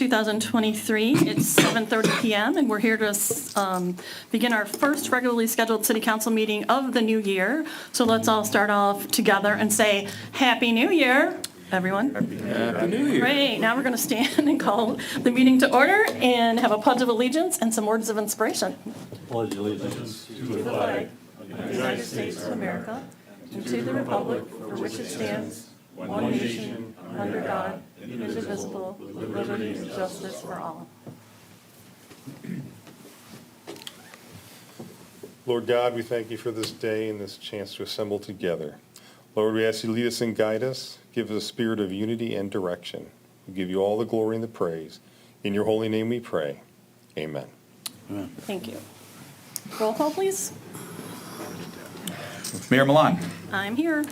2023. It's 7:30 p.m. and we're here to begin our first regularly scheduled city council meeting of the new year. So let's all start off together and say Happy New Year, everyone. Happy New Year. Great. Now we're going to stand and call the meeting to order and have a pledge of allegiance and some words of inspiration. Pledge allegiance To the flag of the United States of America and to the republic for which it stands, one nation, under God, indivisible, with liberty and justice for all. Lord God, we thank you for this day and this chance to assemble together. Lord, we ask you to lead us and guide us. Give us a spirit of unity and direction. We give you all the glory and the praise. In your holy name we pray. Amen. Thank you. Roll call, please. Mayor Milan. I'm here.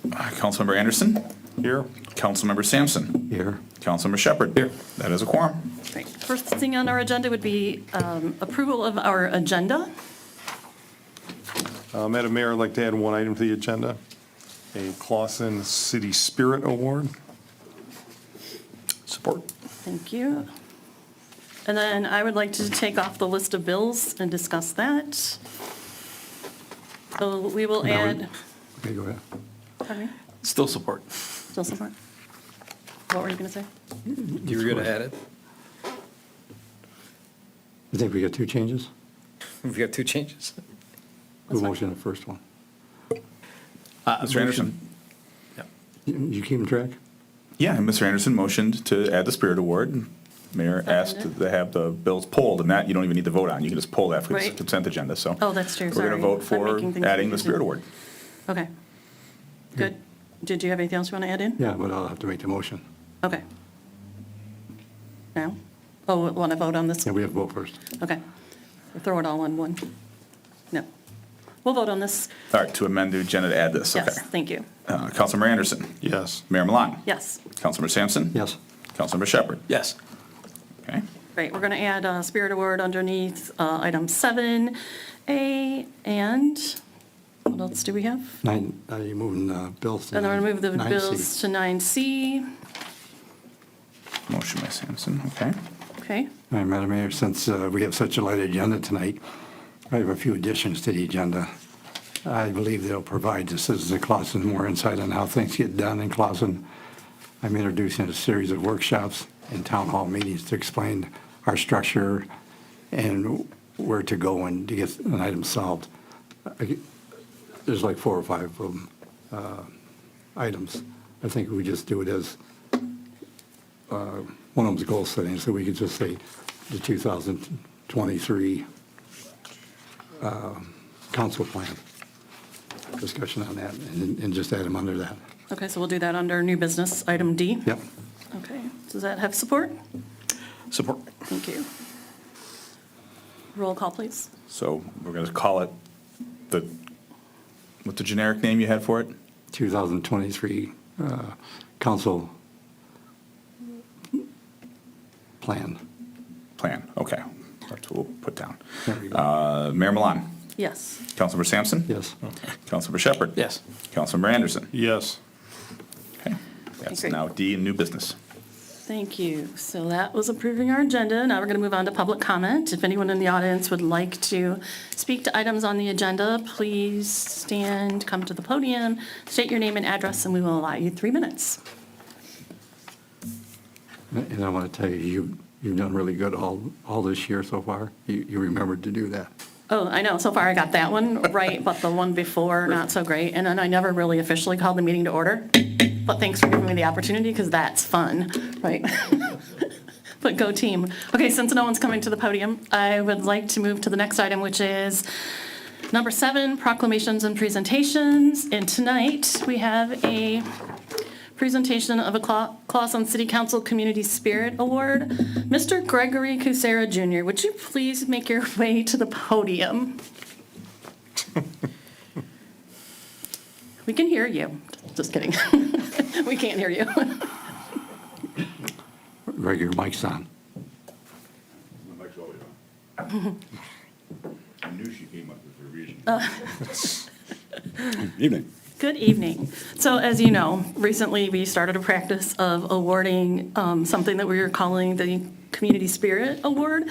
Councilmember Anderson. Here. Councilmember Sampson. here. Councilmember Shepard. Here. That is a quorum. Great. First thing on our agenda would be approval of our agenda. Madam Mayor, I'd like to add one item to the agenda, a Clausen City Spirit Award. Support. Thank you. And then I would like to take off the list of bills and discuss that. So we will add, Okay, go ahead. pardon me, Still support. still support? What were you going to say? You were going to add it? I think we got two changes. We've got two changes. Who fine. motioned the first one? Mr. Anderson. You keeping track? Yeah, and Mr. Anderson motioned to add the Spirit Award. Mayor asked Seconded. to have the bills pulled, and that you don't even need to vote on. You can just pull that for the Right. consent agenda, so. Oh, that's true. We're going Sorry. to vote I'm for making things adding the confusing. Spirit Award. Okay. Good. Did you have anything else you want to add in? Yeah, but I'll have to make the motion. Okay. Now? Oh, want to vote on this? Yeah, we have to vote first. Okay. We'll throw it all in one. No. We'll vote on this. All right, to amend the agenda to add this, okay. Yes, thank you. Councilmember Anderson. Yes. Mayor Milan. Yes. Councilmember Sampson. Yes. Councilmember Shepard. Yes. Okay. Great. We're going to add a Spirit Award underneath item 7A. And what else do we have? You moving bills to And I'm going to move the 9C. bills to 9C. Motion by Sampson, okay. Okay. All right, Madam Mayor, since we have such a light agenda tonight, I have a few additions to the agenda. I believe they'll provide the citizens of Clausen more insight on how things get done in Clausen. I'm introducing a series of workshops and town hall meetings to explain our structure and where to go and to get an item solved. There's like 4 or 5 of them, items. I think we just do it as, one of them's goal setting, so we could just say the 2023 council plan, discussion on that, and just add them under that. Okay, so we'll do that under new business, item D. Yep. Okay. Does that have support? Support. Thank you. Roll call, please. So we're going to call it what's the generic name you had for it? 2023 council plan. Plan, okay. That's what we'll put down. There we go. Mayor Milan. Yes. Councilmember Sampson. Yes. Councilmember Shepard. Yes. Councilmember Anderson. Yes. Okay. That's Great. now D in new business. Thank you. So that was approving our agenda. Now we're going to move on to public comment. If anyone in the audience would like to speak to items on the agenda, please stand, come to the podium, state your name and address, and we will allow you 3 minutes. And I want to tell you, you've done really good all this year so far. You remembered to do that. Oh, I know. So far I got that one right, but the one before, not so great. And then I never really officially called the meeting to order. But thanks for giving me the opportunity because that's fun, right? But go team. Okay, since no one's coming to the podium, I would like to move to the next item, which is number 7, proclamations and presentations. And tonight we have a presentation of a Clausen City Council Community Spirit Award. Mr. Gregory Kucera Jr., would you please make your way to the podium? We can hear you. Just kidding. We can't hear you. Greg, your mic's on. My mic's always on. I knew she came up with her reason. Evening. Good evening. So as you know, recently we started a practice of awarding something that we are calling the Community Spirit Award.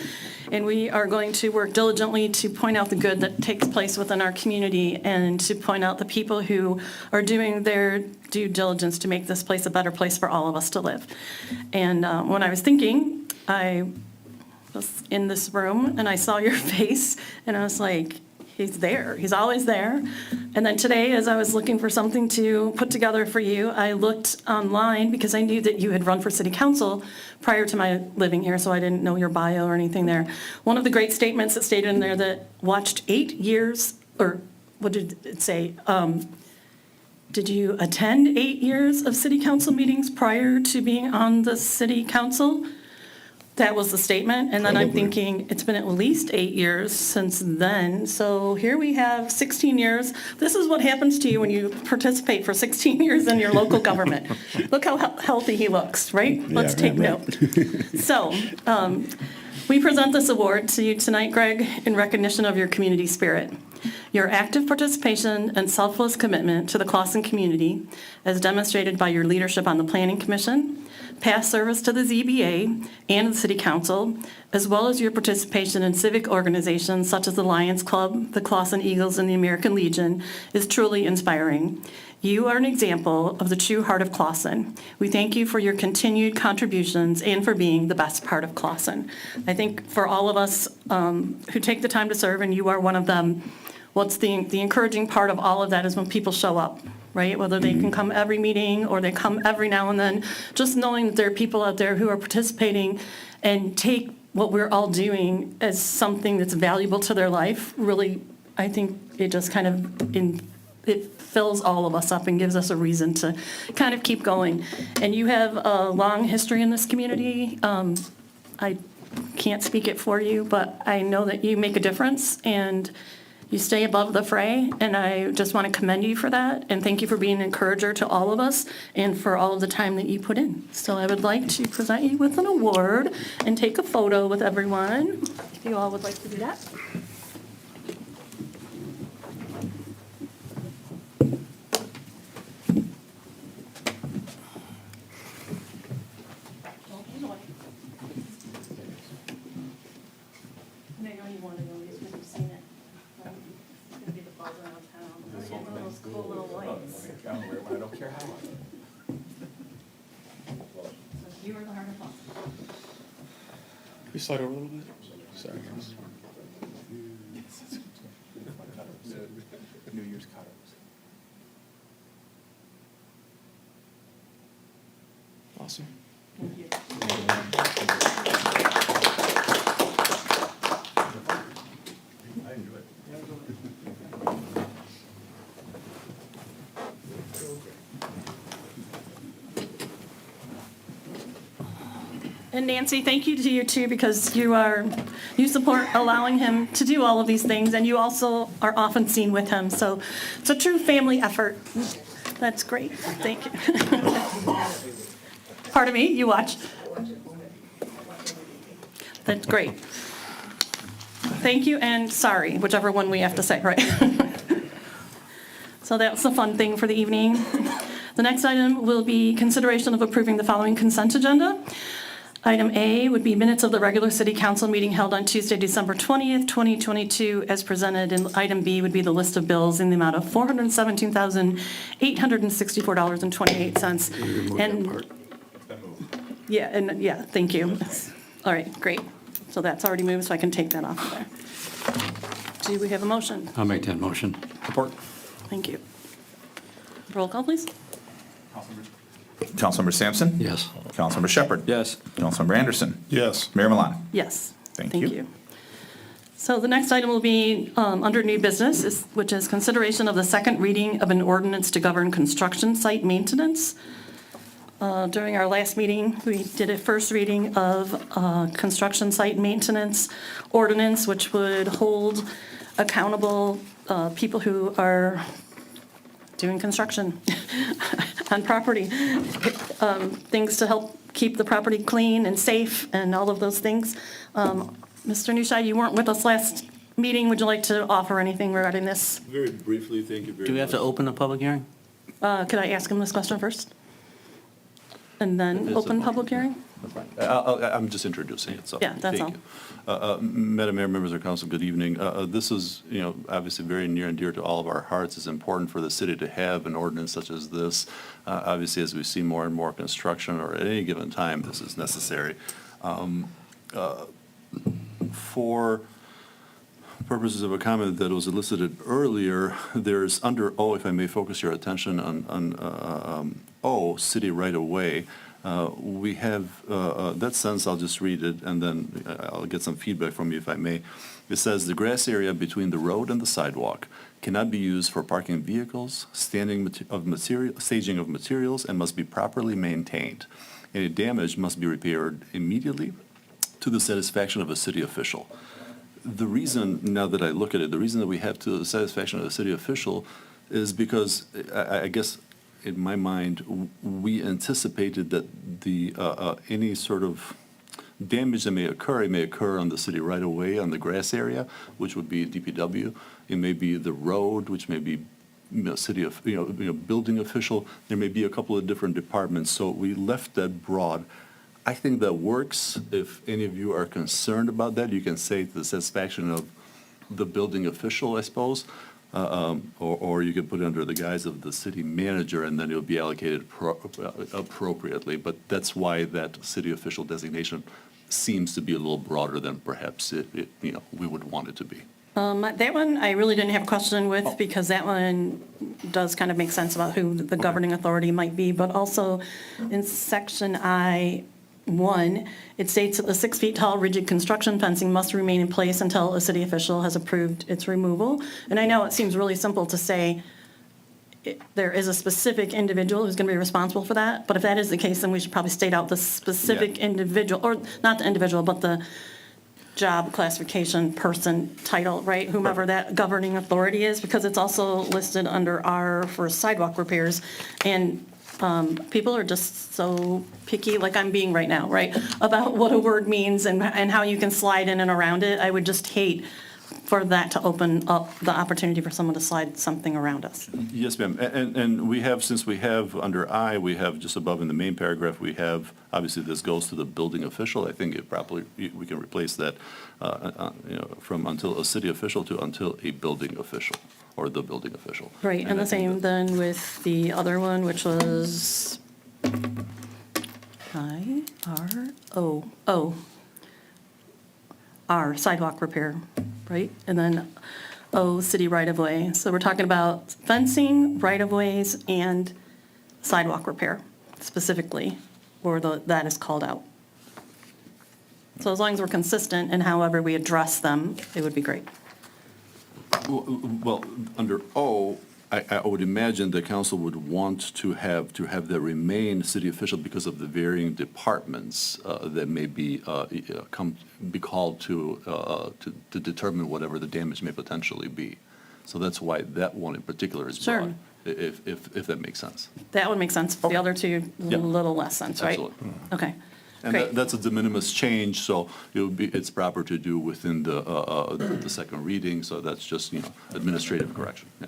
And we are going to work diligently to point out the good that takes place within our community and to point out the people who are doing their due diligence to make this place a better place for all of us to live. And when I was thinking, I was in this room and I saw your face and I was like, he's there. He's always there. And then today, as I was looking for something to put together for you, I looked online because I knew that you had run for city council prior to my living here, so I didn't know your bio or anything there. One of the great statements that stated in there that watched 8 years, or what did it say? Did you attend 8 years of city council meetings prior to being on the city council? That was the statement, and then I'm thinking, it's been at least 8 years since then, so here we have 16 years. This is what happens to you when you participate for 16 years in your local government. Look how healthy he looks, right? Let's take note. So, we present this award to you tonight, Greg, in recognition of your community spirit. Your active participation and selfless commitment to the Clawson community, as demonstrated by your leadership on the Planning Commission, past service to the ZBA and the City Council, as well as your participation in civic organizations such as the Lions Club, the Clawson Eagles, and the American Legion, is truly inspiring. You are an example of the true heart of Clawson. We thank you for your continued contributions and for being the best part of Clawson. I think for all of us who take the time to serve, and you are one of them, what's the encouraging part of all of that is when people show up, right? Whether they can come every meeting or they come every now and then, just knowing that there are people out there who are participating and take what we're all doing as something that's valuable to their life, really, I think it just kind of, it fills all of us up and gives us a reason to kind of keep going. And you have a long history in this community. I can't speak it for you, but I know that you make a difference and you stay above the fray, and I just want to commend you for that, and thank you for being an encourager to all of us and for all of the time that you put in. So I would like to present you with an award and take a photo with everyone, if you all would like to do that. And I know you want to know these because you've seen it. It's gonna be the buzz around town. One of those cool little lights. I don't care how. So you are the heart of Clawson. Can we slide over a little bit? Sorry. New Year's cutters. Awesome. Thank you. I enjoy it. And Nancy, thank you to you too, because you support allowing him to do all of these things, and you also are often seen with him. So it's a true family effort. That's great. Thank you. Pardon me, you watch. That's great. Thank you and sorry, whichever one we have to say, right? So that's the fun thing for the evening. The next item will be consideration of approving the following consent agenda. Item A would be minutes of the regular city council meeting held on Tuesday, December 20th, 2022, as presented. And item B would be the list of bills in the amount of $417,864.28. And yeah, thank you. All right, great. So that's already moved, so I can take that off of there. Do we have a motion? I'll make that motion. Support. Thank you. Roll call, please. Councilmember Sampson? Yes. Councilmember Shepherd? Yes. Councilmember Anderson? Yes. Mayor Milan? Yes. Thank you. So the next item will be under new business, which is consideration of the second reading of an ordinance to govern construction site maintenance. During our last meeting, we did a first reading of construction site maintenance ordinance, which would hold accountable people who are doing construction on property. Things to help keep the property clean and safe and all of those things. Mr. Newshine, you weren't with us last meeting. Would you like to offer anything regarding this? Very briefly, thank you very much. Do we have to open a public hearing? Could I ask him this question first? And then It's open a- public hearing? I'm just introducing it, so. Yeah, that's thank all. you. Madam Mayor, members of council, good evening. This is, obviously very near and dear to all of our hearts. It's important for the city to have an ordinance such as this. Obviously, as we see more and more construction, or at any given time, this is necessary. For purposes of a comment that was elicited earlier, there's under O, if I may focus your attention on O, city right of way. We have, that sentence, I'll just read it, and then I'll get some feedback from you if I may. It says, "The grass area between the road and the sidewalk cannot be used for parking vehicles, staging of materials, and must be properly maintained. Any damage must be repaired immediately to the satisfaction of a city official." The reason, now that I look at it, the reason that we have to the satisfaction of a city official is because, I guess, in my mind, we anticipated that the, any sort of damage that may occur, it may occur on the city right away, on the grass area, which would be DPW. It may be the road, which may be, city of, building official. There may be a couple of different departments, so we left that broad. I think that works. If any of you are concerned about that, you can say to the satisfaction of the building official, I suppose, or you can put it under the guise of the city manager, and then it'll be allocated appropriately. But that's why that city official designation seems to be a little broader than perhaps we would want it to be. That one, I really didn't have a question with, because that one does kind of make sense about who the governing authority might be, but also in section I-1, it states that the 6 feet tall rigid construction fencing must remain in place until a city official has approved its removal. And I know it seems really simple to say there is a specific individual who's going to be responsible for that, but if that is the case, then we should probably state out the specific individual, or not the individual, but the job classification, person, title, right? Whomever that governing authority is, because it's also listed under R for sidewalk repairs. And people are just so picky, like I'm being right now, right? About what a word means and how you can slide in and around it. I would just hate for that to open up the opportunity for someone to slide something around us. Yes, ma'am. And we have, since we have under I, we have just above in the main paragraph, we have, obviously this goes to the building official. I think it probably, we can replace that, from until a city official to until a building official, or the building official. Right, and I the think same that- then with the other one, which was R, sidewalk repair, right? And then O, city right-of-way. So we're talking about fencing, right-of-ways, and sidewalk repair specifically, or that is called out. So as long as we're consistent in however we address them, it would be great. Well, under O, I would imagine the council would want to have that remain city official because of the varying departments that may be called to determine whatever the damage may potentially be. So that's why that one in particular is Sure. broad, if that makes sense. That would make sense. The other two, a Yeah. little less sense, right? Absolutely. Okay, And great. that's a de minimis change, so it's proper to do within the second reading, so that's just, administrative correction. Yeah.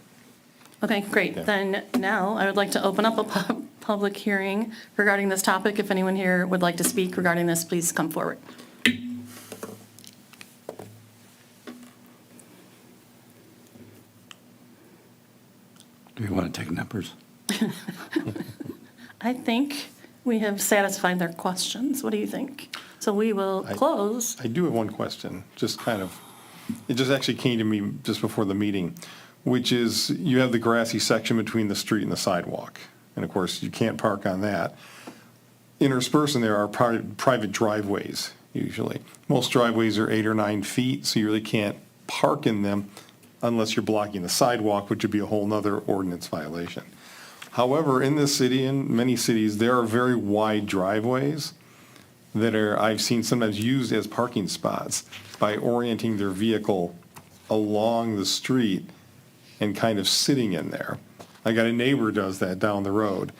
Okay, great. Then now I would like to open up a public hearing regarding this topic. If anyone here would like to speak regarding this, please come forward. Do we want to take numbers? I think we have satisfied their questions. What do you think? So we will close. I do have one question, it just actually came to me just before the meeting, which is, you have the grassy section between the street and the sidewalk. And of course, you can't park on that. Interspersed in there are private driveways, usually. Most driveways are 8 or 9 feet, so you really can't park in them unless you're blocking the sidewalk, which would be a whole nother ordinance violation. However, in this city and many cities, there are very wide driveways that I've seen sometimes used as parking spots by orienting their vehicle along the street and kind of sitting in there. I got a neighbor who does that down the road.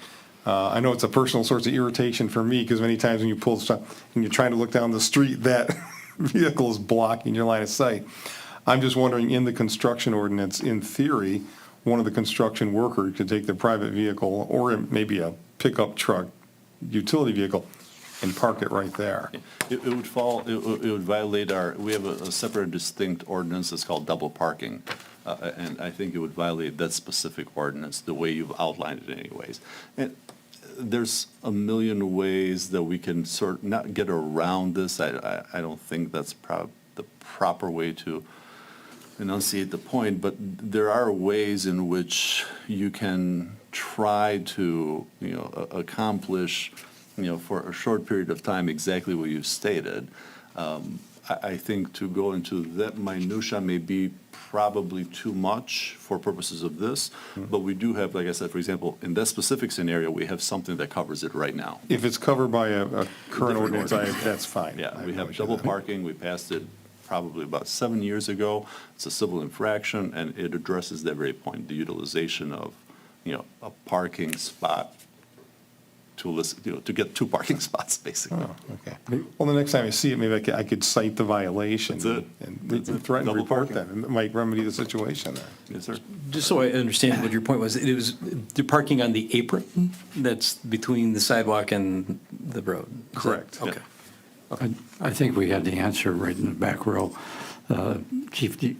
I know it's a personal source of irritation for me, because many times when you pull stuff and you're trying to look down the street, that vehicle is blocking your line of sight. I'm just wondering, in the construction ordinance, in theory, one of the construction workers could take their private vehicle or maybe a pickup truck, utility vehicle, and park it right there. It would fall, it would violate we have a separate distinct ordinance that's called double parking. And I think it would violate that specific ordinance, the way you've outlined it anyways. And there's a million ways that we can not get around this. I don't think that's the proper way to enunciate the point, but there are ways in which you can try to, accomplish, for a short period of time, exactly what you stated. I think to go into that minutia may be probably too much for purposes of this, but we do have, like I said, for example, in that specific scenario, we have something that covers it right now. If it's covered by a current ordinance, that's fine. Yeah, we have double parking, we passed it probably about 7 years ago. It's a civil infraction, and it addresses that very point, the utilization of, a parking spot to get 2 parking spots, basically. Oh, okay. Well, the next time I see it, maybe I could cite the violation. That's it. And threaten to Double report parking. them. It might remedy the situation there. Yes, sir. Just so I understand what your point was, it was the parking on the apron that's between the sidewalk and the road? Is that- Correct. Okay. I think we had the answer right in the back row. Chief, do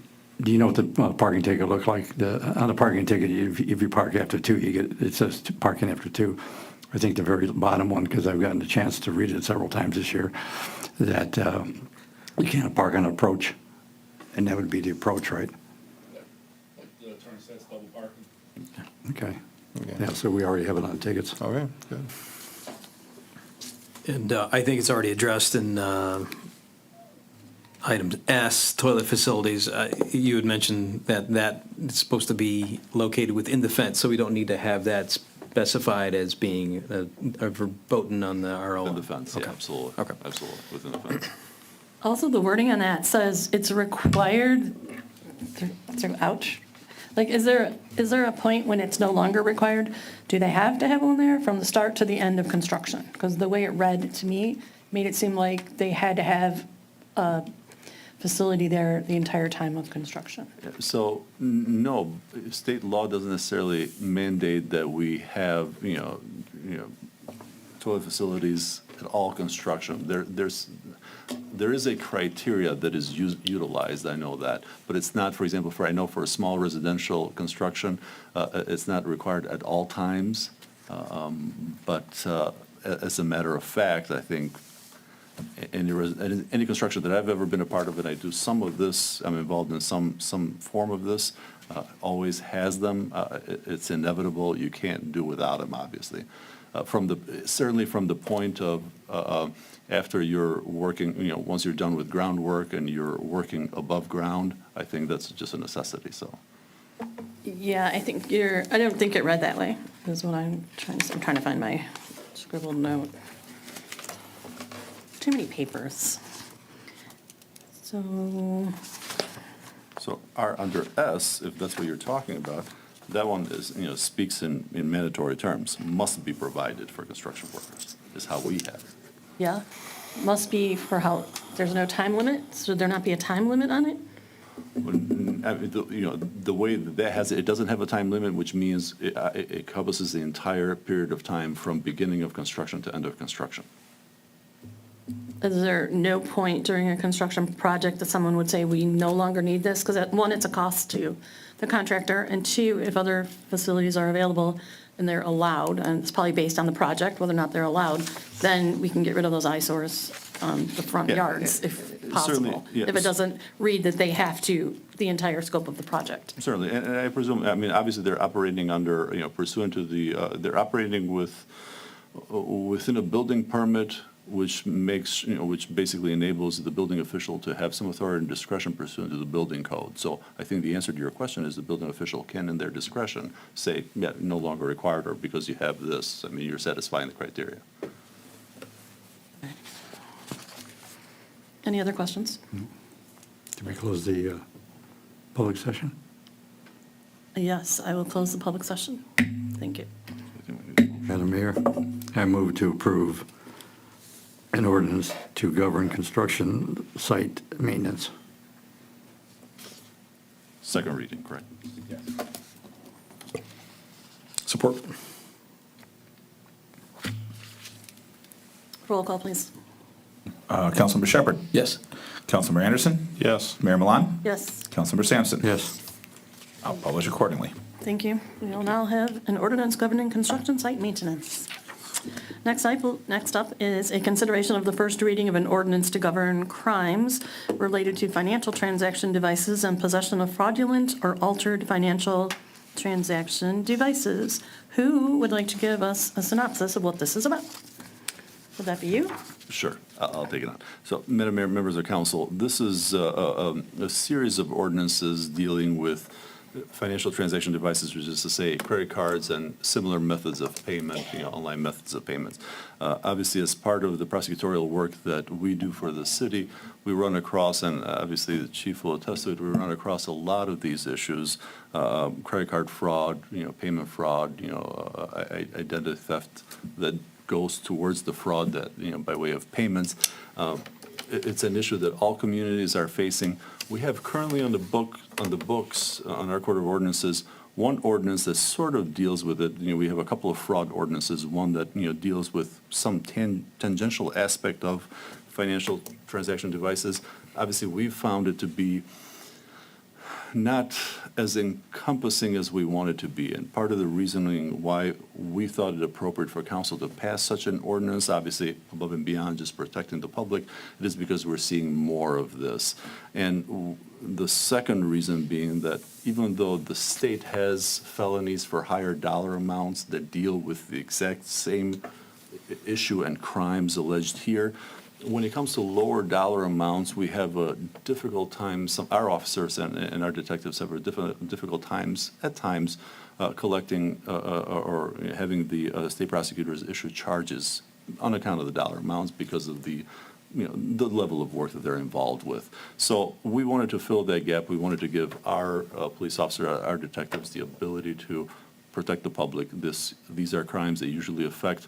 you know what the parking ticket looked like? On the parking ticket, if you park after 2, it says parking after 2. I think the very bottom one, because I've gotten the chance to read it several times this year, that you can't park on approach, and that would be the approach, right? The attorney says double parking. Okay. Okay. Yeah, so we already have it on tickets. Okay, good. And I think it's already addressed in item S, toilet facilities. You had mentioned that it's supposed to be located within the fence, so we don't need to have that specified as being verboten on the RO. Within the fence, yeah, Okay. absolutely. Okay. Absolutely, within the fence. Also, the wording on that says it's required, ouch. Like, is there a point when it's no longer required? Do they have to have one there from the start to the end of construction? Because the way it read to me made it seem like they had to have a facility there the entire time of construction. So, no, state law doesn't necessarily mandate that we have, toilet facilities at all construction. There is a criteria that is utilized, I know that, but it's not, for example, for a small residential construction, it's not required at all times. But as a matter of fact, I think any construction that I've ever been a part of, and I do some of this, I'm involved in some form of this, always has them. It's inevitable. You can't do without them, obviously. Certainly from the point of after you're working, once you're done with groundwork and you're working above ground, I think that's just a necessity, so. Yeah, I don't think it read that way, is what I'm trying to say. I'm trying to find my scribbled note. Too many papers. So, So under S, if that's what you're talking about, that one is, speaks in mandatory terms, must be provided for construction workers, is how we have it. yeah, must be for how, there's no time limit? Should there not be a time limit on it? The way that has it, it doesn't have a time limit, which means it encompasses the entire period of time from beginning of construction to end of construction. Is there no point during a construction project that someone would say, we no longer need this? Because one, it's a cost to the contractor, and 2, if other facilities are available and they're allowed, and it's probably based on the project, whether or not they're allowed, then we can get rid of those eyesores on the front Yeah, yards if certainly, possible. yes. If it doesn't read that they have to, the entire scope of the project. Certainly, and I presume, obviously, they're operating under, pursuant to they're operating within a building permit, which makes, which basically enables the building official to have some authority and discretion pursuant to the building code. So I think the answer to your question is the building official can, in their discretion, say, yeah, no longer required, or because you have this, you're satisfying the criteria. Any other questions? Can we close the public session? Yes, I will close the public session. Thank you. Madam Mayor, I move to approve an ordinance to govern construction site maintenance. Second reading, correct? Support. Roll call, please. Councilmember Shepherd. Yes. Councilmember Anderson. Yes. Mayor Milan. Yes, Councilmember Sampson. Yes. I'll publish accordingly. thank you. We will now have an ordinance governing construction site maintenance. Next up is a consideration of the first reading of an ordinance to govern crimes related to financial transaction devices and possession of fraudulent or altered financial transaction devices. Who would like to give us a synopsis of what this is about? Would that be you? Sure, I'll take it on. So, Madam Mayor, members of council, this is a series of ordinances dealing with financial transaction devices, which is to say credit cards and similar methods of payment, online methods of payments. Obviously, as part of the prosecutorial work that we do for the city, we run across, and obviously the chief will attest to it, we run across a lot of these issues, credit card fraud, payment fraud, identity theft that goes towards the fraud that, by way of payments. It's an issue that all communities are facing. We have currently on the books, on our Court of Ordinances, one ordinance that sort of deals with it. We have a couple of fraud ordinances, one that, deals with some tangential aspect of financial transaction devices. Obviously, we've found it to be not as encompassing as we want it to be. And part of the reasoning why we thought it appropriate for council to pass such an ordinance, obviously above and beyond just protecting the public, it is because we're seeing more of this. And the second reason being that even though the state has felonies for higher dollar amounts that deal with the exact same issue and crimes alleged here, when it comes to lower dollar amounts, we have a difficult time, our officers and our detectives have a difficult times, at times, collecting or having the state prosecutors issue charges on account of the dollar amounts because of the level of work that they're involved with. So we wanted to fill that gap. We wanted to give our police officer, our detectives, the ability to protect the public. These are crimes that usually affect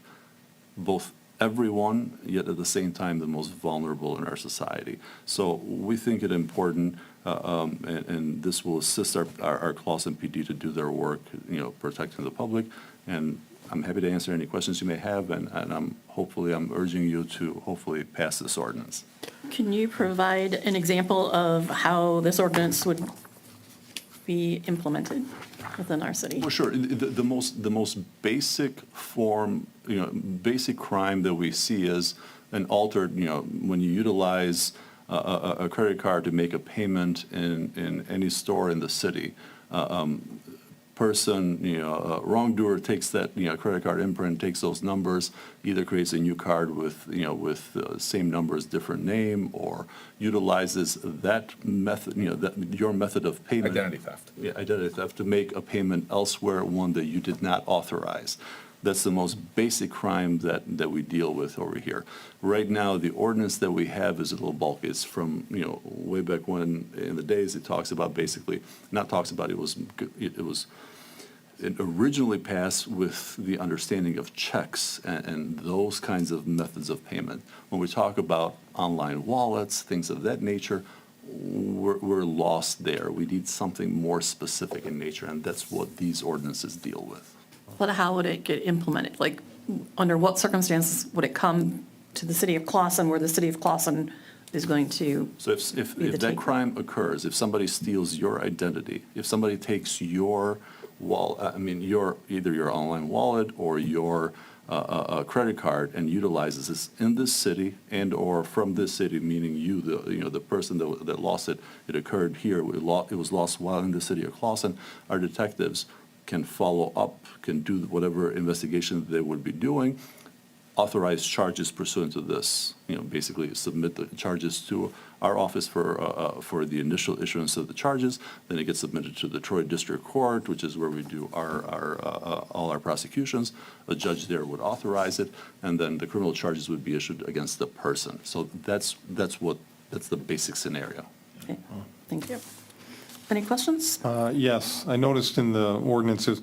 both everyone, yet at the same time the most vulnerable in our society. So we think it important, and this will assist our Clawson PD to do their work, protecting the public. And I'm happy to answer any questions you may have, and I'm urging you to hopefully pass this ordinance. Can you provide an example of how this ordinance would be implemented within our city? Well, sure. The most basic form, basic crime that we see is an altered, when you utilize a credit card to make a payment in any store in the city. Wrongdoer takes that, credit card imprint, takes those numbers, either creates a new card with same numbers, different name, or utilizes that method, your method of payment. Identity theft. Yeah, identity theft, to make a payment elsewhere, one that you did not authorize. That's the most basic crime that we deal with over here. Right now, the ordinance that we have is a little bulky. It's from, way back when, in the days, it talks about basically, it originally passed with the understanding of checks and those kinds of methods of payment. When we talk about online wallets, things of that nature, we're lost there. We need something more specific in nature, and that's what these ordinances deal with. But how would it get implemented? Like, under what circumstances would it come to the city of Clawson, where the city of Clawson is going to? So if Be the that take- crime occurs, if somebody steals your identity, if somebody takes your either your online wallet or your credit card and utilizes this in this city and or from this city, meaning you, the person that lost it, it occurred here, it was lost while in the city of Clawson, our detectives can follow up, can do whatever investigation they would be doing, authorize charges pursuant to this, basically submit the charges to our office for the initial issuance of the charges. Then it gets submitted to the Troy District Court, which is where we do all our prosecutions. A judge there would authorize it, and then the criminal charges would be issued against the person. So that's the basic scenario. Okay, thank you. Any questions? Yes, I noticed in the ordinances,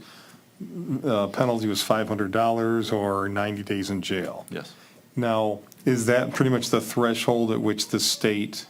penalty was $500 or 90 days in jail. Yes. Now, is that pretty much the threshold at which the state,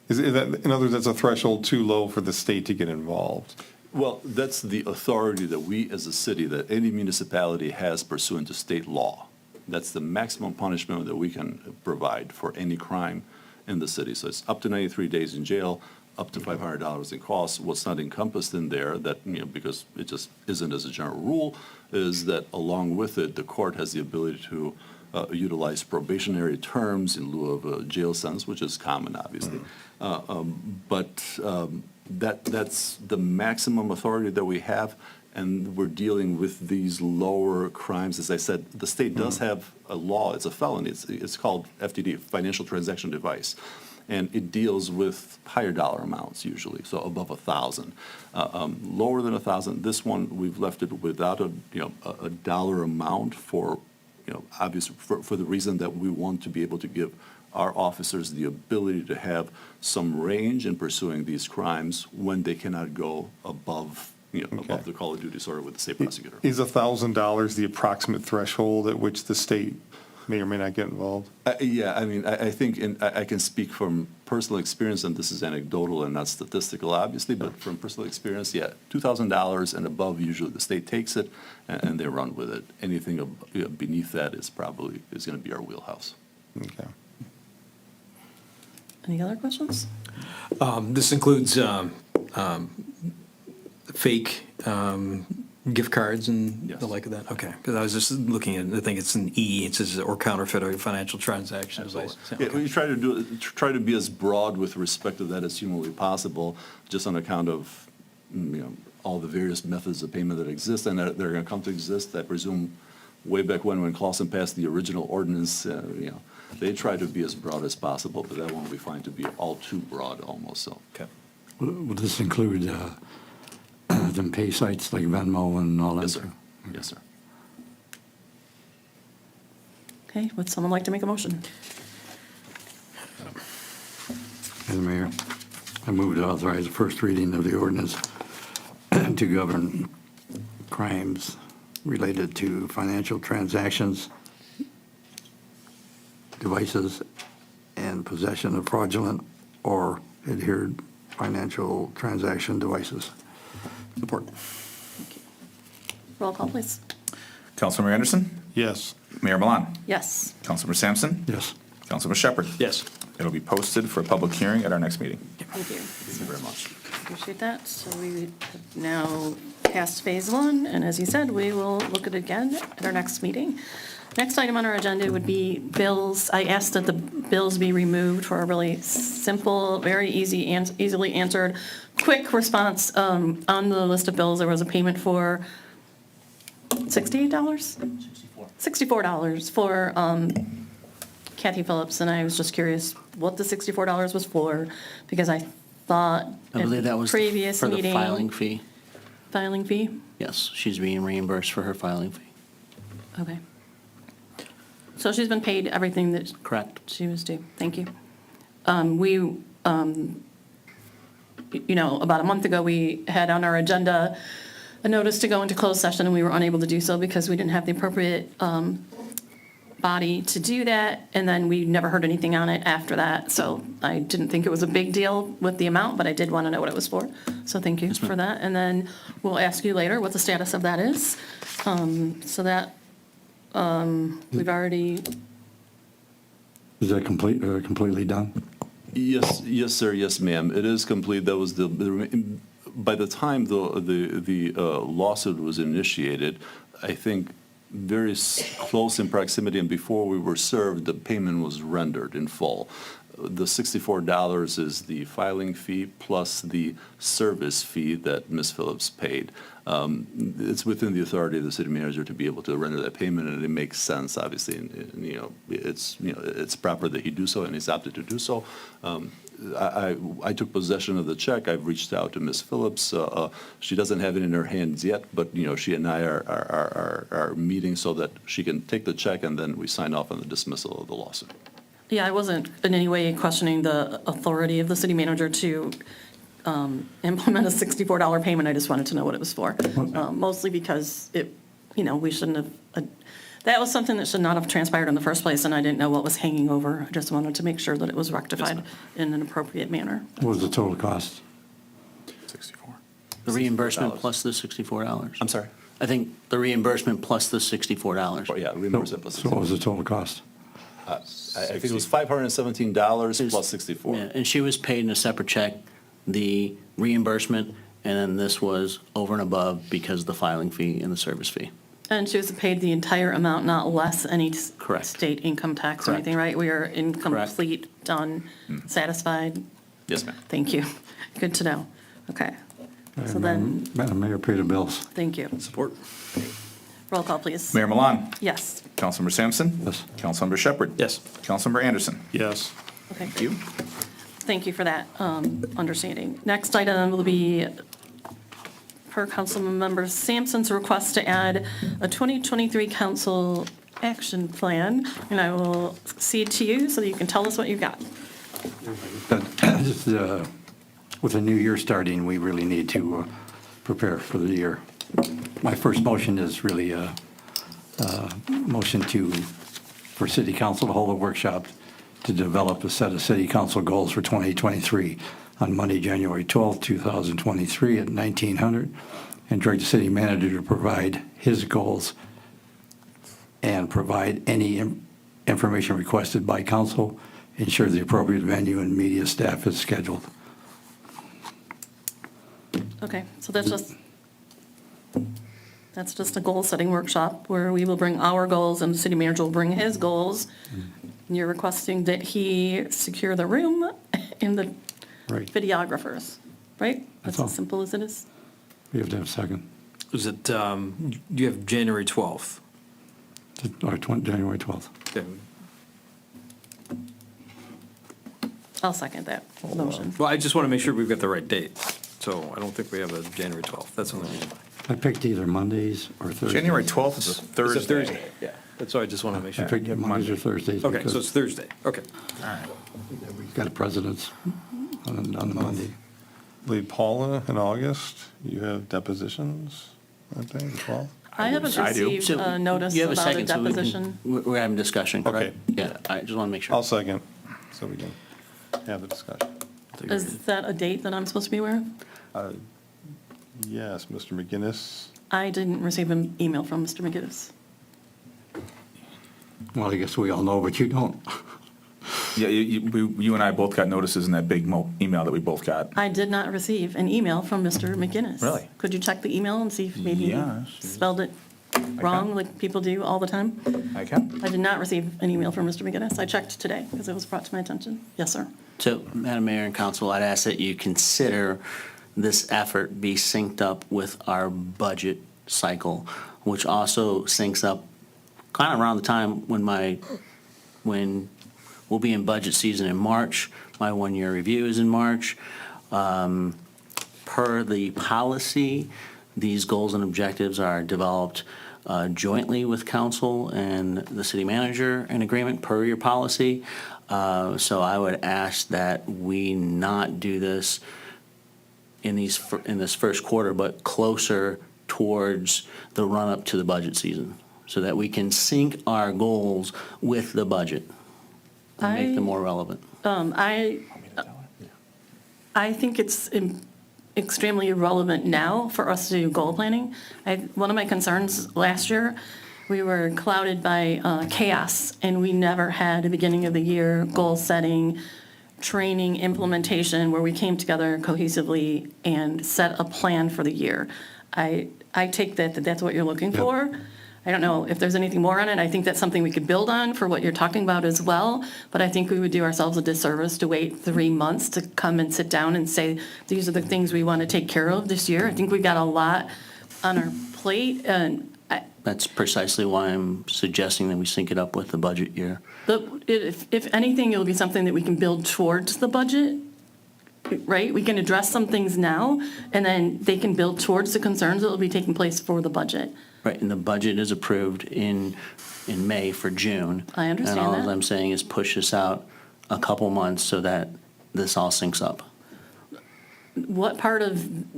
is that, in other words, that's a threshold too low for the state to get involved? Well, that's the authority that we as a city, that any municipality has pursuant to state law. That's the maximum punishment that we can provide for any crime in the city. So it's up to 93 days in jail, up to $500 in costs. What's not encompassed in there, that, you know, because it just isn't as a general rule, is that along with it, the court has the ability to utilize probationary terms in lieu of a jail sentence, which is common, obviously. That's the maximum authority that we have, and we're dealing with these lower crimes. As I said, the state does have a law, it's a felony, it's called FTD, Financial Transaction Device, and it deals with higher dollar amounts usually, so above 1,000. Lower than 1,000, this one, we've left it without a dollar amount for, obviously, for the reason that we want to be able to give our officers the ability to have some range in pursuing these crimes when they cannot go above, above the call of duty sort of with the state prosecutor. Is $1,000 the approximate threshold at which the state may or may not get involved? Yeah, I mean, I think, and I can speak from personal experience, and this is anecdotal and not statistical, obviously, but from personal experience, yeah, $2,000 and above, usually the state takes it and they run with it. Anything beneath that is going to be our wheelhouse. Okay. Any other questions? This includes fake gift cards and Yes. the like of that? Okay, because I was just looking at, I think it's an E, it says, or counterfeit or financial transactions. Yeah, Okay. we try to be as broad with respect to that as humanly possible, just on account of, all the various methods of payment that exist and that they're going to come to exist. I presume way back when Clausen passed the original ordinance, they try to be as broad as possible, but that one we find to be all too broad almost, so. Okay. Will this include them pay sites like Venmo and all that? Yes, sir. Yes, sir. Okay, would someone like to make a motion? Madam Mayor, I move to authorize the first reading of the ordinance to govern crimes related to financial transactions, devices, and possession of fraudulent or adhered financial transaction devices. Support. Roll call, please. Councilmember Anderson, Yes. Mayor Milan, Yes. Councilmember Sampson, Yes. Councilmember Shepherd. Yes. It'll be posted for a public hearing at our next meeting. Thank you. Thank you very much. Appreciate that. So we have now passed phase one, and as you said, we will look at it again at our next meeting. Next item on our agenda would be bills. I asked that the bills be removed for a really simple, very easily answered, quick response. On the list of bills, there was a payment for $68? $64 for Kathy Phillips, and I was just curious what the $64 was for, because I thought I at believe that was previous for the meeting. filing fee. Filing fee? Yes, she's being reimbursed for her filing fee. Okay. So she's been paid everything that Correct. she was due. Thank you. About a month ago, we had on our agenda a notice to go into closed session, and we were unable to do so because we didn't have the appropriate body to do that, and then we never heard anything on it after that. So I didn't think it was a big deal with the amount, but I did want to know what it was for. So thank you for that. And then we'll ask you later what the status of that is. So that, we've already, Is that completely done? Yes, sir, yes, ma'am. It is complete. That was by the time the lawsuit was initiated, I think very close in proximity, and before we were served, the payment was rendered in full. The $64 is the filing fee plus the service fee that Ms. Phillips paid. It's within the authority of the city manager to be able to render that payment, and it makes sense, obviously, and it's proper that he do so, and he's opted to do so. I took possession of the check. I've reached out to Ms. Phillips. She doesn't have it in her hands yet, but she and I are meeting so that she can take the check, and then we sign off on the dismissal of the lawsuit. yeah, I wasn't in any way questioning the authority of the city manager to implement a $64 payment. I just wanted to know what it was for. Mostly because we shouldn't have, that was something that should not have transpired in the first place, and I didn't know what was hanging over. I just wanted to make sure that it was rectified in an appropriate manner. What was the total cost? 64. The reimbursement plus the $64. I'm sorry? I think the reimbursement plus the $64. Oh, yeah, reimbursement plus So what was the total cost? I think it was $517 plus 64. Yeah, and she was paid in a separate check, the reimbursement, and then this was over and above because of the filing fee and the service fee. And she was paid the entire amount, not less any Correct. state income tax or Correct. anything, right? We are incomplete, done, satisfied. Yes, ma'am. Thank you. Good to know. Okay. So then, Madam Mayor, pay the bills. thank you. Support. Roll call, please. Mayor Milan. Yes. Councilmember Sampson. Yes. Councilmember Shepherd. Yes. Councilmember Anderson. Yes. Okay. Thank you. Thank you for that understanding. Next item will be per Councilmember Sampson's request to add a 2023 council action plan, and I will cede to you so that you can tell us what you've got. But just, with a new year starting, we really need to prepare for the year. My first motion is really a motion for city council to hold a workshop to develop a set of city council goals for 2023 on Monday, January 12, 2023 at 1900, and direct the city manager to provide his goals and provide any information requested by council, ensure the appropriate venue and media staff is scheduled. Okay, so that's just a goal-setting workshop where we will bring our goals and the city manager will bring his goals. And you're requesting that he secure the room and the Right. videographers, right? That's That's all. as simple as it is. We have to have a second, Is it, you have January 12th? or January 12th. Okay. I'll second that motion. Well, I just want to make sure we've got the right date. So I don't think we have a January 12th. That's the only reason. I picked either Mondays or Thursdays. January 12th is a It's Thursday. a Thursday. Yeah, that's why I just want to make I sure. picked Mondays or Thursdays. Okay, because so it's Thursday. Okay. we've got a president's on the Monday. I believe Paula, in August, you have depositions, I think, as well? I haven't I do. received So a notice you have about a second, so we can- deposition. We're having discussion, correct? Okay. Yeah, I just want to make sure. I'll second, so we can have the discussion. Is that a date that I'm supposed to be aware of? Yes, Mr. McGinnis. I didn't receive an email from Mr. McGinnis. Well, I guess we all know, but you don't. Yeah, you and I both got notices in that big email that we both got. I did not receive an email from Mr. McGinnis. Really? Could you check the email and see if maybe Yeah, he spelled it wrong, like people do all the time? I can. I did not receive an email from Mr. McGinnis. I checked today because it was brought to my attention. Yes, sir. So, Madam Mayor and Council, I'd ask that you consider this effort be synced up with our budget cycle, which also syncs up kind of around the time when we'll be in budget season in March. My one-year review is in March. Per the policy, these goals and objectives are developed jointly with council and the city manager in agreement per your policy. So I would ask that we not do this in this first quarter, but closer towards the run-up to the budget season, so that we can sync our goals with the budget and make them more relevant. I think it's extremely relevant now for us to do goal planning. One of my concerns last year, we were clouded by chaos, and we never had a beginning of the year goal setting, training, implementation, where we came together cohesively and set a plan for the year. I take that that's what you're looking for. I don't know if there's anything more on it. I think that's something we could build on for what you're talking about as well. But I think we would do ourselves a disservice to wait 3 months to come and sit down and say, these are the things we want to take care of this year. I think we've got a lot on our plate, and That's precisely why I'm suggesting that we sync it up with the budget year. if anything, it'll be something that we can build towards the budget, right? We can address some things now, and then they can build towards the concerns that will be taking place for the budget. Right, and the budget is approved in May for June. I understand And all that. I'm saying is push this out a couple months so that this all syncs up.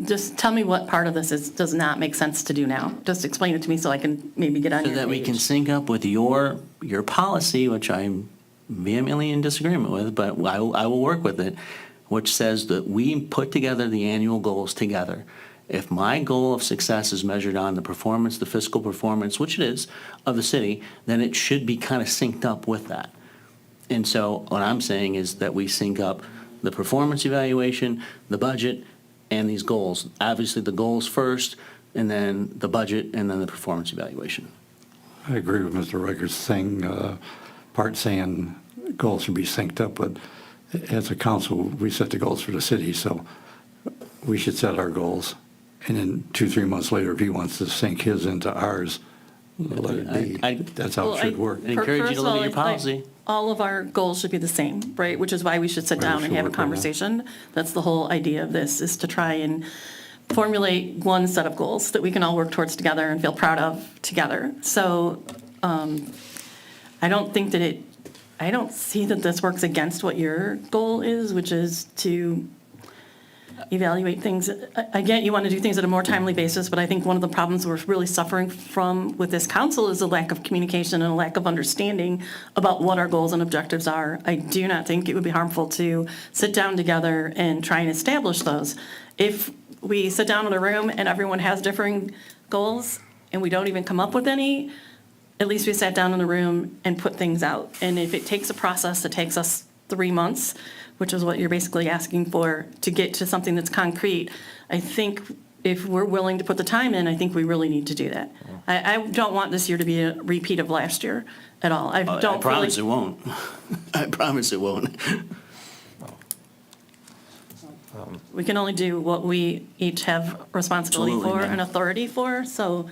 Just tell me what part of this does not make sense to do now. Just explain it to me so I can maybe get on So your that we can page. sync up with your policy, which I'm vehemently in disagreement with, but I will work with it, which says that we put together the annual goals together. If my goal of success is measured on the performance, the fiscal performance, which it is, of the city, then it should be kind of synced up with that. And so what I'm saying is that we sync up the performance evaluation, the budget, and these goals. Obviously, the goals first, and then the budget, and then the performance evaluation. I agree with Mr. Riker's part saying goals should be synced up, but as a council, we set the goals for the city, so we should set our goals. And then 2-3 months later, if he wants to sync his into ours, let it I- be. That's how it should work. I encourage you to First of look at all, your policy. All of our goals should be the same, right? Which is why we should sit Right, down we and should have a work on that. conversation. That's the whole idea of this, is to try and formulate one set of goals that we can all work towards together and feel proud of together. So I don't think that I don't see that this works against what your goal is, which is to evaluate things. Again, you want to do things at a more timely basis, but I think one of the problems we're really suffering from with this council is a lack of communication and a lack of understanding about what our goals and objectives are. I do not think it would be harmful to sit down together and try and establish those. If we sit down in a room and everyone has differing goals and we don't even come up with any, at least we sat down in the room and put things out. And if it takes a process that takes us 3 months, which is what you're basically asking for, to get to something that's concrete, I think if we're willing to put the time in, I think we really need to do that. I don't want this year to be a repeat of last year at all. I I don't promise it really, won't. I promise it won't. we can only do what we each have responsibility Absolutely, for ma'am. and authority for, so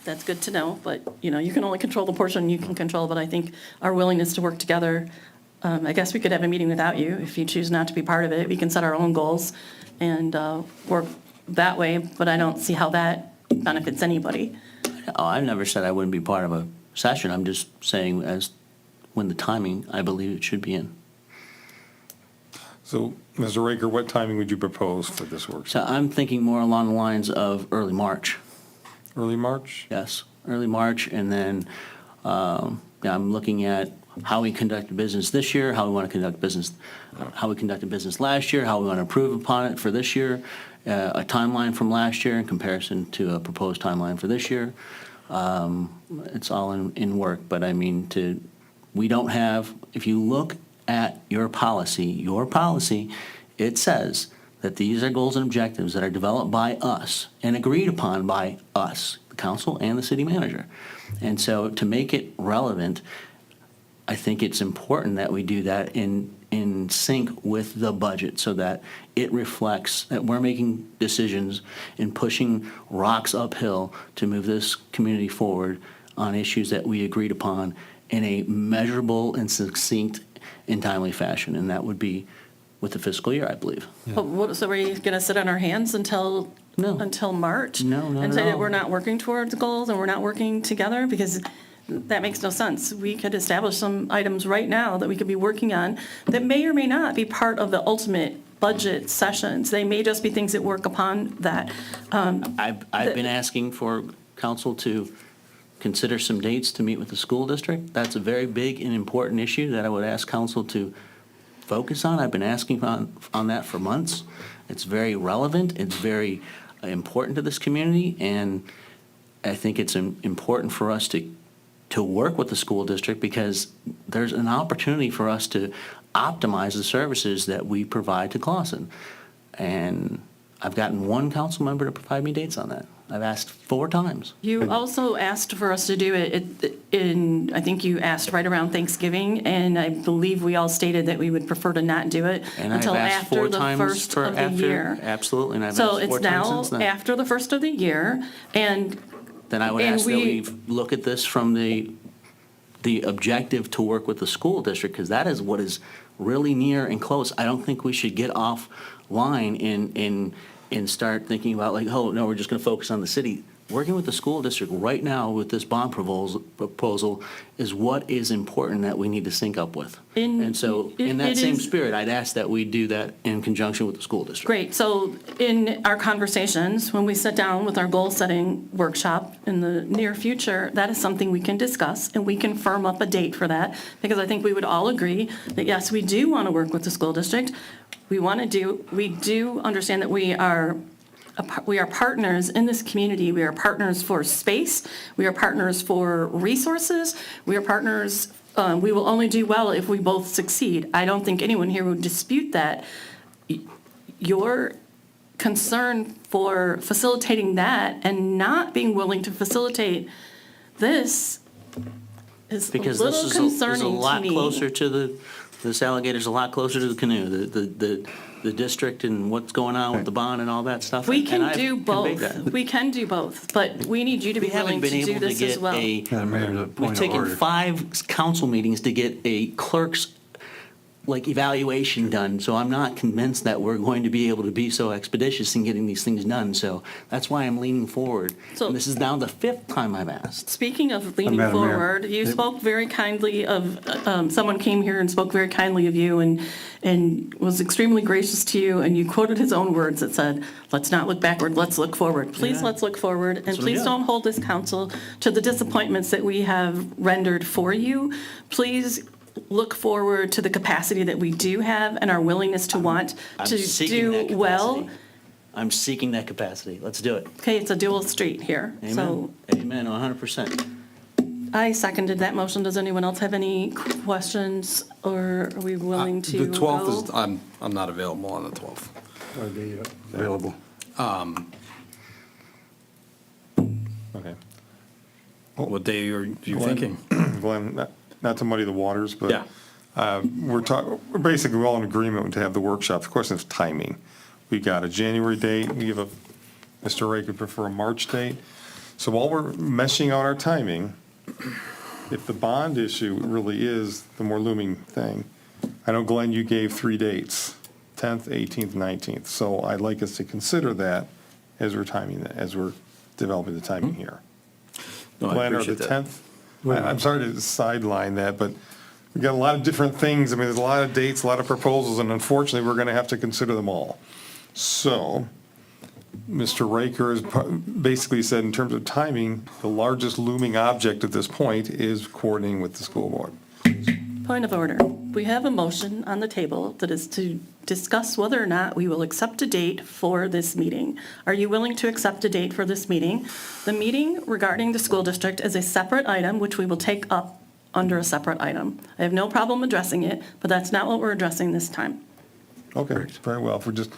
that's good to know. But, you can only control the portion you can control, but I think our willingness to work together, I guess we could have a meeting without you if you choose not to be part of it. We can set our own goals and work that way, but I don't see how that benefits anybody. Oh, I've never said I wouldn't be part of a session. I'm just saying as when the timing, I believe it should be in. So, Mr. Raker, what timing would you propose for this So workshop? I'm thinking more along the lines of early March. Early March? Yes, early March, and then I'm looking at how we conducted business this year, how we want to conduct business, how we conducted business last year, how we want to improve upon it for this year, a timeline from last year in comparison to a proposed timeline for this year. It's all in work, but I mean, we don't have, if you look at your policy, it says that these are goals and objectives that are developed by us and agreed upon by us, the council and the city manager. And so to make it relevant, I think it's important that we do that in sync with the budget so that it reflects that we're making decisions and pushing rocks uphill to move this community forward on issues that we agreed upon in a measurable and succinct and timely fashion. And that would be with the fiscal year, I believe. So are you going to sit on our hands until No. March? No, not And at say that all. we're not working towards goals and we're not working together? Because that makes no sense. We could establish some items right now that we could be working on that may or may not be part of the ultimate budget sessions. They may just be things that work upon that. I've been asking for council to consider some dates to meet with the school district. That's a very big and important issue that I would ask council to focus on. I've been asking on that for months. It's very relevant, it's very important to this community, and I think it's important for us to work with the school district because there's an opportunity for us to optimize the services that we provide to Clausen. And I've gotten one council member to provide me dates on that. I've asked 4 times. You also asked for us to do it I think you asked right around Thanksgiving, and I believe we all stated that we would prefer to not do it And I've until asked after 4 the times first for of the after. year. Absolutely, and I've So asked 4 it's times now since then. after the first of the year, and Then I would and ask that we- we look at this from the objective to work with the school district, because that is what is really near and close. I don't think we should get offline and start thinking about like, oh, no, we're just gonna focus on the city. Working with the school district right now with this bond proposal is what is important that we need to sync up with. And so, in that it same is- spirit, I'd ask that we do that in conjunction with the school district. Great, so in our conversations, when we sit down with our goal-setting workshop in the near future, that is something we can discuss, and we can firm up a date for that, because I think we would all agree that, yes, we do want to work with the school district. We do understand that we are we are partners in this community. We are partners for space. We are partners for resources. We are partners, we will only do well if we both succeed. I don't think anyone here would dispute that. Your concern for facilitating that and not being willing to facilitate this is a Because this little is a concerning to lot me. closer to this alligator's a lot closer to the canoe, the district and what's going on with the bond and all that stuff. We and can I've do conveyed both. that. We can do both, but we need you to We be haven't willing to been do able to this as get well. Madam Mayor, the we've point of taken order. 5 council meetings to get a clerk's evaluation done, so I'm not convinced that we're going to be able to be so expeditious in getting these things done, so that's why I'm leaning forward. So- And this is now the 5th time I've asked. Speaking of leaning Madam Mayor. forward, you spoke very kindly of, someone came here and spoke very kindly of you and was extremely gracious to you, and you quoted his own words that said, "Let's not look backward, let's look forward." Please, Yeah. let's look forward, and what I please got. don't hold this council to the disappointments that we have rendered for you. Please look forward to the capacity that we do have and our willingness to want I'm to seeking that do well. capacity. I'm seeking that capacity. Let's do it. Okay, it's a dual street here, so Amen. Amen, 100%. I seconded that motion. Does anyone else have any questions, or are we willing to The 12th go? is, I'm not available on the 12th. Are they available? Okay. What day are you Glenn- thinking? Glenn, not to muddy the waters, but Yeah. we're basically all in agreement to have the workshop. The question is timing. We got a January date, Mr. Ray could prefer a March date. So while we're meshing out our timing, if the bond issue really is the more looming thing, I know, Glenn, you gave 3 dates, 10th, 18th, 19th. So I'd like us to consider that as we're timing, as we're developing the timing here. No, I Glenn, or the appreciate that. 10th? I'm sorry to sideline that, but we got a lot of different things. I mean, there's a lot of dates, a lot of proposals, and unfortunately, we're going to have to consider them all. So, Mr. Raker has basically said, in terms of timing, the largest looming object at this point is coordinating with the school board. Point of order. We have a motion on the table that is to discuss whether or not we will accept a date for this meeting. Are you willing to accept a date for this meeting? The meeting regarding the school district is a separate item, which we will take up under a separate item. I have no problem addressing it, but that's not what we're addressing this time. Okay, very well, if we're just,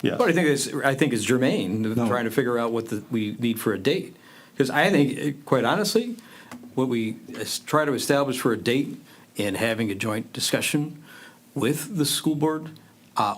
yes. But I think it's germane, trying to figure out what we need for a date. Because I think, quite honestly, what we try to establish for a date and having a joint discussion with the school board,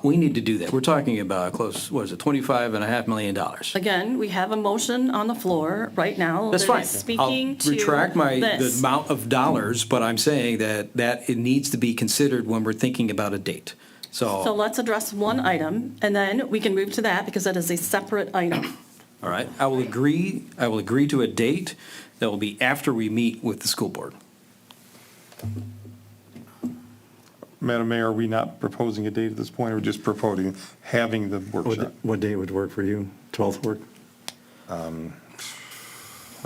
we need to do that. We're talking about $25.5 million. Again, we have a motion on the floor right now. That's that fine. is Speaking I'll to retract the this. amount of dollars, but I'm saying that it needs to be considered when we're thinking about a date. So let's address one item, and then we can move to that, because that is a separate item. All right, I will agree to a date that will be after we meet with the school board. Madam Mayor, are we not proposing a date at this point, or just proposing having the workshop? What day would work for you? 12th work?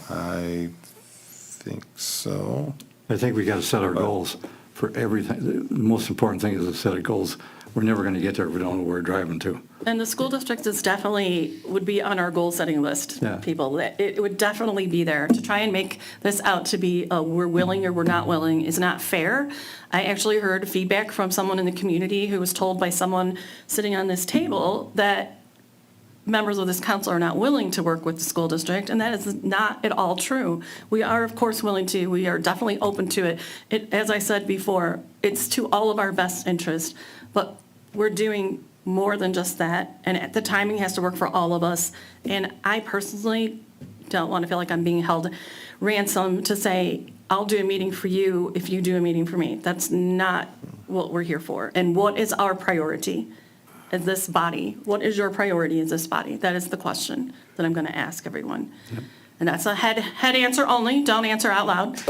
I think so. I think we got to set our goals for everything. The most important thing is to set our goals. We're never going to get there if we don't know where we're driving to. And the school district is definitely, would be on our goal-setting list, Yeah. people. It would definitely be there. To try and make this out to be, we're willing or we're not willing is not fair. I actually heard feedback from someone in the community who was told by someone sitting on this table that members of this council are not willing to work with the school district, and that is not at all true. We are, of course, willing to. We are definitely open to it. As I said before, it's to all of our best interest, but we're doing more than just that, and the timing has to work for all of us. And I personally don't want to feel like I'm being held ransom to say, I'll do a meeting for you if you do a meeting for me. That's not what we're here for. And what is our priority as this body? What is your priority as this body? That is the question that I'm going to ask everyone. And that's a head answer only. Don't answer out loud.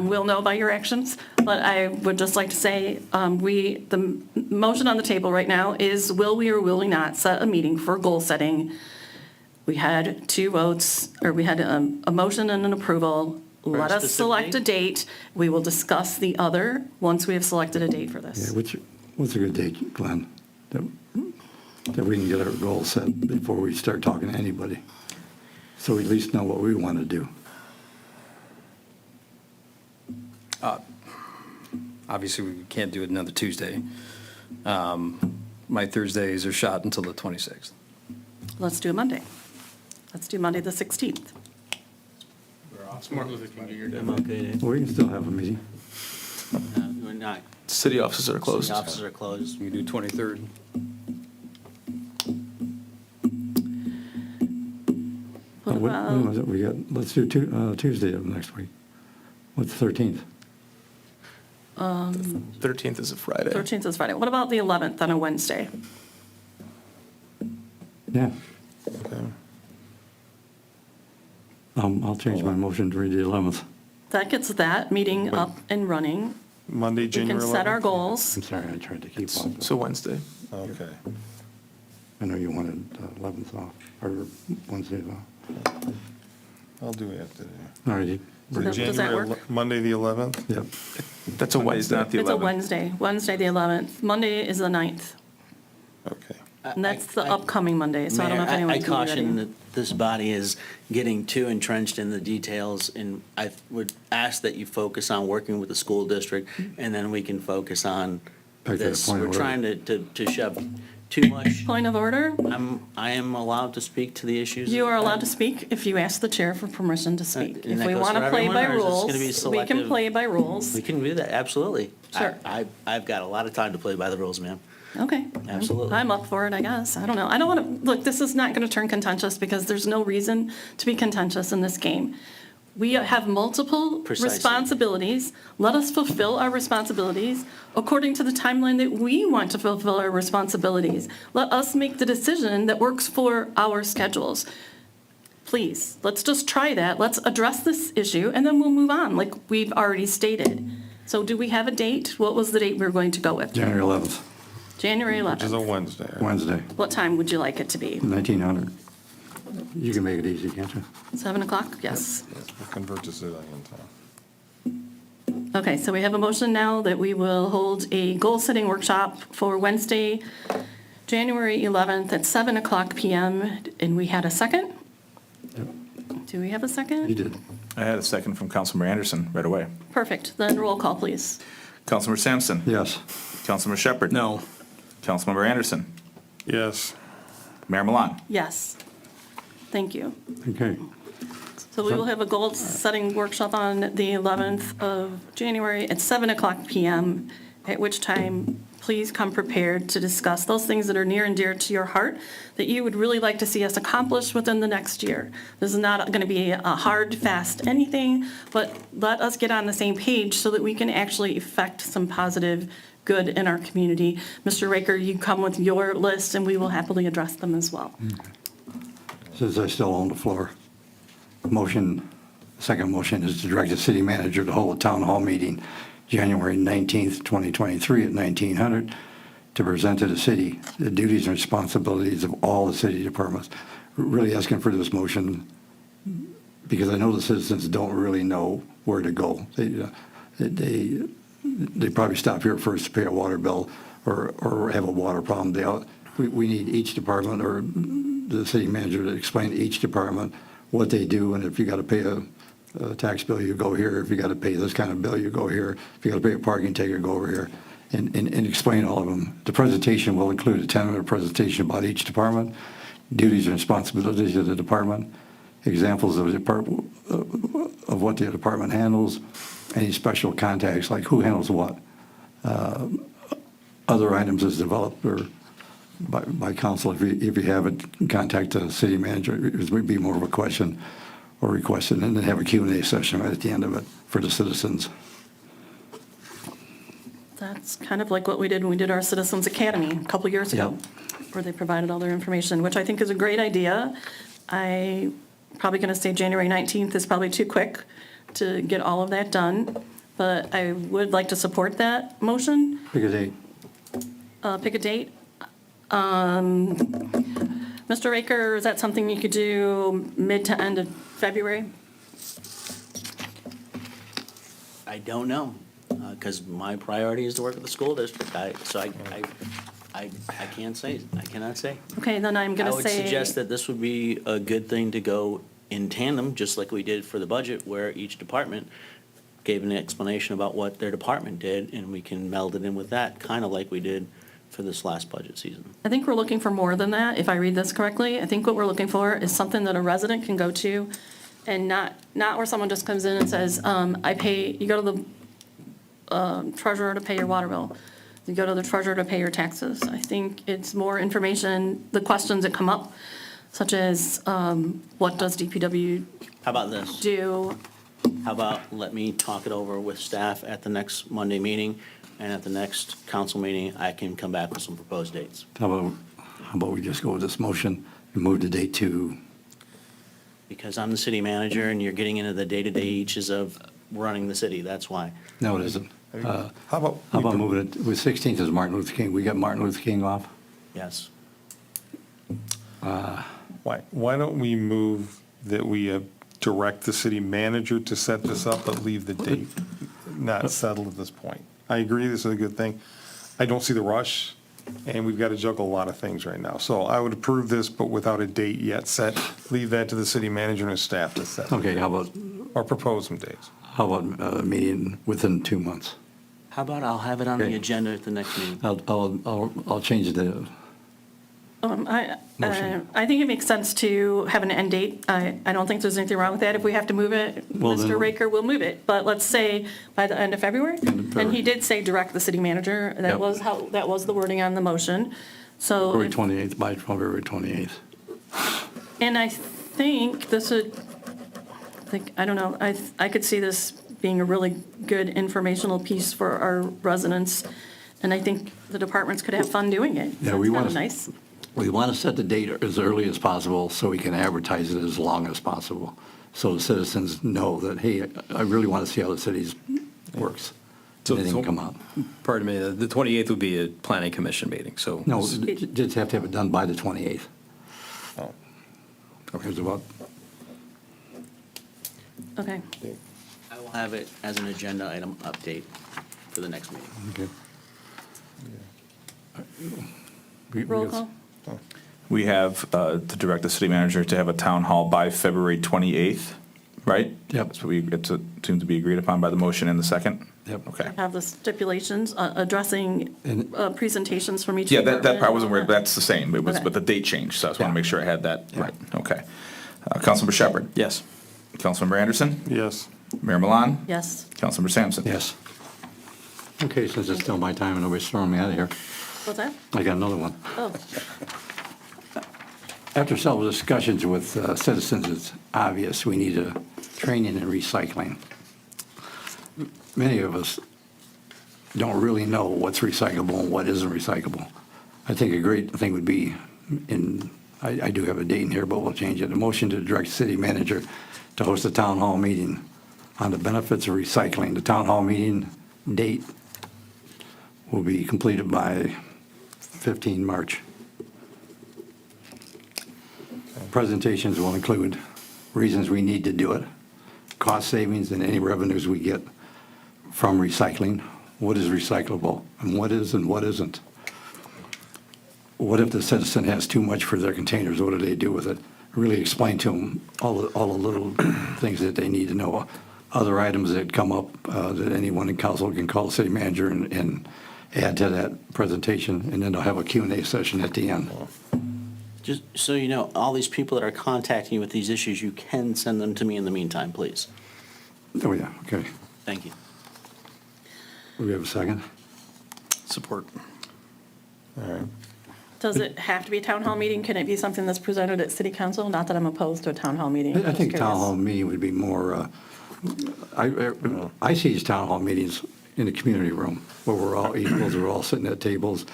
We'll know by your actions. But I would just like to say, the motion on the table right now is, will we or will we not set a meeting for goal setting? We had 2 votes, or we had a motion and an approval. Let us specific select a date? date. We will discuss the other once we have selected a date for this. Yeah, what's a good date, Glenn? that we can get our goals set before we start talking to anybody. So we at least know what we want to do. Obviously, we can't do it another Tuesday. My Thursdays are shot until the 26th. Let's do a Monday. Let's do Monday, the 16th. Martin Luther King Jr. Day. I'm okay. We can still have a meeting. We're not. City offices are closed. The offices are closed. We can do 23rd. What When was about, it? We got, let's do Tuesday of next week. What's the 13th? 13th is a Friday. 13th is Friday. What about the 11th on a Wednesday? Yeah. Okay. I'll change my motion to read the 11th. That gets that meeting up and running. Monday, We can January 11th? set our goals. I'm sorry, I tried to keep off. So Wednesday. Okay. I know you wanted 11th off, or Wednesdays off. I'll do it today. All righty. Does that January work? Monday, the 11th? Yep. That's a Wednesday. not the It's a 11th. Wednesday, Wednesday, the 11th. Monday is the 9th. Okay. And that's the upcoming Monday, so I don't know if Mayor, anyone I can be caution ready. that this body is getting too entrenched in the details, and I would ask that you focus on working with the school district, and then we can focus on Back to the this. point of We're order. trying to shove too much. Point of order, I am allowed to speak to the issues. you are allowed to speak if you ask the chair for permission to speak. and If that we goes want to for play everyone, by or is this rules, gonna be we can selective? play by rules. We can do that, absolutely. Sure. I've got a lot of time to play by the rules, ma'am. Okay. Absolutely. I'm up for it, I guess. I don't know. I don't want to, look, this is not going to turn contentious because there's no reason to be contentious in this game. We have multiple Precisely. responsibilities. Let us fulfill our responsibilities according to the timeline that we want to fulfill our responsibilities. Let us make the decision that works for our schedules. Please, let's just try that. Let's address this issue and then we'll move on like we've already stated. So do we have a date? What was the date we were going to go with? January 11th, January Which is a 11th. Wednesday. right? Wednesday, What time would you like it to be? 1900. You can make it easy, can't you? 7 o'clock? Yes. We'll convert to civilian time. Okay, so we have a motion now that we will hold a goal-setting workshop for Wednesday, January 11th at 7 o'clock PM. And we had a second? Yep. Do we have a second? You did. I had a second from Councilmember Anderson right away. Perfect. Then roll call, please. Councilmember Sampson. Yes. Councilmember Shepherd. No. Councilmember Anderson. Yes. Mayor Milan. Yes. Thank you. Okay. So we will have a goal-setting workshop on the 11th of January at 7 o'clock PM, at which time, please come prepared to discuss those things that are near and dear to your heart that you would really like to see us accomplish within the next year. This is not going to be a hard, fast anything, but let us get on the same page so that we can actually effect some positive good in our community. Mr. Raker, you come with your list, and we will happily address them as well. Since I still own the floor, second motion is to direct the city manager to hold a town hall meeting January 19th, 2023 at 1900 to present to the city the duties and responsibilities of all the city departments. Really asking for this motion because I know the citizens don't really know where to go. They probably stop here first to pay a water bill or have a water problem. We need each department or the city manager to explain to each department what they do, and if you got to pay a tax bill, you go here. If you got to pay this kind of bill, you go here. If you got to pay a parking ticket, go over here, and explain all of them. The presentation will include a 10-minute presentation about each department, duties and responsibilities of the department, examples of what the department handles, any special contacts, like who handles what. Other items is developed or by council. If you have it, contact the city manager. It would be more of a question or request, and then have a Q&A session right at the end of it for the citizens. That's kind of like what we did when we did our Citizens Academy a couple years ago, where they provided all their information, which I think is a great idea. I'm probably going to say January 19th is probably too quick to get all of that done, but I would like to support that motion. Because they, Pick a date. Mr. Raker, is that something you could do mid to end of February? I don't know, because my priority is to work with the school district. I can't say, I cannot say. Okay, then I'm I going to would say. suggest that this would be a good thing to go in tandem, just like we did for the budget, where each department gave an explanation about what their department did, and we can meld it in with that, kind of like we did for this last budget season. I think we're looking for more than that, if I read this correctly. I think what we're looking for is something that a resident can go to and not where someone just comes in and says, you go to the treasurer to pay your water bill. You go to the treasurer to pay your taxes. I think it's more information, the questions that come up, such as, what does DPW How about this? do? How about let me talk it over with staff at the next Monday meeting, and at the next council meeting, I can come back with some proposed dates. How about we just go with this motion and move the date to, Because I'm the city manager, and you're getting into the day-to-day eaches of running the city, that's why. no, it isn't. How about? How about moving it, with 16th is Martin Luther King, we got Martin Luther King off? Yes. Why don't we move that we direct the city manager to set this up, but leave the date not settled at this point? I agree, this is a good thing. I don't see the rush, and we've got to juggle a lot of things right now. So I would approve this, but without a date yet set. Leave that to the city manager and his staff to set. Okay, how about Propose some dates. a meeting within 2 months? How about I'll have it on the Okay. agenda at the next meeting? I'll change the, Motion. I think it makes sense to have an end date. I don't think there's anything wrong with that. If we have to move it, Well, then- Mr. Raker will move it. But let's say by the end of February. End of And February. he did say direct the city manager. That Yep. that was the wording on the motion. So, February 28th, by February 28th. and I think this would, I don't know, I could see this being a really good informational piece for our residents. And I think the departments could have fun doing it. Yeah, we That's want kinda to- nice. We want to set the date as early as possible so we can advertise it as long as possible. So the citizens know that, hey, I really want to see how the city works. So- Anything can come out. Pardon me, the 28th would be a planning commission meeting, so. No, just have to have it done by the 28th. Oh. Okay, it's about, Okay. I will have it as an agenda item update for the next meeting. okay. We Roll got- call? We have to direct the city manager to have a town hall by February 28th, right? Yep. So it seems to be agreed upon by the motion in the second? Yep. Okay. Have the stipulations addressing And- presentations from each Yeah, department. that part wasn't weird, but that's the same. It was, Okay. but the date changed, so I just want Yeah. to make sure I had that Yeah. right. Okay. Councilmember Shepherd? Yes. Councilmember Anderson? Yes. Mayor Milan? Yes. Councilmember Sampson? Yes. Okay, since it's still my time and nobody's throwing me out of here, What's that? I got another one. Oh, After several discussions with citizens, it's obvious we need a training in recycling. Many of us don't really know what's recyclable and what isn't recyclable. I think a great thing would be, I do have a date in here, but we'll change it, a motion to direct city manager to host a town hall meeting on the benefits of recycling. The town hall meeting date will be completed by 15 March. Presentations will include reasons we need to do it, cost savings, and any revenues we get from recycling. What is recyclable and what is and what isn't? What if the citizen has too much for their containers? What do they do with it? Really explain to them all the little things that they need to know. Other items that come up that anyone in council can call the city manager and add to that presentation, and then they'll have a Q&A session at the end. Just so you know, all these people that are contacting you with these issues, you can send them to me in the meantime, please. Oh, yeah, okay. Thank you. Do we have a second? Support. All right. does it have to be a town hall meeting? Can it be something that's presented at city council? Not that I'm opposed to a town hall meeting. I think Just town curious. hall meeting would be more, I see these town hall meetings in the community room where we're all equals, we're all sitting at tables.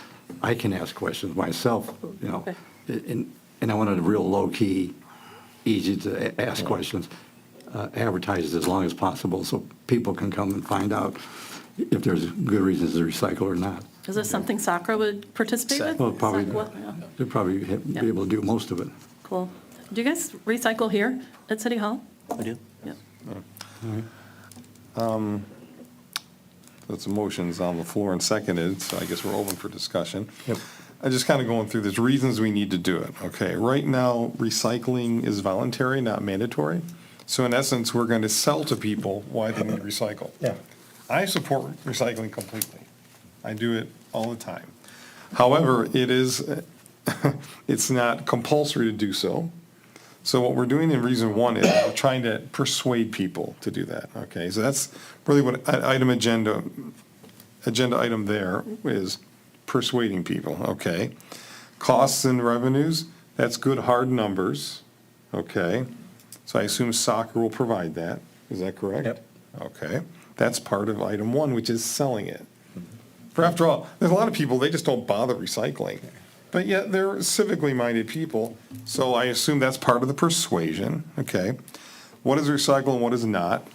I can ask questions myself, you know, Okay. and I want it real low-key, easy to ask questions, advertised as long as possible so people can come and find out if there's good reasons to recycle or not. Is this something Sacra would participate with? Well, probably, Well, yeah. they'll probably be able to do most of it. Cool. Do you guys recycle here at City Hall? I do. Yeah. That's a motion's on the floor and seconded, so I guess we're open for discussion. Yep. I'm just kind of going through, there's reasons we need to do it, okay? Right now, recycling is voluntary, not mandatory. So in essence, we're going to sell to people why they need to recycle. Yeah. I support recycling completely. I do it all the time. However, it is, it's not compulsory to do so. So what we're doing in reason one is we're trying to persuade people to do that, okay? So that's really what agenda item there is, persuading people, okay? Costs and revenues, that's good hard numbers, okay? So I assume soccer will provide that, is that correct? Yep. Okay, that's part of item one, which is selling it. For after all, there's a lot of people, they just don't bother recycling, but yet they're civically minded people, so I assume that's part of the persuasion, okay? What is recycle and what is not?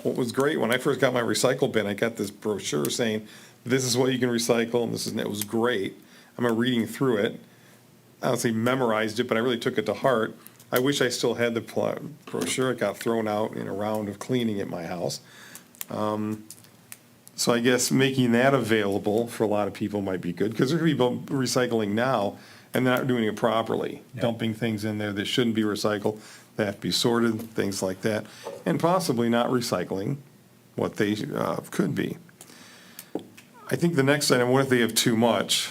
What was great, when I first got my recycle bin, I got this brochure saying, this is what you can recycle, and it was great. I'm reading through it. I don't say memorized it, but I really took it to heart. I wish I still had the brochure. It got thrown out in a round of cleaning at my house. So I guess making that available for a lot of people might be good, because there are people recycling now, and they're not doing it properly, dumping things in there that shouldn't be recycled, that have to be sorted, things like that, and possibly not recycling what they could be. I think the next item, what if they have too much?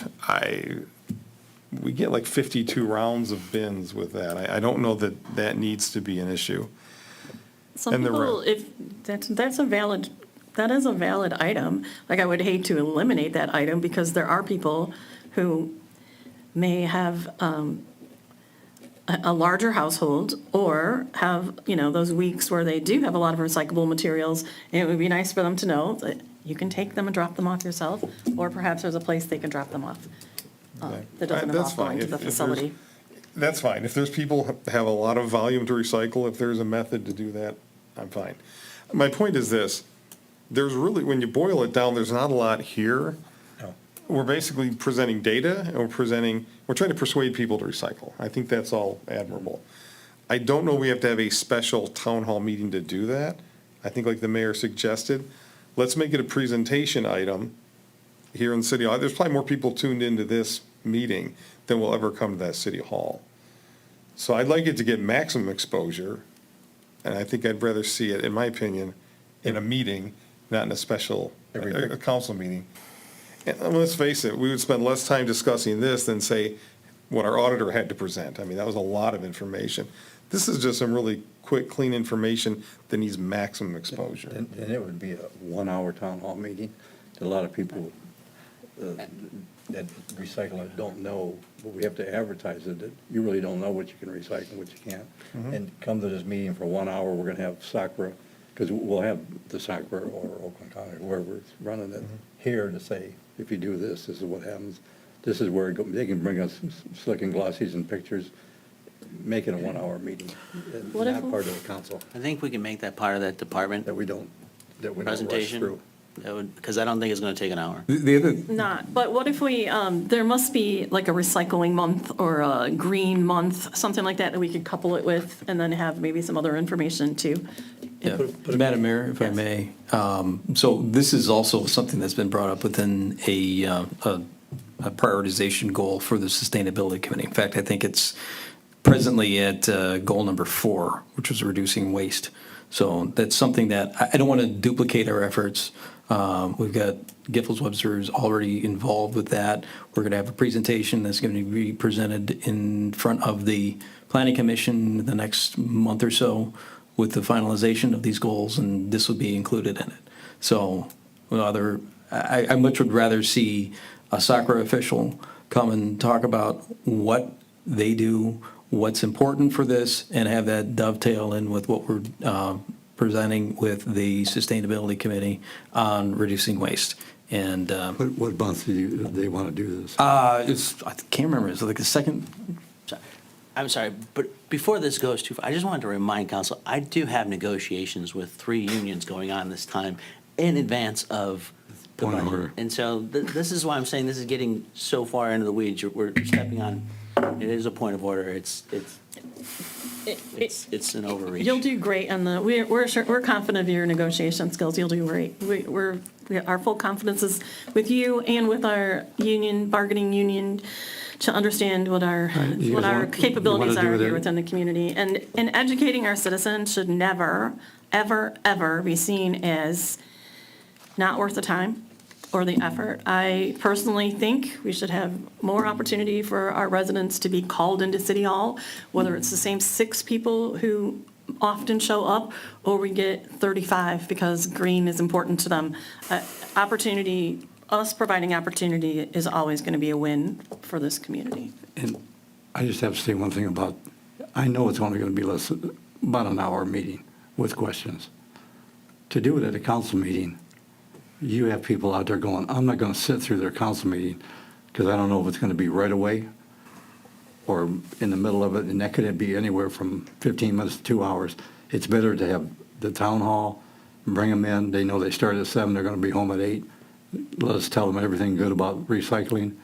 We get like 52 rounds of bins with that. I don't know that that needs to be an issue. Some And the people, re- if, that is a valid item. Like, I would hate to eliminate that item, because there are people who may have a larger household, or have, those weeks where they do have a lot of recyclable materials, and it would be nice for them to know that you can take them and drop them off yourself, or perhaps there's a place they can drop them off that doesn't That's involve going fine. to the If there's- facility. That's fine. If there's people have a lot of volume to recycle, if there's a method to do that, I'm fine. My point is this, there's really, when you boil it down, there's not a lot here. No. We're basically presenting data, and we're trying to persuade people to recycle. I think that's all admirable. I don't know we have to have a special town hall meeting to do that. I think like the mayor suggested, let's make it a presentation item here in City Hall. There's probably more people tuned into this meeting than will ever come to that City Hall. So I'd like it to get maximum exposure, and I think I'd rather see it, in my opinion, in a meeting, not in a special, a council meeting. And let's face it, we would spend less time discussing this than, say, what our auditor had to present. I mean, that was a lot of information. This is just some really quick, clean information that needs maximum exposure. And it would be a 1-hour town hall meeting. A lot of people that recycle it don't know, but we have to advertise it, that you really don't know what you can recycle, what you can't. And come to this meeting for 1 hour, we're gonna have SACRA, because we'll have the SACRA or Oakland County, whoever's running it, here to say, if you do this, this is what happens. This is where they can bring us slick and glossies and pictures, make it a 1-hour meeting. What if- Not part of the council, I think we can make that part of that department that we don't rush presentation. through. Because I don't think it's going to take an hour. The other, Not, but what if we, there must be like a recycling month or a green month, something like that we could couple it with, and then have maybe some other information too. yeah, Madam Mayor, if I Yes. may, so this is also something that's been brought up within a prioritization goal for the Sustainability Committee. In fact, I think it's presently at goal number 4, which was reducing waste. So that's something that, I don't want to duplicate our efforts. We've got Giffords Webster's already involved with that. We're going to have a presentation that's going to be presented in front of the Planning Commission the next month or so with the finalization of these goals, and this will be included in it. So I much would rather see a SACRA official come and talk about what they do, what's important for this, and have that dovetail in with what we're presenting with the Sustainability Committee on reducing waste. And What month do they want to do this? I can't remember, it's like the second, I'm sorry, but before this goes too far, I just wanted to remind council, I do have negotiations with 3 unions going on this time in advance of the Point of budget. order. And so this is why I'm saying this is getting so far into the weeds. We're stepping on It is a point of order. It's an overreach. You'll do great on the, we're confident of your negotiation skills. You'll do great. Our full confidence is with you and with our bargaining union to understand what our you guys want- capabilities you wanna are do here that? within the community. And educating our citizens should never, ever, ever be seen as not worth the time or the effort. I personally think we should have more opportunity for our residents to be called into City Hall, whether it's the same 6 people who often show up, or we get 35 because green is important to them. Us providing opportunity is always going to be a win for this community. And I just have to say one thing about, I know it's only going to be about an hour meeting with questions. To do it at a council meeting, you have people out there going, I'm not going to sit through their council meeting because I don't know if it's going to be right away or in the middle of it, and that could be anywhere from 15 minutes to 2 hours. It's better to have the town hall, bring them in, they know they start at 7, they're going to be home at 8. Let us tell them everything good about recycling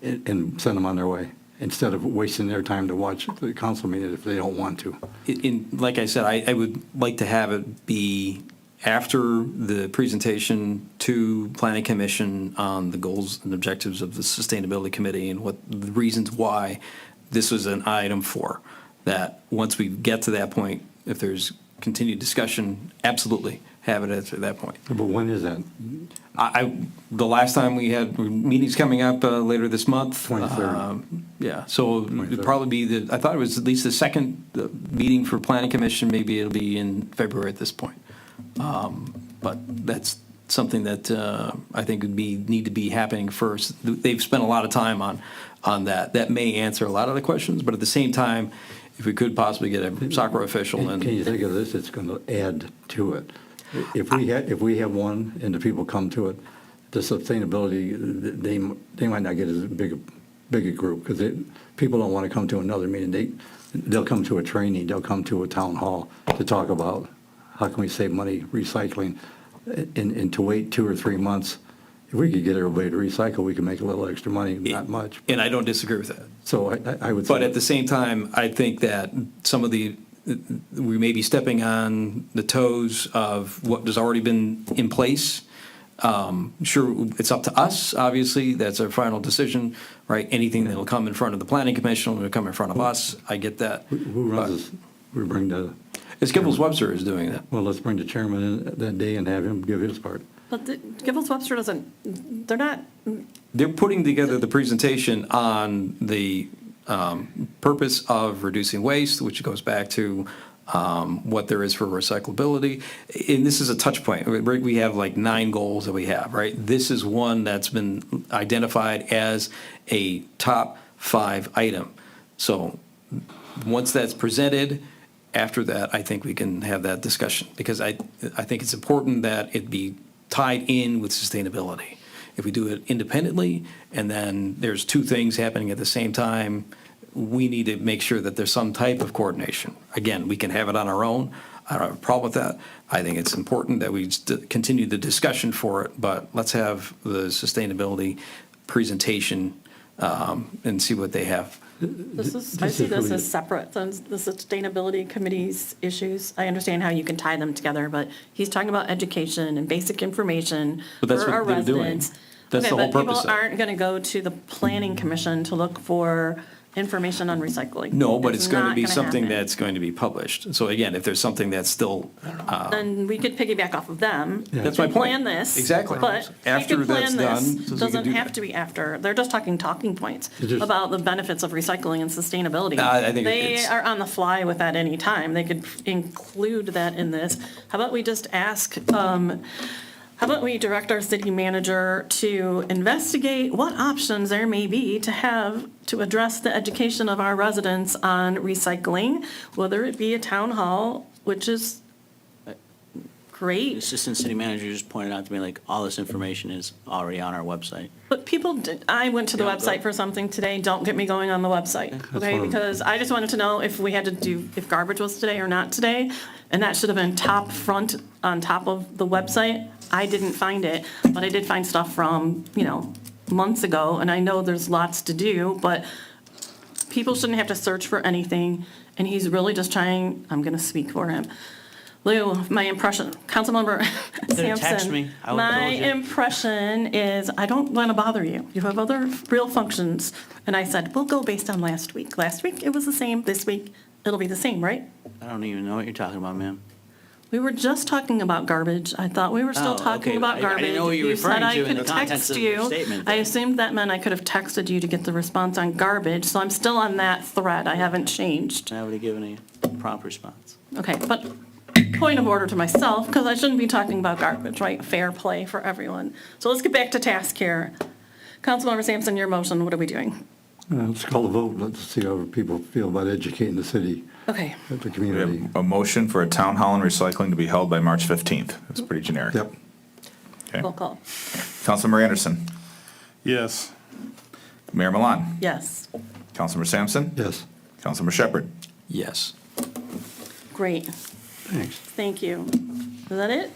and send them on their way, instead of wasting their time to watch the council meeting if they don't want to. Like I said, I would like to have it be after the presentation to Planning Commission on the goals and objectives of the Sustainability Committee and what the reasons why this was an item for. That once we get to that point, if there's continued discussion, absolutely have it at that point. But when is that? The last time we had meetings coming up later this month. 23rd. Yeah, so it'd probably be I thought it was at least the second meeting for Planning Commission, maybe it'll be in February at this point. But that's something that I think would need to be happening first. They've spent a lot of time on that. That may answer a lot of the questions, but at the same time, if we could possibly get a soccer official Can in. you think of this? It's going to add to it. If we have one and the people come to it, the sustainability, they might not get as big a group because people don't want to come to another meeting. They'll come to a training, they'll come to a town hall to talk about how can we save money recycling, and to wait 2 or 3 months. If we could get everybody to recycle, we could make a little extra money, not much. And I don't disagree with that. So I would say. But at the same time, I think that we may be stepping on the toes of what has already been in place. Sure, it's up to us, obviously, that's our final decision, right? Anything that will come in front of the planning commission will come in front of us, I get that. Who runs this? We bring It's Gibbles Webster is doing that. well, let's bring the chairman in that day and have him give his part. But Gibbles Webster they're not, They're putting together the presentation on the purpose of reducing waste, which goes back to what there is for recyclability. And this is a touch point. We have like 9 goals that we have, right? This is one that's been identified as a top 5 item. So once that's presented, after that, I think we can have that discussion, because I think it's important that it be tied in with sustainability. If we do it independently, and then there's 2 things happening at the same time, we need to make sure that there's some type of coordination. Again, we can have it on our own. I don't have a problem with that. I think it's important that we continue the discussion for it, but let's have the sustainability presentation and see what they have. I see this as separate than the Sustainability Committee's issues. I understand how you can tie them together, but he's talking about education and basic information But that's for our what they're doing. residents. That's the whole purpose Okay, of but it. people aren't going to go to the Planning Commission to look for information on recycling. No, but it's going to not be gonna something happen. that's going to be published. So again, if there's something that's still, Then we could piggyback off of them. That's and my point. Plan this. Exactly. But After we could that's plan done, this. so we can Doesn't do have that. to be after. They're just talking points It just- about the benefits of recycling and sustainability. I think They it's- are on the fly with that any time. They could include that in this. How about we just ask, how about we direct our city manager to investigate what options there may be to address the education of our residents on recycling, whether it be a town hall, which is The great, assistant city manager just pointed out to me, like, all this information is already on our website. but people, I went to the Yeah, website for something today, don't get me going on the website, okay? fine. Because I just wanted to know if we had to do, if garbage was today or not today, and that should have been top front on top of the website. I didn't find it, but I did find stuff from, months ago, and I know there's lots to do, but people shouldn't have to search for anything, and he's really just trying, I'm gonna speak for him. Lou, my impression, Councilmember Didn't text Sampson, me. I would've my told you. impression is, I don't wanna bother you. You have other real functions. And I said, we'll go based on last week. Last week, it was the same. This week, it'll be the same, right? I don't even know what you're talking about, ma'am. We were just talking about garbage. I thought we were still Oh, talking okay. about I garbage. didn't know what you were said referring I to in could the context text of your you. statement I there. assumed that meant I could have texted you to get the response on garbage, so I'm still on that thread. I haven't changed. I would have given a prompt response. Okay, but point of order to myself, because I shouldn't be talking about garbage, right? Fair play for everyone. So let's get back to task here. Councilmember Sampson, your motion, what are we doing? Let's call the vote. Let's see how people feel about educating the city, Okay, the We community. have a motion for a town hall and recycling to be held by March 15th. It's pretty generic. Yep. Okay. roll call. Councilmember Anderson, Yes. Mayor Milan, Yes, Councilmember Sampson, Yes, Councilmember Shepherd. Yes. great. thanks. Thank you. Is that it?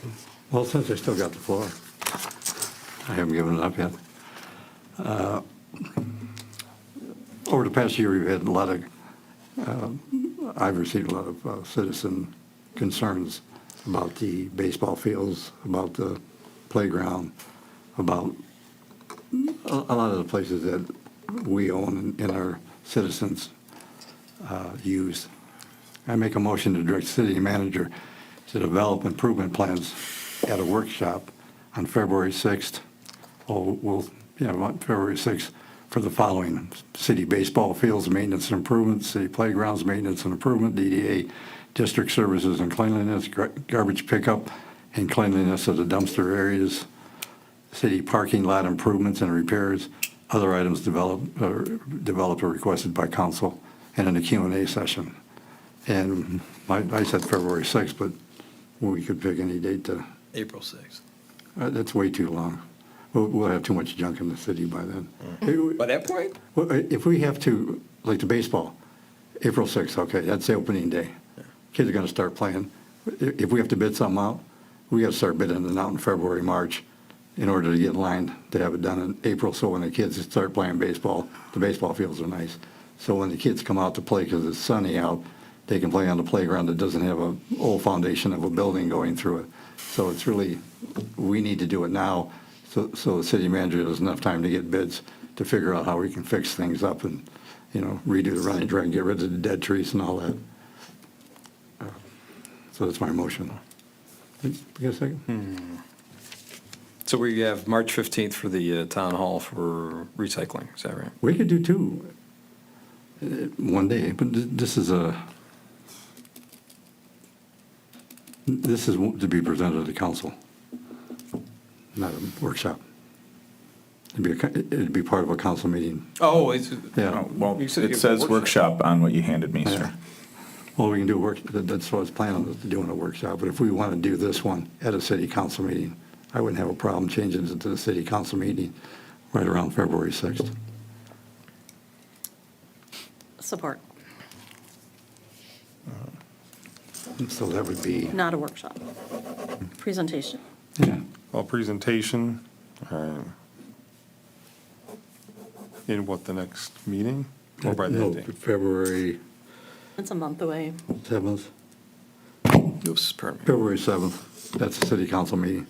Well, since I still got the floor, I haven't given it up yet. Over the past year, we've had a lot of, I've received a lot of citizen concerns about the baseball fields, about the playground, about a lot of the places that we own and our citizens use. I make a motion to direct the city manager to develop improvement plans at a workshop on February 6th. February 6th for the following: city baseball fields maintenance and improvement, city playgrounds maintenance and improvement, DDA district services and cleanliness, garbage pickup and cleanliness of the dumpster areas, city parking lot improvements and repairs, other items developed or requested by council, and in a Q&A session. And I said February 6th, but we could pick any date to, April 6th. that's way too long. We'll have too much junk in the city by then. By that point? Well, if we have to, like the baseball, April 6th, okay, that's the opening day. Kids are going to start playing. If we have to bid something out, we got to start bidding it out in February, March, in order to get in line to have it done in April, so when the kids start playing baseball, the baseball fields are nice. So when the kids come out to play because it's sunny out, they can play on the playground that doesn't have an old foundation of a building going through it. So it's really, we need to do it now, so the city manager has enough time to get bids to figure out how we can fix things up and, redo the running track and get rid of the dead trees and all that. So that's my motion. You got a second? So we have March 15th for the town hall for recycling, is that right? We could do two, one day, but this is to be presented to the council, not a workshop. It'd be part of a council meeting. Oh, it's, Yeah. Well, You said it you- says workshop on what you handed me, sir. Well, we can do a work, that's what I was planning, to doing a workshop, but if we want to do this one at a city council meeting, I wouldn't have a problem changing it to the city council meeting right around February 6th. Support, So that would be, not a workshop. Presentation. yeah, Well, presentation, in what, the next meeting? Or by no, that day? February It's a month away. 7th, oops, pardon me. February 7th, that's the city council meeting.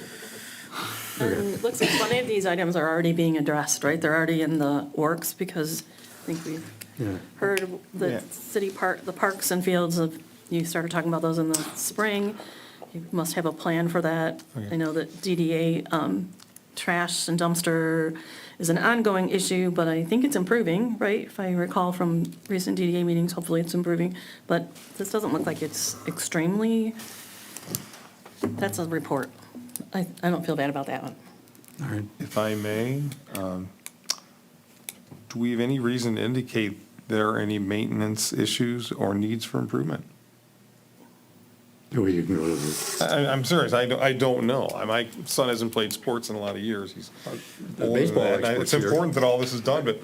And it looks like plenty of these items are already being addressed, right? They're already in the works because I think we've Yeah. heard Yeah. the city park, the parks and fields of, you started talking about those in the spring. You must have a plan for that. I know that DDA, trash and dumpster is an ongoing issue, but I think it's improving, right? If I recall from recent DDA meetings, hopefully it's improving. But this doesn't look like it's extremely, that's a report. I don't feel bad about that one. All right. If I may, do we have any reason to indicate there are any maintenance issues or needs for improvement? Well, you can go to the, I'm serious, I don't know. My son hasn't played sports in a lot of years. He's older than baseball that. And experts It's here. important that all this is done, but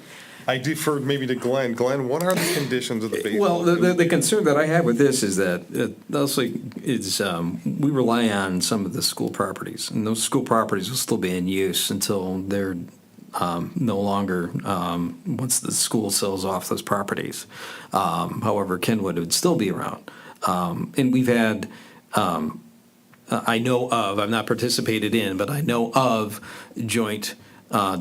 I deferred maybe to Glenn. Glenn, what are the conditions of the baseball? Well, the concern that I have with this is that, mostly, we rely on some of the school properties, and those school properties will still be in use until they're no longer, once the school sells off those properties. However, Kenwood would still be around. And we've had, I know of, I've not participated in, but I know of joint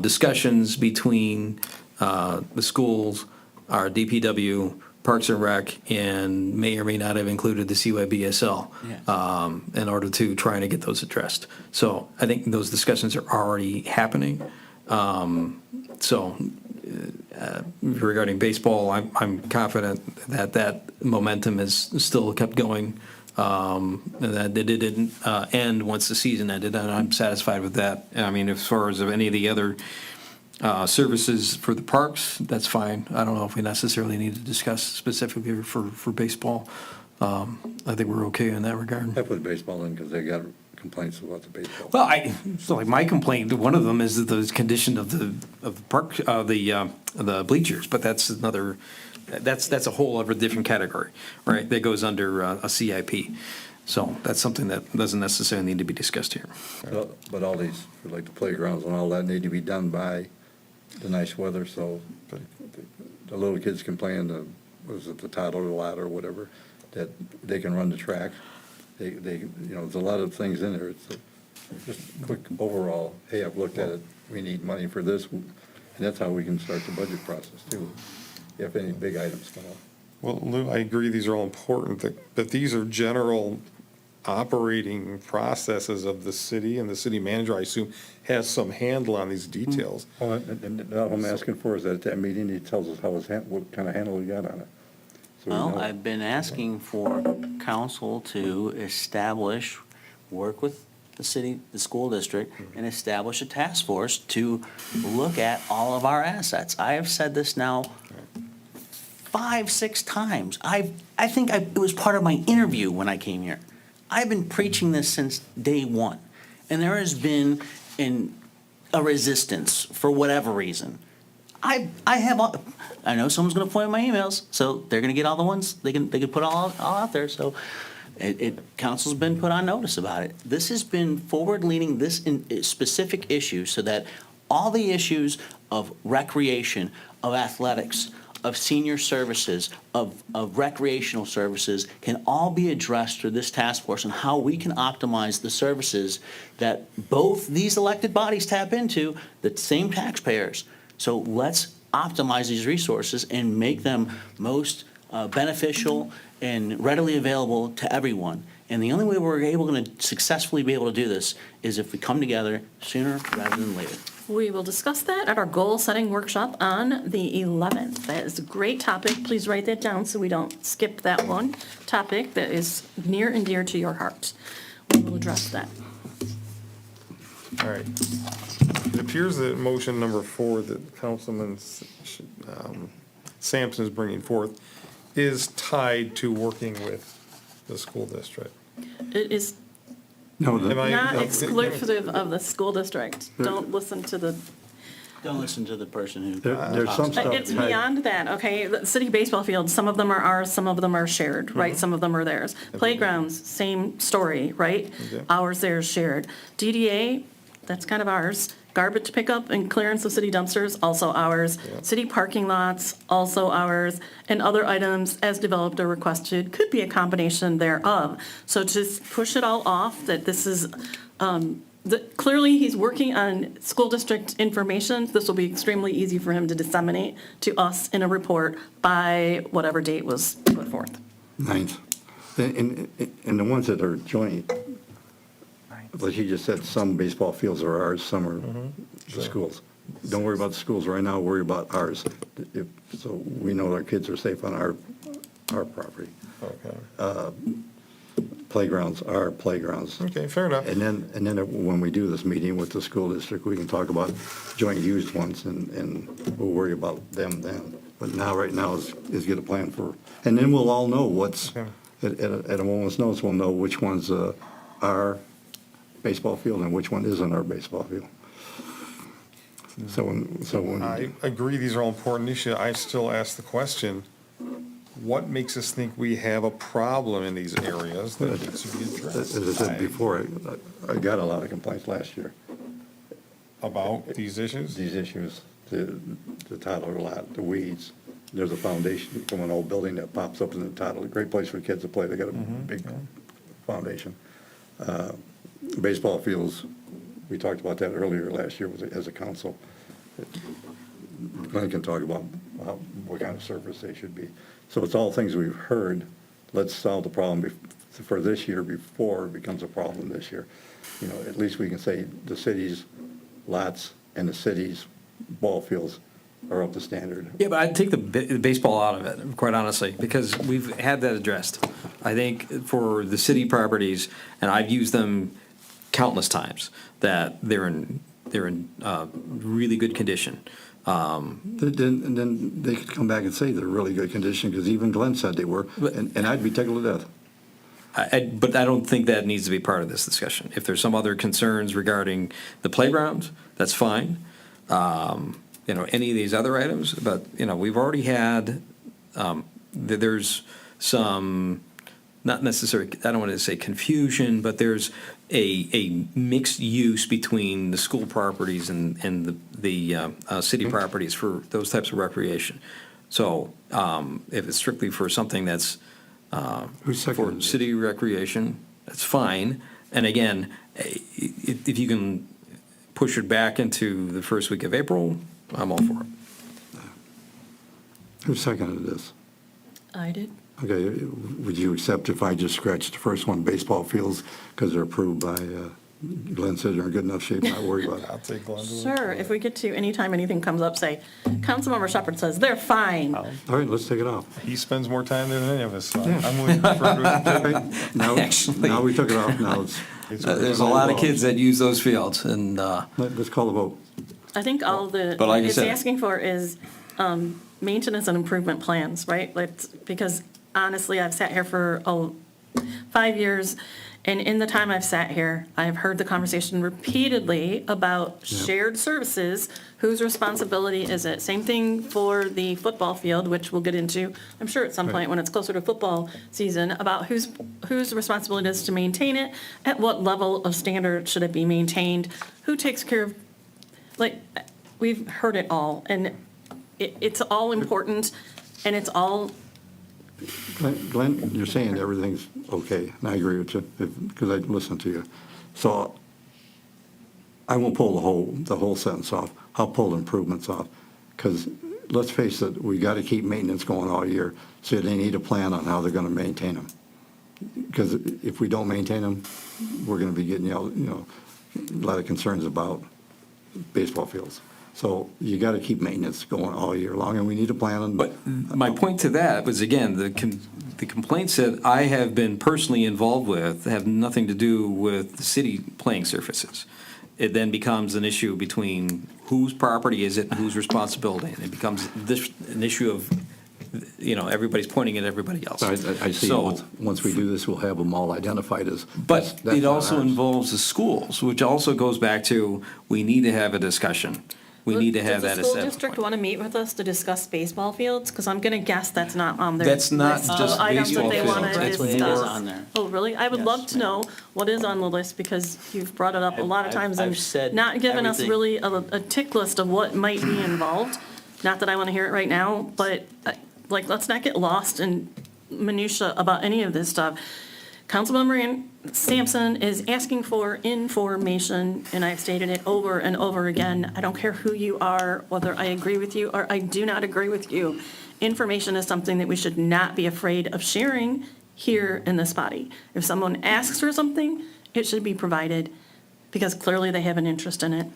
discussions between the schools, our DPW, Parks and Rec, and may or may not have included the CYBSL in order to try and get those addressed. So I think those discussions are already happening. Regarding baseball, I'm confident that momentum has still kept going, and that it didn't end once the season ended, and I'm satisfied with that. I mean, as far as any of the other services for the parks, that's fine. I don't know if we necessarily need to discuss specifically for baseball. I think we're okay in that regard. I put baseball in because they got complaints about the baseball. Well, so like my complaint, one of them is that the condition of the park, the bleachers, but that's another, that's a whole other different category, right? That goes under a CIP. So that's something that doesn't necessarily need to be discussed here. But all these, like the playgrounds and all that, need to be done by the nice weather, so the little kids can play in the, was it the toddler ladder or whatever, that they can run the track. They, there's a lot of things in there. It's just quick overall, hey, I've looked at it, we need money for this, and that's how we can start the budget process too, if any big items come up. Well, Lou, I agree, these are all important, but these are general operating processes of the city, and the city manager, I assume, has some handle on these details. Well, and all I'm asking for is that at that meeting, he tells us how his, what kind of handle he got on it. So we Well, know. I've been asking for council to establish, work with the city, the school district, and establish a task force to look at all of our assets. I have said this now 5, 6 times. I think it was part of my interview when I came here. I've been preaching this since day one, and there has been a resistance for whatever reason. I know someone's going to point my emails, so they're going to get all the ones they can put all out there. So council's been put on notice about it. This has been forward-leaning this in specific issues so that all the issues of recreation, of athletics, of senior services, of recreational services can all be addressed through this task force, and how we can optimize the services that both these elected bodies tap into, the same taxpayers. So let's optimize these resources and make them most beneficial and readily available to everyone. And the only way we're going to successfully be able to do this is if we come together sooner rather than later. We will discuss that at our goal-setting workshop on the 11th. That is a great topic. Please write that down so we don't skip that one topic that is near and dear to your heart. We will address that. All right. It appears that motion number 4 that Councilman Sampson is bringing forth is tied to working with the school district. It is No, Am I- not okay. exclusive of the school district. Don't listen to the, Don't listen to the person who. there's some stuff. it's beyond that, okay? The city baseball fields, some of them are ours, some of them are shared, right? Some of them are theirs. Playgrounds, same story, right? Okay. Ours, theirs, shared. DDA, that's kind of ours. Garbage pickup and clearance of city dumpsters, also ours. City parking lots, also ours. And other items as developed or requested could be a combination thereof. So to just push it all off, that this is, clearly he's working on school district information. This will be extremely easy for him to disseminate to us in a report by whatever date was put forth. 9th. And the ones that are joint, like he just said, some baseball fields are ours, some are the schools. Don't worry about the schools right now, worry about ours. So we know our kids are safe on our property. Okay. Playgrounds are playgrounds. Okay, fair enough. And then when we do this meeting with the school district, we can talk about joint used ones, and we'll worry about them then. But now, right now is get a plan for, and then we'll all know what's, at a moment's notice, we'll know which ones are baseball field and which one isn't our baseball field. So when. I agree, these are all important issues. I still ask the question, what makes us think we have a problem in these areas that needs to be addressed? As I said before, I got a lot of complaints last year. about these issues? These issues, the toddler lot, the weeds, there's a foundation from an old building that pops up in the toddler, great place for kids to play, they got a big foundation. Baseball fields, we talked about that earlier last year as a council. Glenn can talk about what kind of surface they should be. So it's all things we've heard. Let's solve the problem for this year before it becomes a problem this year. You know, at least we can say the city's lots and the city's ball fields are up to standard. Yeah, but I'd take the baseball out of it, quite honestly, because we've had that addressed. I think for the city properties, and I've used them countless times, that they're in really good condition. Then they could come back and say they're really good condition, because even Glenn said they were, and I'd be tickled to death. But I don't think that needs to be part of this discussion. If there's some other concerns regarding the playground, that's fine. Any of these other items, but, we've already had, there's some, not necessarily, I don't want to say confusion, but there's a mixed use between the school properties and the city properties for those types of recreation. So if it's strictly for something that's Who seconded for this? city recreation, that's fine. And again, if you can push it back into the first week of April, I'm all for it. Who seconded this? I did. Okay, would you accept if I just scratched the first one, baseball fields, because they're approved by, Glenn said they're in good enough shape, not worried about I'll it? take Glenda. Sure, if we get to, anytime anything comes up, say, Councilmember Shepherd says, they're fine. All right, let's take it off. He spends more time there than any of us, so I'm willing to refer to it. Okay, now, Actually- now we took it off, now There's a lot of kids that use those fields, and let's call the vote. I think all the, But like I it's said- asking for is maintenance and improvement plans, right? Because honestly, I've sat here for 5 years, and in the time I've sat here, I've heard the conversation repeatedly about shared services. Whose responsibility is it? Same thing for the football field, which we'll get into, I'm sure at some point when it's closer to football season, about whose responsibility it is to maintain it, at what level of standard should it be maintained, who takes care of, we've heard it all, and it's all important, and it's all, Glenn, you're saying everything's okay, and I agree with you, because I listened to you. So I won't pull the whole sentence off. I'll pull the improvements off, because let's face it, we got to keep maintenance going all year, so they need a plan on how they're going to maintain them. Because if we don't maintain them, we're going to be getting, a lot of concerns about baseball fields. So you got to keep maintenance going all year long, and we need a plan on. But my point to that was, again, the complaints that I have been personally involved with have nothing to do with the city playing surfaces. It then becomes an issue between whose property is it and whose responsibility, and it becomes an issue of, everybody's pointing at everybody else. I see, So- once we do this, we'll have them all identified as. But that's it not also ours. involves the schools, which also goes back to, we need to have a discussion. We need to have that Does the school assessment. district want to meet with us to discuss baseball fields? Because I'm going to guess that's not on their That's not list of just items that baseball they want fields. to That's what is discuss. on there. Oh, really? I would Yes, love to know what is on the list, because you've brought it up a lot of I've- times I've and said not given us everything. really a tick list of what might be involved. Not that I want to hear it right now, but let's not get lost in minutia about any of this stuff. Councilmember Sampson is asking for information, and I've stated it over and over again. I don't care who you are, whether I agree with you or I do not agree with you. Information is something that we should not be afraid of sharing here in this body. If someone asks for something, it should be provided, because clearly they have an interest in it.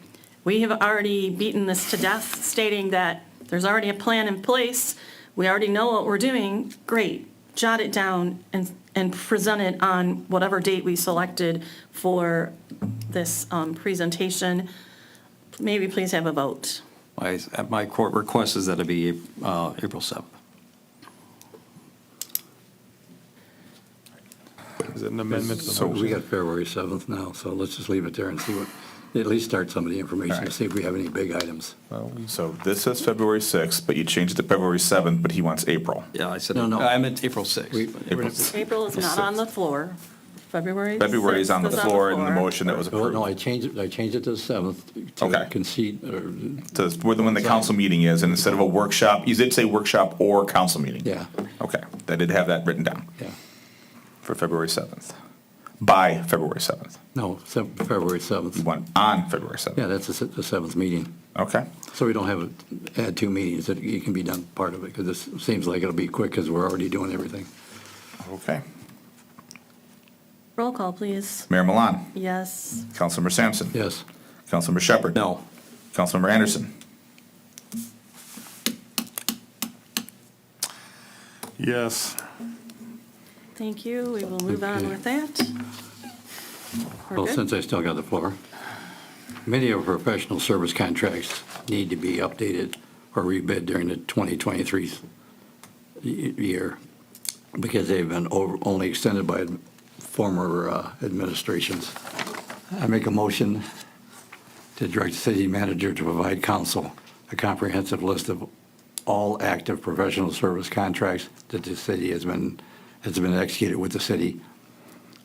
We have already beaten this to death, stating that there's already a plan in place. We already know what we're doing. Great. Jot it down and present it on whatever date we selected for this presentation. Maybe please have a vote. My court request is that it be April 7th. Is it an amendment to the So we motion? got February 7th now, so let's just leave it there and see what, at least start some of the information to see if we have any big items. So this says February 6th, but you changed it to February 7th, but he wants April. Yeah, I said, No. I meant April 6th. We- April. April is not on the floor. February? February is on the 6th floor in the motion that was Oh, no, I approved. changed it to the 7th Okay. to concede, or, To when the council meeting is, and instead of a workshop, you did say workshop or council meeting? yeah, Okay, I did have that written down yeah. for February 7th. By February 7th. No, February You 7th. want on February 7th? Yeah, that's the 7th meeting. Okay. So we don't have, add 2 meetings, that you can be done part of it, because this seems like it'll be quick, because we're already doing everything. Okay. Roll call, please. Mayor Milan, Yes. Councilmember Sampson. Yes. Councilmember Shepherd. No. Councilmember Anderson. Yes. Thank you. We will move on Okay. with that. We're Well, good? since I still got the floor, many of our professional service contracts need to be updated or rebid during the 2023 year, because they've been only extended by former administrations. I make a motion to direct the city manager to provide council a comprehensive list of all active professional service contracts that the city has been executed with the city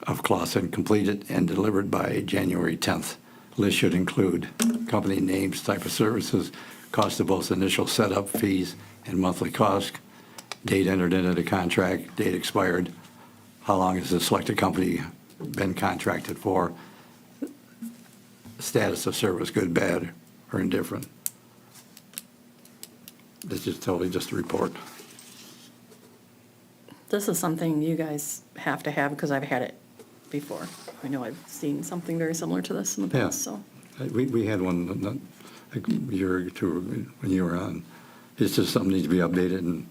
of Clausen, completed and delivered by January 10th. List should include company names, type of services, cost of both initial setup fees and monthly cost, date entered into the contract, date expired, how long has the selected company been contracted for, status of service, good, bad, or indifferent. This is totally just a report. This is something you guys have to have because I've had it before. I know I've seen something very similar to this in the Yeah. past, so. We had one not a year or two when you were on. It's just something needs to be updated and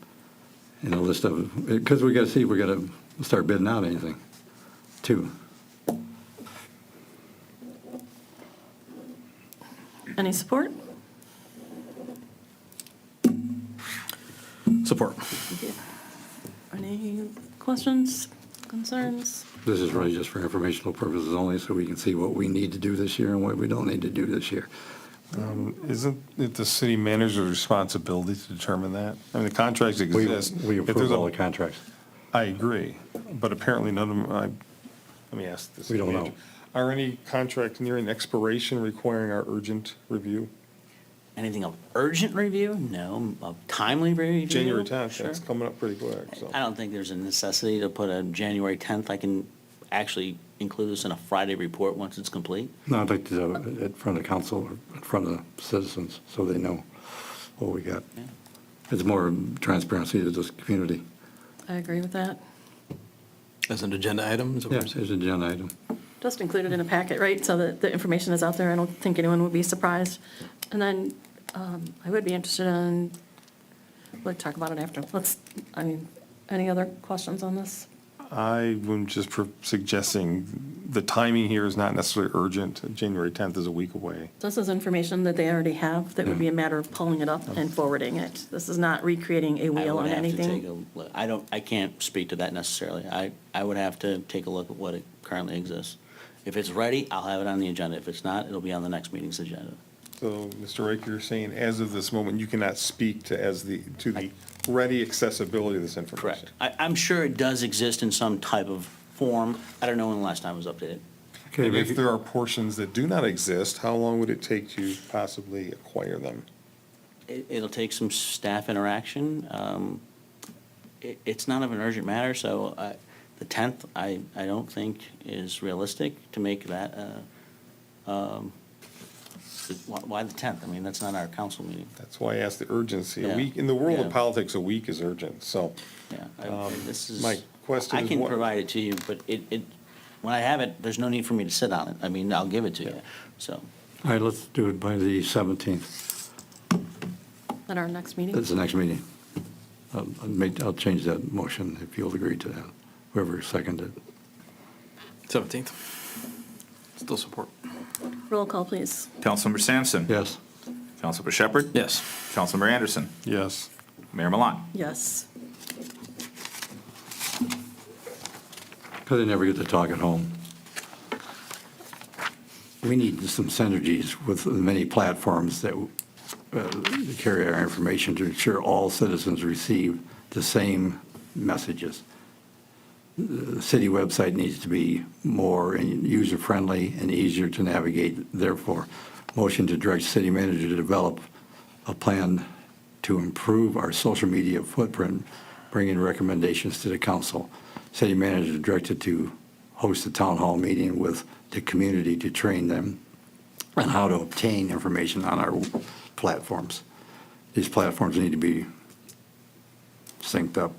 in a list of, because we got to see if we got to start bidding out anything, too. Any support? Support. Thank you. Any questions, concerns? This is really just for informational purposes only, so we can see what we need to do this year and what we don't need to do this year. Isn't it the city manager's responsibility to determine that? I mean, the contracts We exist. we If there's approve a- all the contracts. I agree, but apparently none of them, let me ask this. We don't know. Are any contracts nearing expiration requiring our urgent review? Anything of urgent review? No. Of timely review? January 10th, Sure. that's coming up pretty quick, so. I don't think there's a necessity to put a January 10th. I can actually include this in a Friday report once it's complete. No, I'd like to do it in front of council, or in front of the citizens, so they know what we got. Yeah. It's more transparency to this community. I agree with that. As an agenda item, is that what Yeah, you're saying? it's an agenda item. Just include it in a packet, right, so that the information is out there. I don't think anyone would be surprised. And then I would be interested in, we'll talk about it after. Any other questions on this? I'm just suggesting the timing here is not necessarily urgent. January 10th is a week away. This is information that they already have, that would be a matter of pulling it up and forwarding it. This is not recreating a I wheel would on have to take anything. a look. I can't speak to that necessarily. I would have to take a look at what it currently exists. If it's ready, I'll have it on the agenda. If it's not, it'll be on the next meeting's agenda. So, Mr. Rake, you're saying as of this moment, you cannot speak to the ready accessibility of this information? Correct. I'm sure it does exist in some type of form. I don't know when the last time it was updated. Okay, And if Ricky. there are portions that do not exist, how long would it take to possibly acquire them? It'll take some staff interaction. It's not of an urgent matter, so the 10th, I don't think is realistic to make that. Why the 10th? I mean, that's not our council meeting. That's why I asked the urgency. A Yeah. week, in the world of Yeah. politics, a week is urgent, so. Yeah, this is. my question I is can what- provide it to you, but when I have it, there's no need for me to sit on it. I mean, I'll give it to you, so. All right, let's do it by the 17th. At our next meeting? That's the next meeting. I'll change that motion if you'll agree to that, whoever seconded it. 17th. Still support. Roll call, please. Councilmember Sampson. Yes. Councilmember Shepherd. Yes. Councilmember Anderson. Yes. Mayor Milan. Yes. Because they never get to talk at home. We need some synergies with the many platforms that carry our information to ensure all citizens receive the same messages. the city website needs to be more user-friendly and easier to navigate. Therefore, motion to direct city manager to develop a plan to improve our social media footprint, bringing recommendations to the council. City manager directed to host a town hall meeting with the community to train them on how to obtain information on our platforms. These platforms need to be synced up.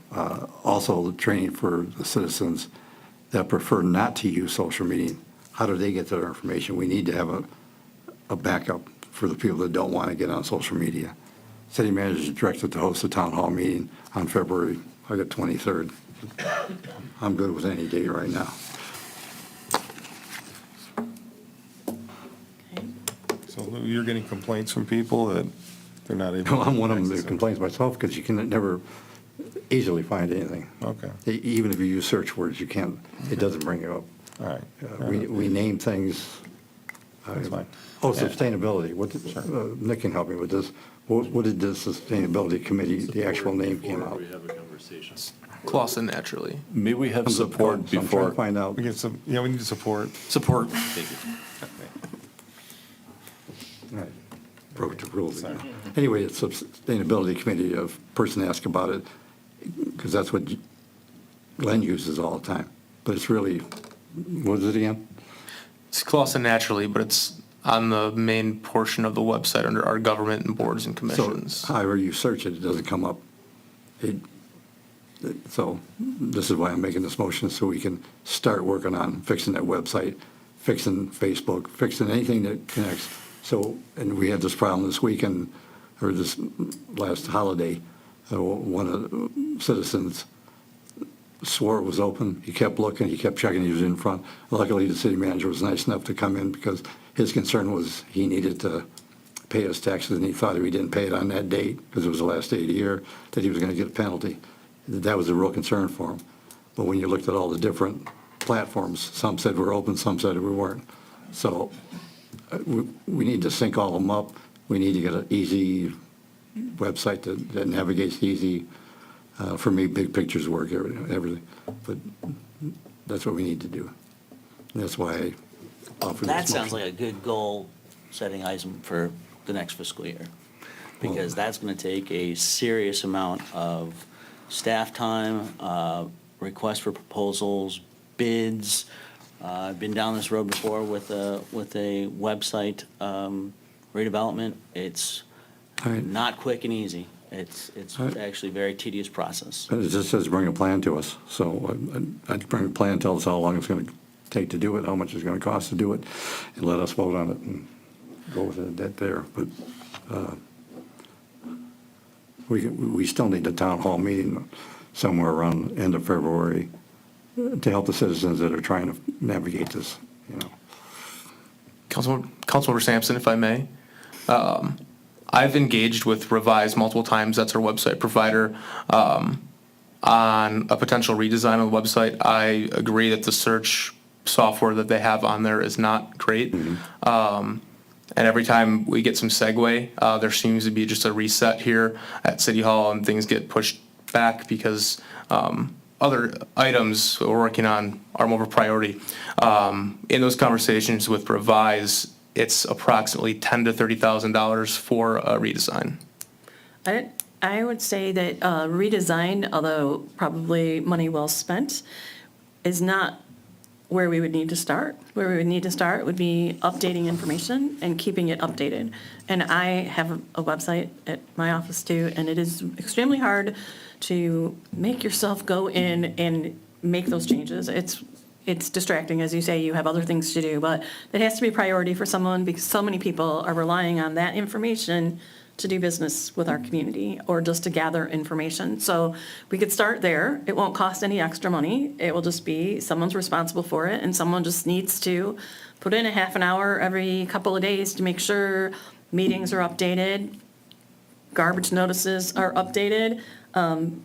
Also, the training for the citizens that prefer not to use social media. How do they get their information? We need to have a backup for the people that don't want to get on social media. City manager is directed to host a town hall meeting on February, 23rd. I'm good with any date right now. So Lou, you're getting complaints from people that they're not able. I'm one of them that complains myself because you can never easily find anything. Okay, Even if you use search words, you can't, it doesn't bring it up. all right. We name things. That's fine. Oh, sustainability. Nick can help me with this. What did the sustainability committee, the actual name came out? We have a conversation. Clausen naturally. May we have support So I'm trying before? to find out. We get some, yeah, we need support. Support. Thank you. Right. Broke the rules. Anyway, it's a sustainability committee, a person asked about it, because that's what Glenn uses all the time. But it's really, what is it again? It's Clausen naturally, but it's on the main portion of the website under our government and boards and So commissions. however you search it, it doesn't come up. So this is why I'm making this motion, so we can start working on fixing that website, fixing Facebook, fixing anything that connects. So, and we had this problem this weekend, or this last holiday. One of the citizens swore it was open. He kept looking, he kept checking, he was in front. Luckily, the city manager was nice enough to come in because his concern was he needed to pay his taxes, and he thought if he didn't pay it on that date, because it was the last day of the year, that he was going to get a penalty. That was a real concern for him. But when you looked at all the different platforms, some said we're open, some said we weren't. So we need to sync all of them up. We need to get an easy website that navigates easy. For me, big pictures work, everything. But that's what we need to do. And that's why I offered this That sounds motion. like a good goal-setting item for the next fiscal year, because that's going to take a serious amount of staff time, requests for proposals, bids. I've been down this road before with a website redevelopment. It's All right. not quick and easy. It's All right. actually a very tedious process. But it just says bring a plan to us. So I'd bring a plan, tell us how long it's going to take to do it, how much it's going to cost to do it, and let us vote on it and go with it there. But we still need a town hall meeting somewhere around end of February to help the citizens that are trying to navigate this, you know. Councilmember Sampson, if I may. I've engaged with Revise multiple times, that's our website provider, on a potential redesign of the website. I agree that the search software that they have on there is not great. And every time we get some segue, there seems to be just a reset here at City Hall and things get pushed back because other items we're working on are more of a priority. In those conversations with Revise, it's approximately $10,000 to $30,000 for a redesign. I would say that redesign, although probably money well spent, is not where we would need to start. Where we would need to start would be updating information and keeping it updated. And I have a website at my office too, and it is extremely hard to make yourself go in and make those changes. It's distracting, as you say, you have other things to do, but it has to be a priority for someone because so many people are relying on that information to do business with our community or just to gather information. So we could start there. It won't cost any extra money. It will just be someone's responsible for it and someone just needs to put in a half an hour every couple of days to make sure meetings are updated, garbage notices are updated,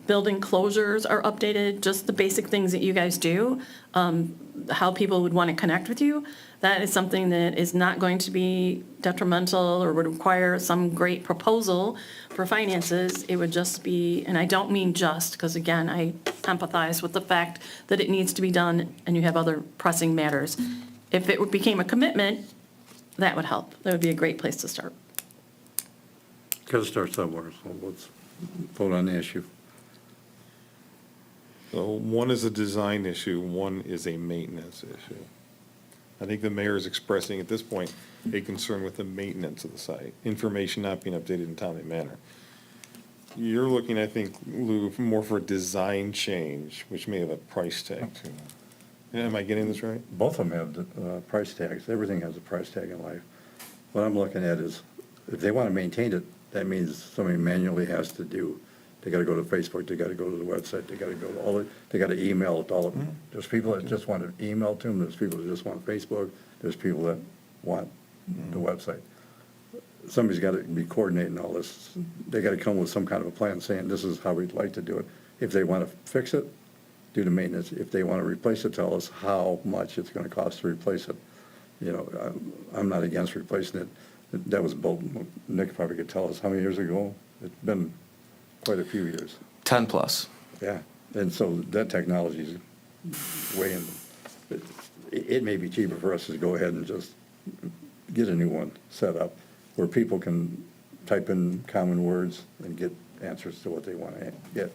building closures are updated, just the basic things that you guys do, how people would want to connect with you. That is something that is not going to be detrimental or would require some great proposal for finances. It would just be, and I don't mean just, because again, I empathize with the fact that it needs to be done and you have other pressing matters. If it became a commitment, that would help. That would be a great place to start. Got to start somewhere, so let's vote on the issue. So one is a design issue, one is a maintenance issue. I think the mayor is expressing at this point a concern with the maintenance of the site, information not being updated in a timely manner. You're looking, I think, Lou, more for a design change, which may have a price tag to it. Am I getting this right? Both of them have price tags. Everything has a price tag in life. What I'm looking at is, if they want to maintain it, that means somebody manually has to do. They got to go to Facebook, they got to go to the website, they got to go to all, they got to email it to all of them. There's people that just want to email to them, there's people that just want Facebook, there's people that want the website. Somebody's got to be coordinating all this. They got to come with some kind of a plan saying, this is how we'd like to do it. If they want to fix it, do the maintenance. If they want to replace it, tell us how much it's going to cost to replace it. You know, I'm not against replacing it. That was built, Nick probably could tell us how many years ago. It's been quite a few years. 10 plus. Yeah, and so that technology is way in. It may be cheaper for us to go ahead and just get a new one set up where people can type in common words and get answers to what they want to get.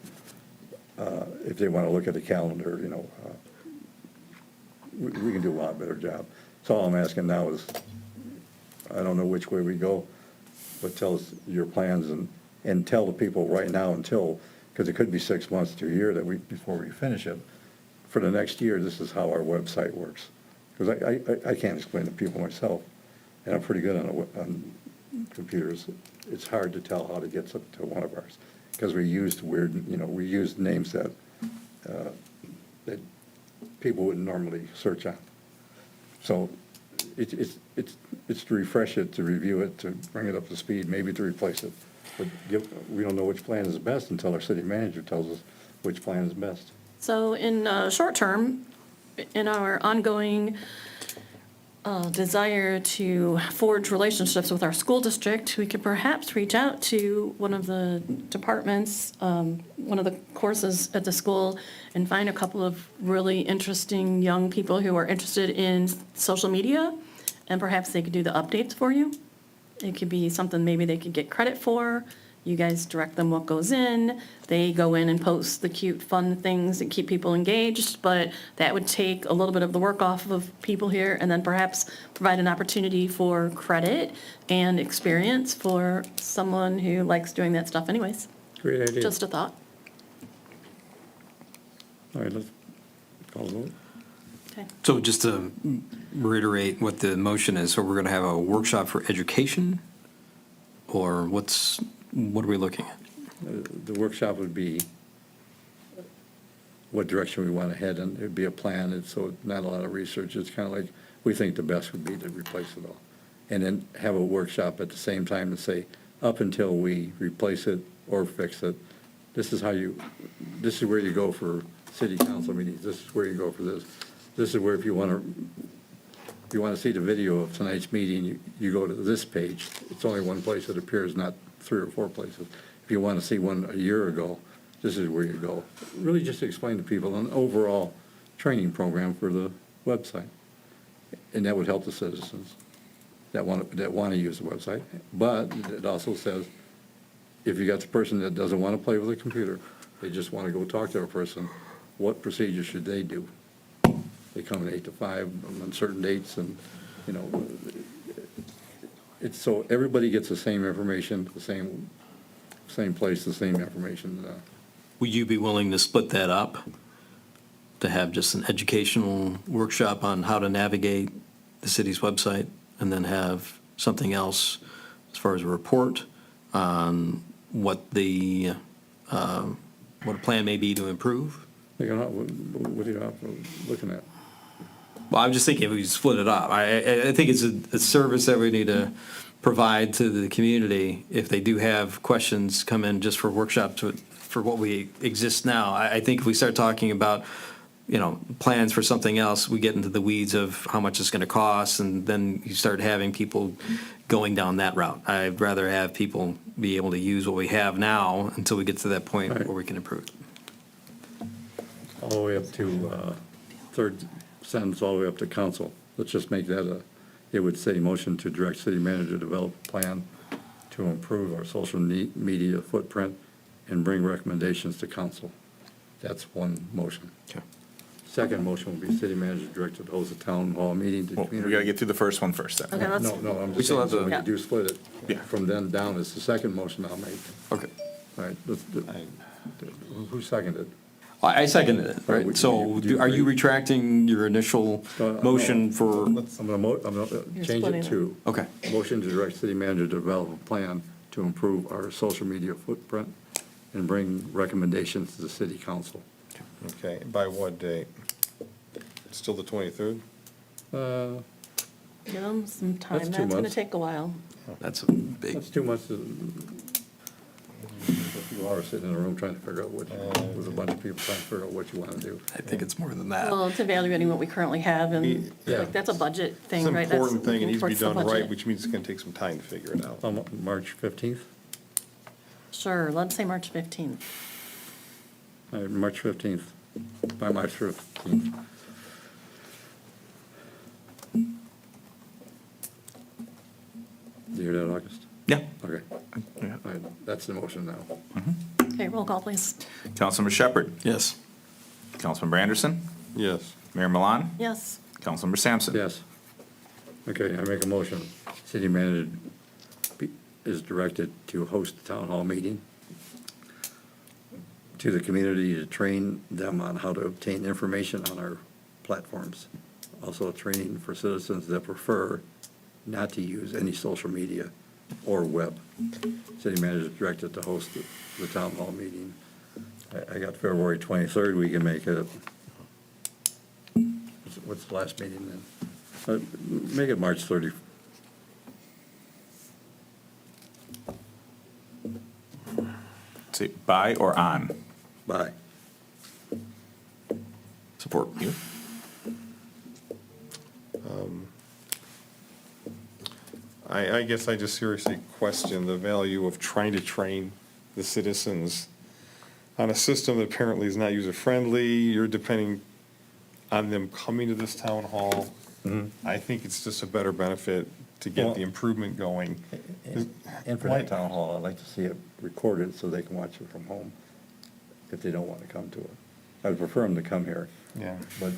If they want to look at the calendar, you know, we can do a lot better job. So all I'm asking now is, I don't know which way we go, but tell us your plans and tell the people right now until, because it could be 6 months to a year before we finish it. For the next year, this is how our website works. Because I can't explain to people myself, and I'm pretty good on computers. It's hard to tell how to get to one of ours, because we used we used names that people wouldn't normally search on. So it's to refresh it, to review it, to bring it up to speed, maybe to replace it. But we don't know which plan is best until our city manager tells us which plan is best. So in short term, in our ongoing desire to forge relationships with our school district, we could perhaps reach out to one of the departments, one of the courses at the school, and find a couple of really interesting young people who are interested in social media, and perhaps they could do the updates for you. It could be something maybe they could get credit for. You guys direct them what goes in. They go in and post the cute, fun things that keep people engaged, but that would take a little bit of the work off of people here, and then perhaps provide an opportunity for credit and experience for someone who likes doing that stuff anyways. Great idea. Just a thought. All right, let's call the vote. Okay. So just to reiterate what the motion is, so we're going to have a workshop for education, or what are we looking at? The workshop would be what direction we want to head, and it'd be a plan, and so not a lot of research. It's kind of like, we think the best would be to replace it all. And then have a workshop at the same time to say, up until we replace it or fix it, this is where you go for city council meetings, this is where you go for this. This is where if you want to see the video of tonight's meeting, you go to this page. It's only one place it appears, not 3 or 4 places. If you want to see one a year ago, this is where you go. Really just explain to people an overall training program for the website. And that would help the citizens that want to use the website. But it also says, if you got the person that doesn't want to play with a computer, they just want to go talk to a person, what procedure should they do? They come at 8 to 5 on certain dates, and, you know, it's so everybody gets the same information, the same place, the same information. Would you be willing to split that up, to have just an educational workshop on how to navigate the city's website, and then have something else as far as a report on what a plan may be to improve? What are you looking at? Well, I'm just thinking if we split it up. I think it's a service that we need to provide to the community if they do have questions come in just for workshops for what we exist now. I think if we start talking about plans for something else, we get into the weeds of how much it's going to cost, and then you start having people going down that route. I'd rather have people be able to use what we have now until we get to that point where we can improve it. All the way up to, third sentence, all the way up to council. Let's just make that it would say, motion to direct city manager to develop a plan to improve our social media footprint and bring recommendations to council. That's one motion. Okay. Second motion will be city manager directed to host a town hall meeting to Well, we community. gotta get through the first one first then. Okay, let's, No, I'm We just still saying, have so to- when Yeah. you do split it, Yeah. from then down is the second motion I'll make. Okay. All right, who seconded? I seconded it, Right, right? So do you are you agree? retracting your initial No. motion for, I'm gonna You're change splitting it it. to. okay. Motion to direct city manager to develop a plan to improve our social media footprint and bring recommendations to the city council. Okay, by what date? Still the 23rd? give them some time. That's 2 That's gonna months. take a while. That's a big, That's 2 months. A few hours sitting in a room trying to figure out what, with a bunch of people trying to figure out what you want to do. I think it's more than that. Well, it's evaluating what we currently have, and Yeah. like, that's a budget It's thing, an right? That's important thing, it looking needs to be towards the done right, budget. which means it's gonna take some time to figure it out. March 15th? Sure, let's say March 15th. All right, March 15th, by March 15th. Do you hear that, August? Yeah. Okay, Yeah. all right, that's the motion now. Okay, roll call, please. Councilmember Shepherd, Yes. Councilmember Anderson, Yes. Mayor Milan, Yes, Councilmember Sampson. Yes. Okay, I make a motion. City manager is directed to host a town hall meeting to the community to train them on how to obtain information on our platforms. Also training for citizens that prefer not to use any social media or web. City manager is directed to host the town hall meeting. I got February 23rd, we can make it, what's the last meeting then? Make it March 30. Say by or on? Bye. Support. You? I guess I just seriously question the value of trying to train the citizens on a system that apparently is not user-friendly. You're depending on them coming to this town hall. I think it's just a better benefit to get the improvement going. And for Why- that town hall, I'd like to see it recorded so they can watch it from home if they don't want to come to it. I would prefer them to come here. Yeah. But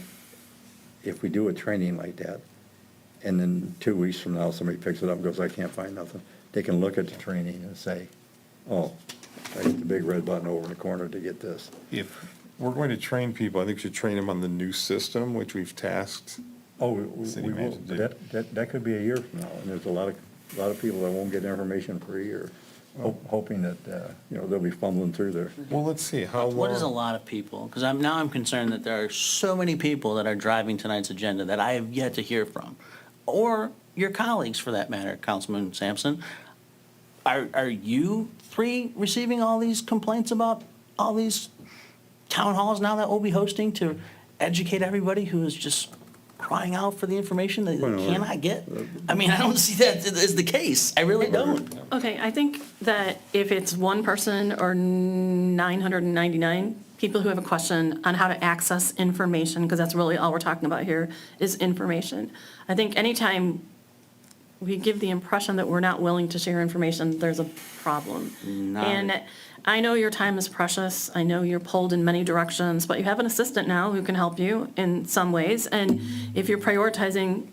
if we do a training like that, and then 2 weeks from now, somebody picks it up and goes, I can't find nothing, they can look at the training and say, oh, I hit the big red button over in the corner to get this. If we're going to train people, I think we should train them on the new system, which we've tasked. Oh, we City will, manager but that could be a year from now, and there's a lot of people that won't get information for a year, hoping that, they'll be fumbling through there. Well, let's see, how long? What is a lot of people? Because I'm concerned that there are so many people that are driving tonight's agenda that I have yet to hear from, or your colleagues for that matter, Councilman Sampson. Are you three receiving all these complaints about all these town halls now that we'll be hosting to educate everybody who is just crying out for the information that Well, they cannot get? I mean, I don't see that as the case. I really don't. okay, I think that if it's one person or 999 people who have a question on how to access information, because that's really all we're talking about here, is information. I think anytime we give the impression that we're not willing to share information, there's a problem. And I know your time is precious, I know you're pulled in many directions, but you have an assistant now who can help you in some ways. And if you're prioritizing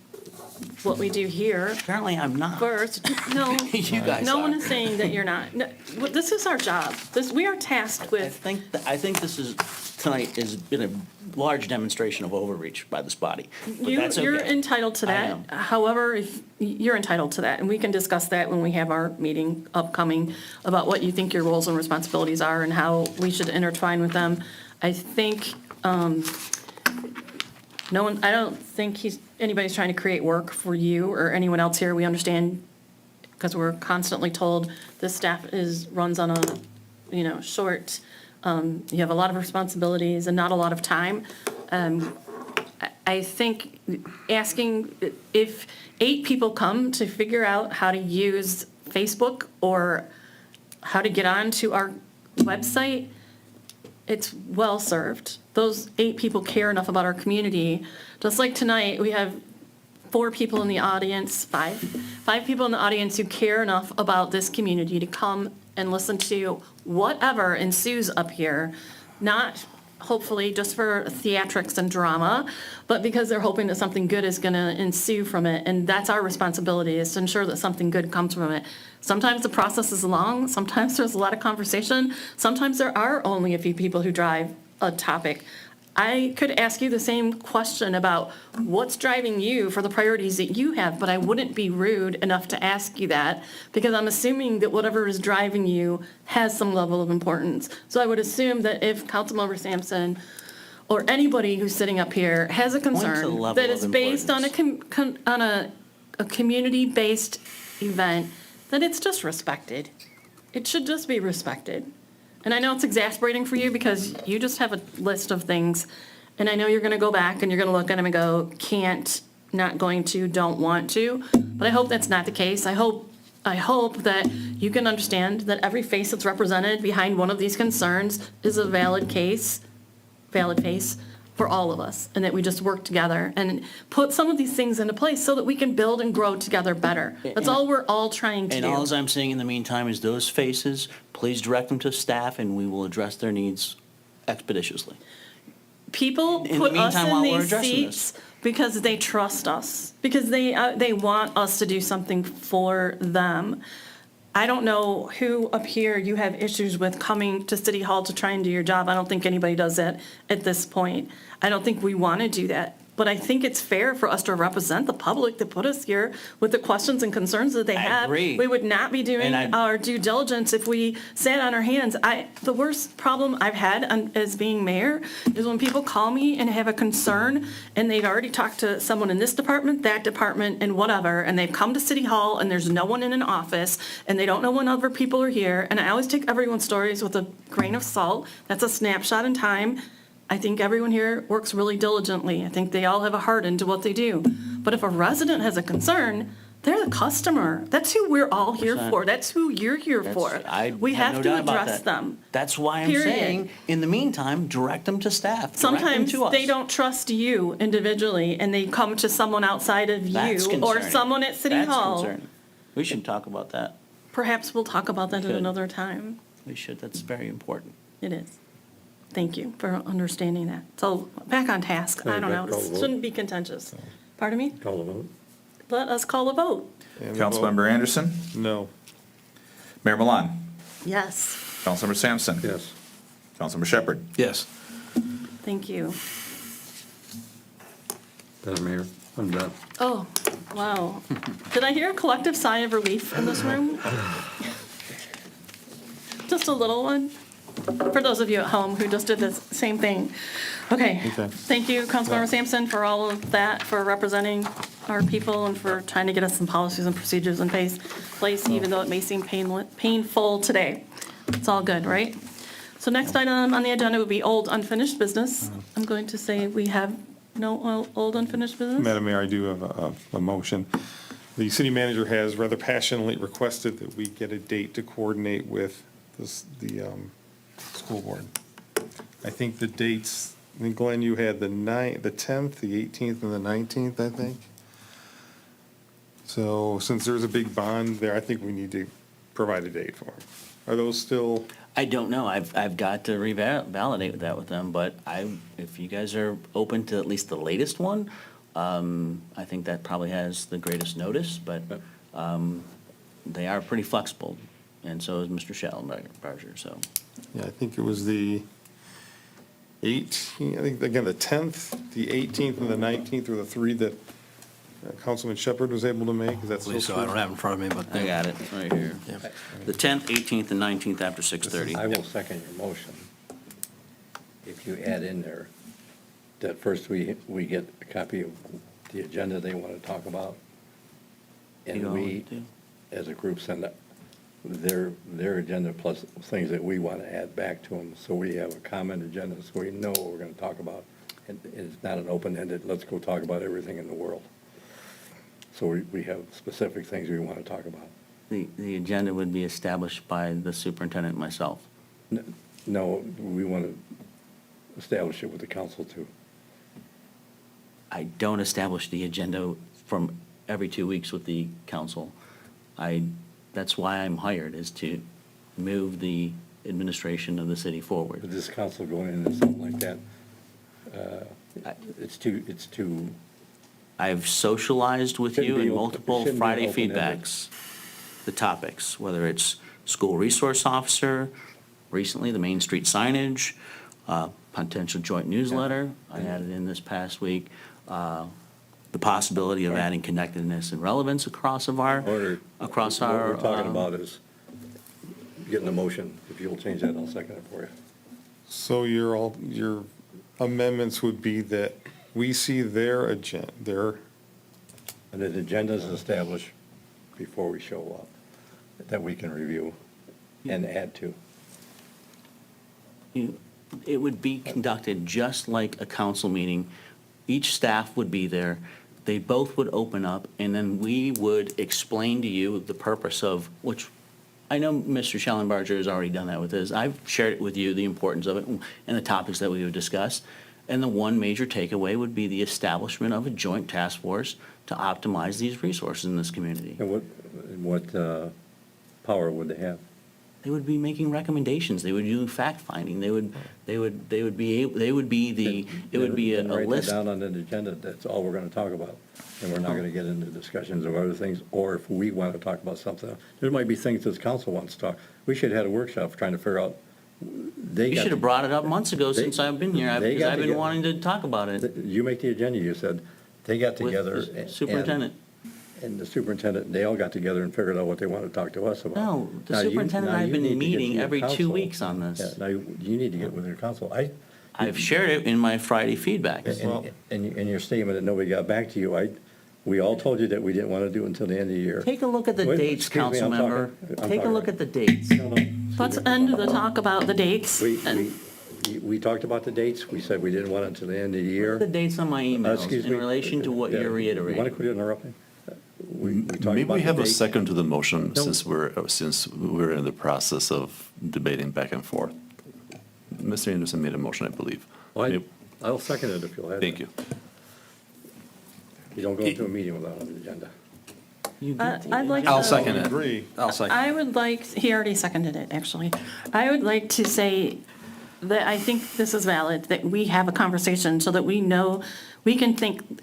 what we do here Apparently, I'm not. first, no. You guys No one are. is saying that you're not. No, well, this is our job. We are tasked I with, think this is, tonight has been a large demonstration of overreach by this body. But that's you're okay. entitled to I that. am. However, if, you're entitled to that, and we can discuss that when we have our meeting upcoming about what you think your roles and responsibilities are and how we should intertwine with them. I think, I don't think anybody's trying to create work for you or anyone else here. We understand, because we're constantly told this staff runs on a, short, you have a lot of responsibilities and not a lot of time. I think asking if 8 people come to figure out how to use Facebook or how to get onto our website, it's well-served. Those 8 people care enough about our community. Just like tonight, we have 4 people in the audience, 5 people in the audience who care enough about this community to come and listen to whatever ensues up here, not hopefully just for theatrics and drama, but because they're hoping that something good is going to ensue from it. And that's our responsibility, is to ensure that something good comes from it. Sometimes the process is long, sometimes there's a lot of conversation, sometimes there are only a few people who drive a topic. I could ask you the same question about what's driving you for the priorities that you have, but I wouldn't be rude enough to ask you that, because I'm assuming that whatever is driving you has some level of importance. So I would assume that if Councilmember Sampson or anybody who's sitting up here has a to the concern level that of is based on a community-based event, then it's just respected. It should just be respected. And I know it's exasperating for you because you just have a list of things, and I know you're gonna go back and you're gonna look at them and go, can't, not going to, don't want to, but I hope that's not the case. I hope that you can understand that every face that's represented behind one of these concerns is a valid face for all of us, and that we just work together and put some of these things into place so that we can build and grow together better. That's all we're all trying to And do. all I'm saying in the meantime is those faces, please direct them to staff and we will address their needs expeditiously. People In the put us meantime, in while we're these addressing seats because they trust us, because they want us to do something for them. I don't know who up here you have issues with coming to City Hall to try and do your job. I don't think anybody does that at this point. I don't think we want to do that. But I think it's fair for us to represent the public that put us here with the questions and concerns that they have. agree. We would not be doing And our due diligence if we sat on our hands. The worst problem I've had as being mayor is when people call me and have a concern, and they've already talked to someone in this department, that department, and whatever, and they've come to City Hall, and there's no one in an office, and they don't know when other people are here. And I always take everyone's stories with a grain of salt. That's a snapshot in time. I think everyone here works really diligently. I think they all have a heart into what they do. But if a resident has a concern, they're the customer. That's who we're all here 100%. for. That's who you're here for. We have no to doubt about address that. them. That's why I'm Period. saying, in the meantime, direct them to staff. Direct them Sometimes to us. they don't trust you individually, and they come to someone outside of That's you or concerning. someone at City That's Hall. concerning. We should talk about that. Perhaps we'll talk about that at Should. another time. We should. That's very important. It is. Thank you for understanding that. So back on task. I don't know. This shouldn't be contentious. Pardon me? Call the vote. Let us call a vote. And the vote- Councilmember Anderson, No. Mayor Milan, Yes. Councilmember Sampson. Yes. Councilmember Shepherd. Yes. Thank you. Madam Mayor, I'm done. Oh, wow. Did I hear a collective sigh of relief in this room? Just a little one? For those of you at home who just did the same thing. Okay. Okay. Thank you, Councilmember Sampson, for all of that, for representing our people and for trying to get us some policies and procedures in place, even though it may seem painful today. It's all good, right? So next item on the agenda would be old unfinished business. I'm going to say we have no old unfinished business. Madam Mayor, I do have a motion. The city manager has rather passionately requested that we get a date to coordinate with the school board. I think the dates, I think Glenn, you had the 10th, the 18th, and the 19th, I think. So since there's a big bond there, I think we need to provide a date for them. Are those still, I don't know. I've got to validate that with them, but if you guys are open to at least the latest one, I think that probably has the greatest notice, but they are pretty flexible, and so is Mr. Schallenberger, so. yeah, I think it was the 18th, I think, again, the 10th, the 18th, and the 19th were the three that Councilman Shepherd was able to make. Is that still So I don't true? have it in front of me, but. I got it right here. The 10th, 18th, and 19th after 6:30. I will second your motion. If you add in there, that first we get a copy of the agenda they want to talk about, You and know we, what to do? as a group, send up their agenda plus things that we want to add back to them, so we have a common agenda, so we know what we're going to talk about It's not an open-ended, let's go talk about everything in the world. So we have specific things we want to talk about. The agenda would be established by the superintendent and myself. No, we want to establish it with the council too. I don't establish the agenda from every 2 weeks with the council. That's why I'm hired, is to move the administration of the city With forward. this council going into something like that, it's too, I've socialized with Shouldn't you be in open- multiple shouldn't be Friday open-ended. feedbacks, the topics, whether it's school resource officer, recently the Main Street signage, potential joint newsletter, I added in this past week, the possibility of adding connectedness and relevance across our. what we're talking about is getting a motion. If you'll change that, I'll second it for you. So your amendments would be that we see their agenda, And the agenda is established before we show up, that we can review and add to. It would be conducted just like a council meeting. Each staff would be there. They both would open up, and then we would explain to you the purpose of, which I know Mr. Schellenbarger has already done that with his. I've shared it with you, the importance of it and the topics that we would discuss. And the one major takeaway would be the establishment of a joint task force to optimize these resources in this community. And what power would they have? They would be making recommendations. They would do fact-finding. It would be a Then write that list. down on the agenda, that's all we're going to talk about. And we're not going to get into discussions of other things, or if we want to talk about something. There might be things this council wants to talk. We should have had a workshop trying to figure out. You should have brought it up months ago since I've been here, they because got I've been together. wanting to talk about it You make the agenda, you said. They got with together. the superintendent. And the superintendent, they all got together and figured out what they want to talk to us about. No, the Now you- superintendent now and I have you need been to get to meeting your every 2 council. weeks on Yeah, this. now you need to get with your council. I've shared it in my Friday feedbacks. And your statement that nobody got back to you, we all told you that we didn't want to do it until the end of the year. Take a look at the Wait, dates, excuse me, council I'm talking. member. I'm Take a talking. look at the dates. No, no. Let's end the talk about the dates. We talked about the dates. We said we didn't want it until the end of the year. The dates on my emails Excuse in me. relation to what Yeah, you're You want to reiterating. quit interrupting? We talked Maybe about we the have a date. second to the motion No. since we're in the process of debating back and forth. Mr. Anderson made a motion, I believe. Well, I'll second it if you'll have it. Thank you. You don't go into a meeting without an agenda. You get the I'd like I'll to- second it. agree. I'll second. I would like, he already seconded it, actually. I would like to say that I think this is valid, that we have a conversation so that we know, we can think,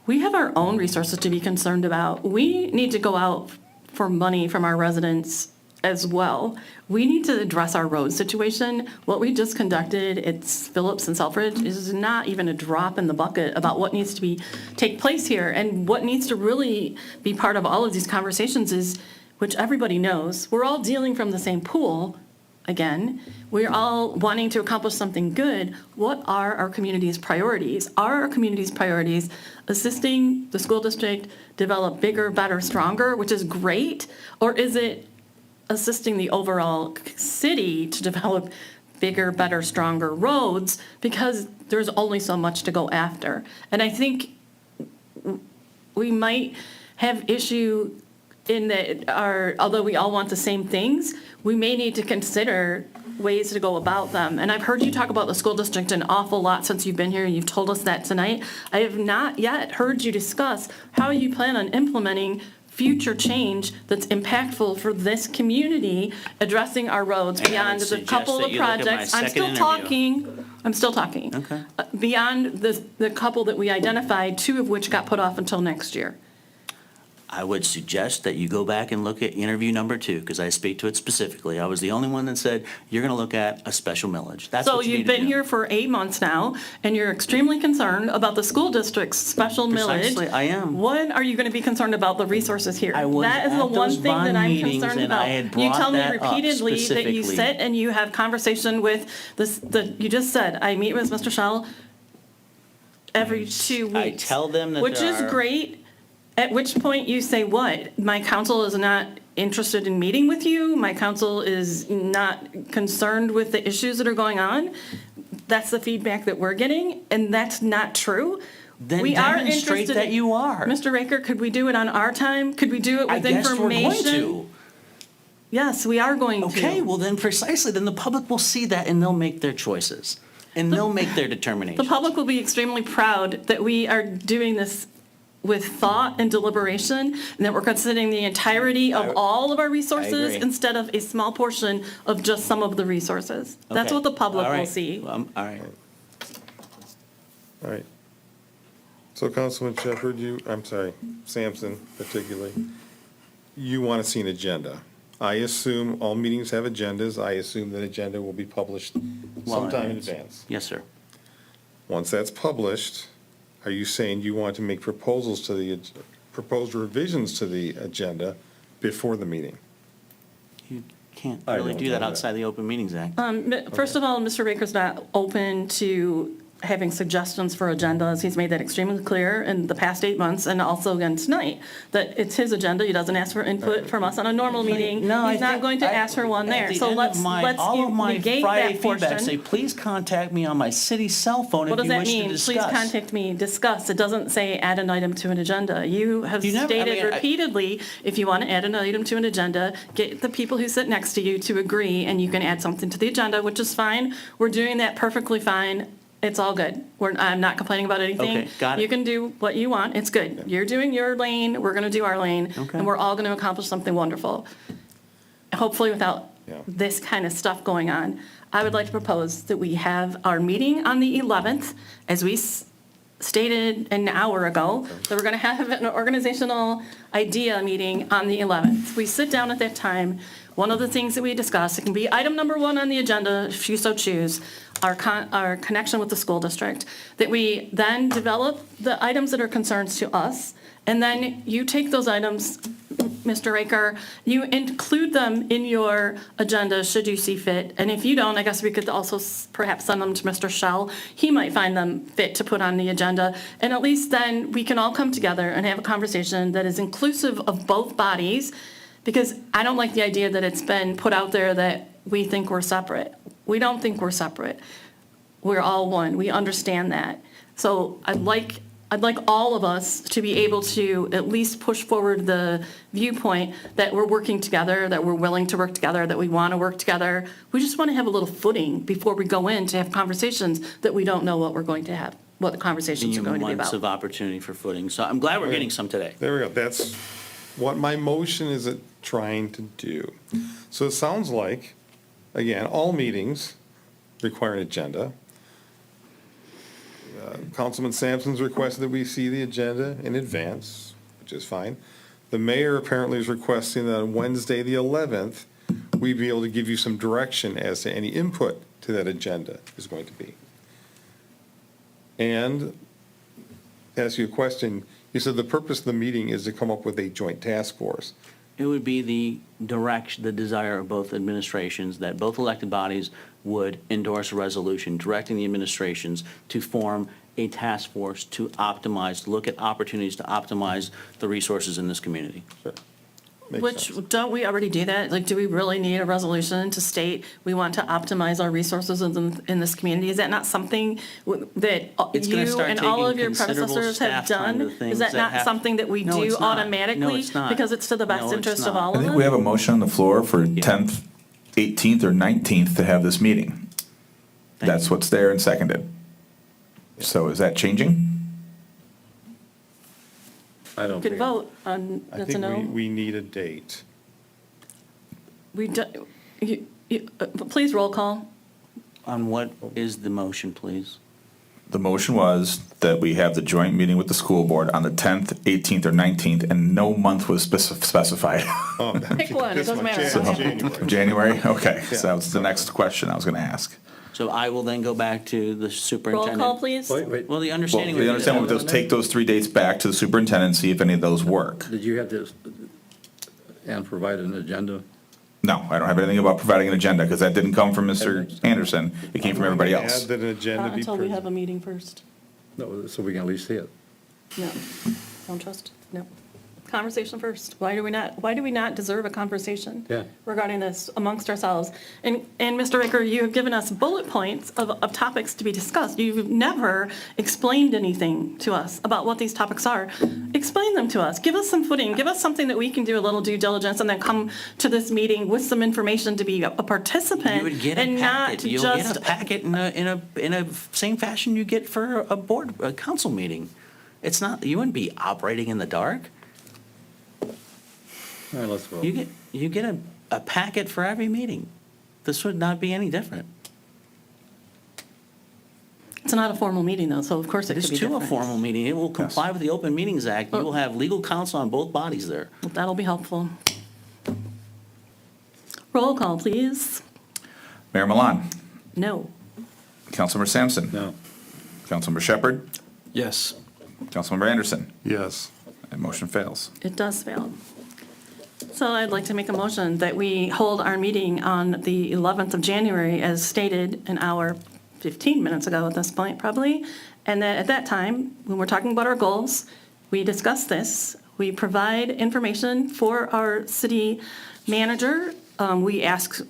we have our own resources to be concerned about. We need to go out for money from our residents as well. We need to address our road situation. What we just conducted, it's Phillips and Selfridge, is not even a drop in the bucket about what needs to take place here. And what needs to really be part of all of these conversations is, which everybody knows, we're all dealing from the same pool. Again, we're all wanting to accomplish something good. What are our community's priorities? Are our community's priorities assisting the school district develop bigger, better, stronger, which is great? Or is it assisting the overall city to develop bigger, better, stronger roads? Because there's only so much to go after. And I think we might have issue in that although we all want the same things, we may need to consider ways to go about them. And I've heard you talk about the school district an awful lot since you've been here. You've told us that tonight. I have not yet heard you discuss how you plan on implementing future change that's impactful for this community, addressing our roads And I beyond would the suggest couple that of you look at my projects. I'm second still interview. talking. I'm still talking. Okay. Beyond the couple that we identified, 2 of which got put off until next year. I would suggest that you go back and look at interview number 2, because I speak to it specifically. I was the only one that said, you're going to look at a special millage. That's So what you you've need to been do. here for 8 months now, and you're extremely concerned about the school district's special millage. Precisely, I am. When are you going to be concerned about the resources here? I was That is at the one those thing that bond I'm meetings, concerned and about. I had You brought tell me that up repeatedly that you specifically. sit and you have conversation with you just said, I meet with Mr. Schell every 2 weeks. I tell them that Which there is are- great. At which point you say, what? My council is not interested in meeting with you? My council is not concerned with the issues that are going on? that's the feedback that we're getting, and that's not true. Then We are demonstrate interested that in- you are. Mr. Raker, could we do it on our time? Could we do it I with guess we're going information? to. Yes, we are going to. Okay, well then precisely, then the public will see that and they'll make their choices. And they'll make their The determinations. public will be extremely proud that we are doing this with thought and deliberation, and that we're considering the entirety of all of our resources agree. instead of a small portion of just some of the resources. That's Okay. what the public All will right. see. All right. All right. So Councilman Shepherd, Sampson particularly, you want to see an agenda. I assume all meetings have agendas. I assume that agenda will be published sometime in advance. Yes, sir. Once that's published, are you saying you want to make proposals to the, proposed revisions to the agenda before the meeting? You can't I really don't do know that that. outside the Open Meetings Act. First of all, Mr. Raker's not open to having suggestions for agendas. He's made that extremely clear in the past 8 months, and also again tonight, that it's his agenda. He doesn't ask for input from us on a normal meeting. No, I He's not think going to ask for one at there. the So end let's of my- all of my negate Friday that feedback say, portion. please contact me on my city cell phone What if does you that wish to mean? Please discuss. contact me, discuss. It doesn't say add an item to an agenda. You have You never- I stated mean, repeatedly, if you want to add an item to an agenda, get the people who sit next to you to agree, and you can add something to the agenda, which is fine. We're doing that perfectly fine. It's all good. I'm not complaining about anything. Okay, got it. You can do what you want. It's good. You're doing your lane, we're going to do our lane, Okay. and we're all going to accomplish something wonderful. Hopefully without Yeah. this kind of stuff going on. I would like to propose that we have our meeting on the 11th, as we stated an hour ago, that we're going to have an organizational idea meeting on the 11th. We sit down at that time. One of the things that we discuss, it can be item number 1 on the agenda, if you so choose, our connection with the school district, that we then develop the items that are concerns to us, and then you take those items, Mr. Raker, you include them in your agenda should you see fit. And if you don't, I guess we could also perhaps send them to Mr. Shell. He might find them fit to put on the agenda. And at least then we can all come together and have a conversation that is inclusive of both bodies, because I don't like the idea that it's been put out there that we think we're separate. We don't think we're separate. We're all one. We understand that. So I'd like all of us to be able to at least push forward the viewpoint that we're working together, that we're willing to work together, that we want to work together. We just want to have a little footing before we go in to have conversations that we don't know what we're going to have, what the conversations are going to be Months of about. opportunity for footing. So I'm glad we're getting some today. There we go. That's what my motion is trying to do. So it sounds like, again, all meetings require an agenda. Councilman Sampson's requested that we see the agenda in advance, which is fine. The mayor apparently is requesting that on Wednesday, the 11th, we be able to give you some direction as to any input to that agenda is going to be. And ask you a question, you said the purpose of the meeting is to come up with a joint task force. It would be the direction, the desire of both administrations, that both elected bodies would endorse a resolution directing the administrations to form a task force to optimize, look at opportunities to optimize the resources in this community. Sure. Makes Which, sense. don't we already do that? Like, do we really need a resolution to state we want to optimize our resources in this community? Is that not something that It's gonna you start and all of taking your considerable predecessors have staff time done? to things Is that that not have- something that we No, do it's not. No, automatically? it's not. Because it's to the best No, it's interest of not. all I of think we have them? a motion on the floor for 10th, 18th, or 19th to have this meeting. Thank That's you. what's there and seconded. So is that changing? I don't Could think. vote on, I that's a think no? we need a date. We do, please roll call. On what is the motion, please? The motion was that we have the joint meeting with the school board on the 10th, 18th, or 19th, and no month was specified. Pick one, it This doesn't month, matter. January. January? Okay, so that was the next question I was going to ask. So I will then go back to the Roll superintendent. call, please. Wait, Well, the Well, understanding. would the be understanding that- was take those 3 dates back to the superintendent and see if any of those work. did you have this, and provide an agenda? No, I don't have anything about providing an agenda, because that didn't come from Mr. Anderson. It came from everybody else. Add that an agenda be Until we have a presented. meeting first. No, so we can at least see it. No, don't trust, no. conversation first. Why do we not deserve a conversation Yeah. regarding this amongst ourselves? And Mr. Ricker, you have given us bullet points of topics to be discussed. You've never explained anything to us about what these topics are. Explain them to us. Give us some footing. Give us something that we can do a little due diligence and then come to this meeting with some information to be a participant. You would get a and packet. not You'll just get a packet in a same fashion you get for a council meeting. It's not, you wouldn't be operating in the dark. All right, let's vote. You get a packet for every meeting. This would not be any different. It's not a formal meeting, though, so of course it It could is be too a different. formal meeting. It will comply with the Open Meetings Act. You will have legal counsel on both bodies there. That'll be helpful. Roll call, please. Mayor Milan, No. Councilmember Sampson, No. Councilmember Shepherd, Yes. Councilmember Anderson, Yes. and motion fails. It does fail. So I'd like to make a motion that we hold our meeting on the 11th of January as stated an hour, 15 minutes ago at this point probably. And that at that time, when we're talking about our goals, we discuss this. We provide information for our city manager. We ask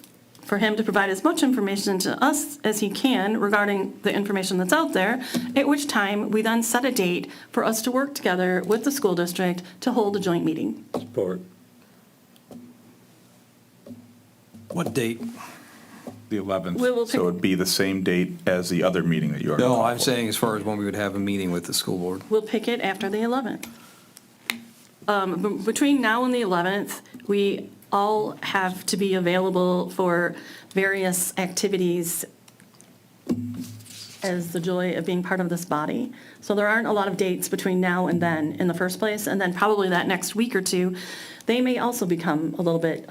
for him to provide as much information to us as he can regarding the information that's out there, at which time we then set a date for us to work together with the school district to hold a joint meeting. Support. What date? The 11th. We will So pick- it'd be the same date as the other meeting that you already No, called I'm for. saying as far as when we would have a meeting with the school board. We'll pick it after the 11th. Between now and the 11th, we all have to be available for various activities as the joy of being part of this body. So there aren't a lot of dates between now and then in the first place, and then probably that next week or two, they may also become a little bit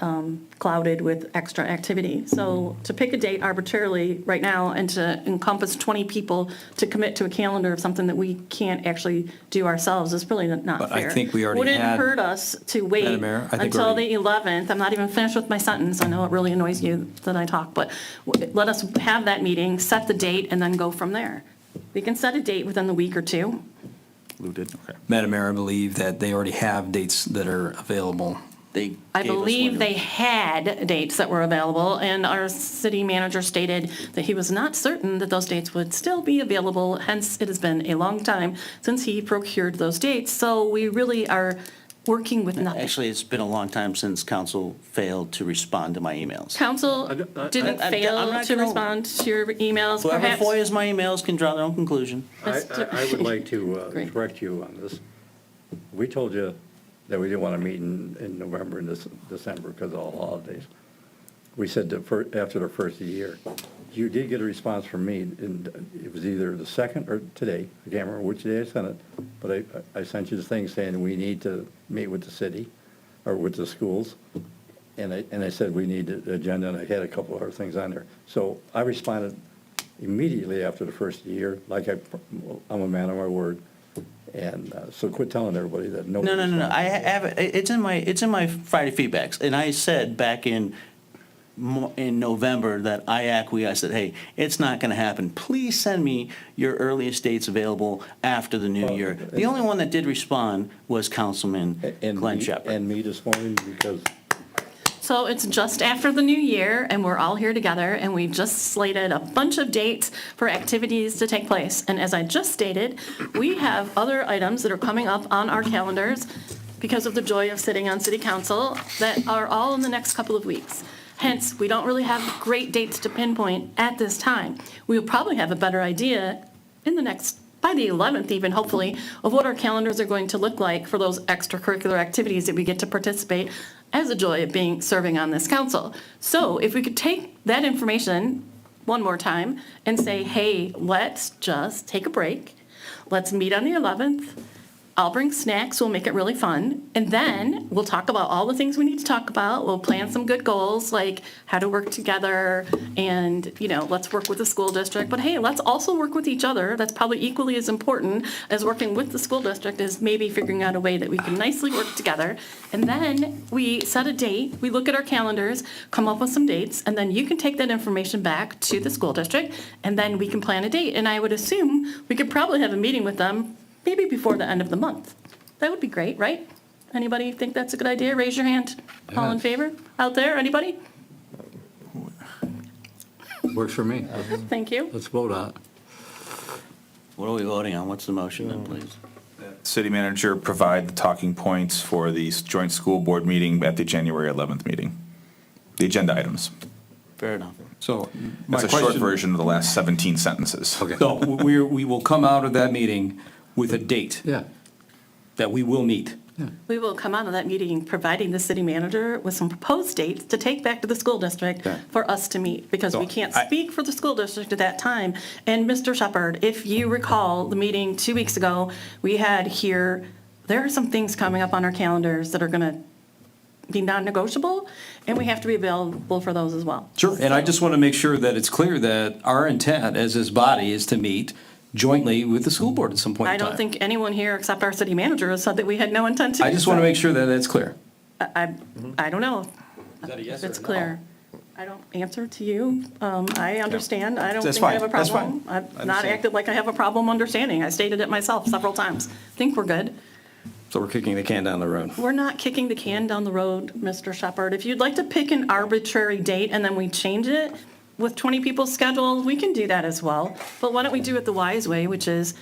clouded with extra activity. So to pick a date arbitrarily right now and to encompass 20 people to commit to a calendar of something that we can't actually do ourselves is really not But I fair. think we already Wouldn't had- hurt us to wait Madam Mayor, I think until already- the 11th. I'm not even finished with my sentence. I know it really annoys you that I talk, but let us have that meeting, set the date, and then go from there. We can set a date within the week or two. Lou did? Okay. Madam Mayor, I believe that they already have dates that are available. They I gave us believe one- they had dates that were available, and our city manager stated that he was not certain that those dates would still be available, hence it has been a long time since he procured those dates, so we really are working with nothing. Actually, it's been a long time since council failed to respond to my emails. Council didn't I'm fail not to gonna- respond to your emails, Whoever perhaps. FOIAs my emails can draw their own conclusion. I would like to Great. correct you on this. We told you that we didn't want to meet in November and December because of all holidays. We said after the first of the year. You did get a response from me, and it was either the second or today, I can't remember which day I sent it, but I sent you the thing saying we need to meet with the city, or with the schools, and I said we need the agenda, and I had a couple of other things on there. So I responded immediately after the first of the year, like I'm a man of my word, and so quit telling everybody that no. No. I have it. It's in my Friday feedbacks, and I said back in November that I acquiesced that, hey, it's not going to happen. Please send me your earliest dates available after the new year. The only one that did respond was Councilman Glenn Shepherd. And me this morning, because So it's just after the new year, and we're all here together, and we've just slated a bunch of dates for activities to take place. And as I just stated, we have other items that are coming up on our calendars because of the joy of sitting on city council that are all in the next couple of weeks. Hence, we don't really have great dates to pinpoint at this time. We'll probably have a better idea in the next, by the 11th even, hopefully, of what our calendars are going to look like for those extracurricular activities that we get to participate as a joy of serving on this council. So if we could take that information one more time and say, hey, let's just take a break. Let's meet on the 11th. I'll bring snacks, we'll make it really fun, and then we'll talk about all the things we need to talk about. We'll plan some good goals, like how to work together, and, let's work with the school district. But hey, let's also work with each other. That's probably equally as important as working with the school district, is maybe figuring out a way that we can nicely work together. And then we set a date, we look at our calendars, come up with some dates, and then you can take that information back to the school district, and then we can plan a date. And I would assume we could probably have a meeting with them maybe before the end of the month. That would be great, right? Anybody think that's a good idea? Raise your hand. All in Yes. favor? Out there, anybody? Works for me. Thank you. Let's vote on it. What are we voting on? What's the motion then, please? City manager provide the talking points for the joint school board meeting at the January 11th meeting. The agenda items. Fair enough. So my That's a short question, version of the last 17 sentences. Okay. so we will come out of that meeting with a date Yeah. that we will meet. We will come out of that meeting providing the city manager with some proposed dates to take back to the school district Okay. for us to meet, because we So can't I- speak for the school district at that time. And Mr. Shepherd, if you recall the meeting 2 weeks ago, we had here, there are some things coming up on our calendars that are going to be non-negotiable, and we have to be available for those as well. Sure, and I just want to make sure that it's clear that our intent as this body is to meet jointly with the school board at some point I in time. don't think anyone here except our city manager has said that we had no intent to. I do just want to so. make sure that that's clear. I don't know. If it's clear. I don't answer to you. I understand. I don't That's think I have a fine. That's problem. fine. I've not understand. acted like I have a problem understanding. I stated it myself several times. Think we're good. So we're kicking the can down the road. We're not kicking the can down the road, Mr. Shepherd. If you'd like to pick an arbitrary date and then we change it with 20 people's schedules, we can do that as well. But why don't we do it the wise way, which is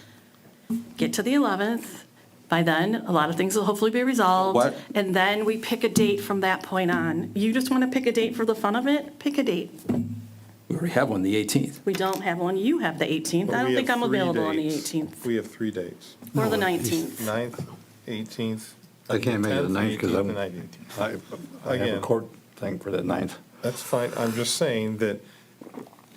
get to the 11th. By then, a lot of things will hopefully be resolved. What? And then we pick a date from that point on. You just want to pick a date for the fun of it? Pick a date. We already have one, the 18th. We don't have one. You have the 18th. I don't We think have I'm 3 available on the dates. 18th We have 3 dates, or the No, 19th. 9th, 18th. I can't make it the 10th, 9th because 18th, I'm, and 19th. I have a Again. court thing for the 9th. That's fine. I'm just saying that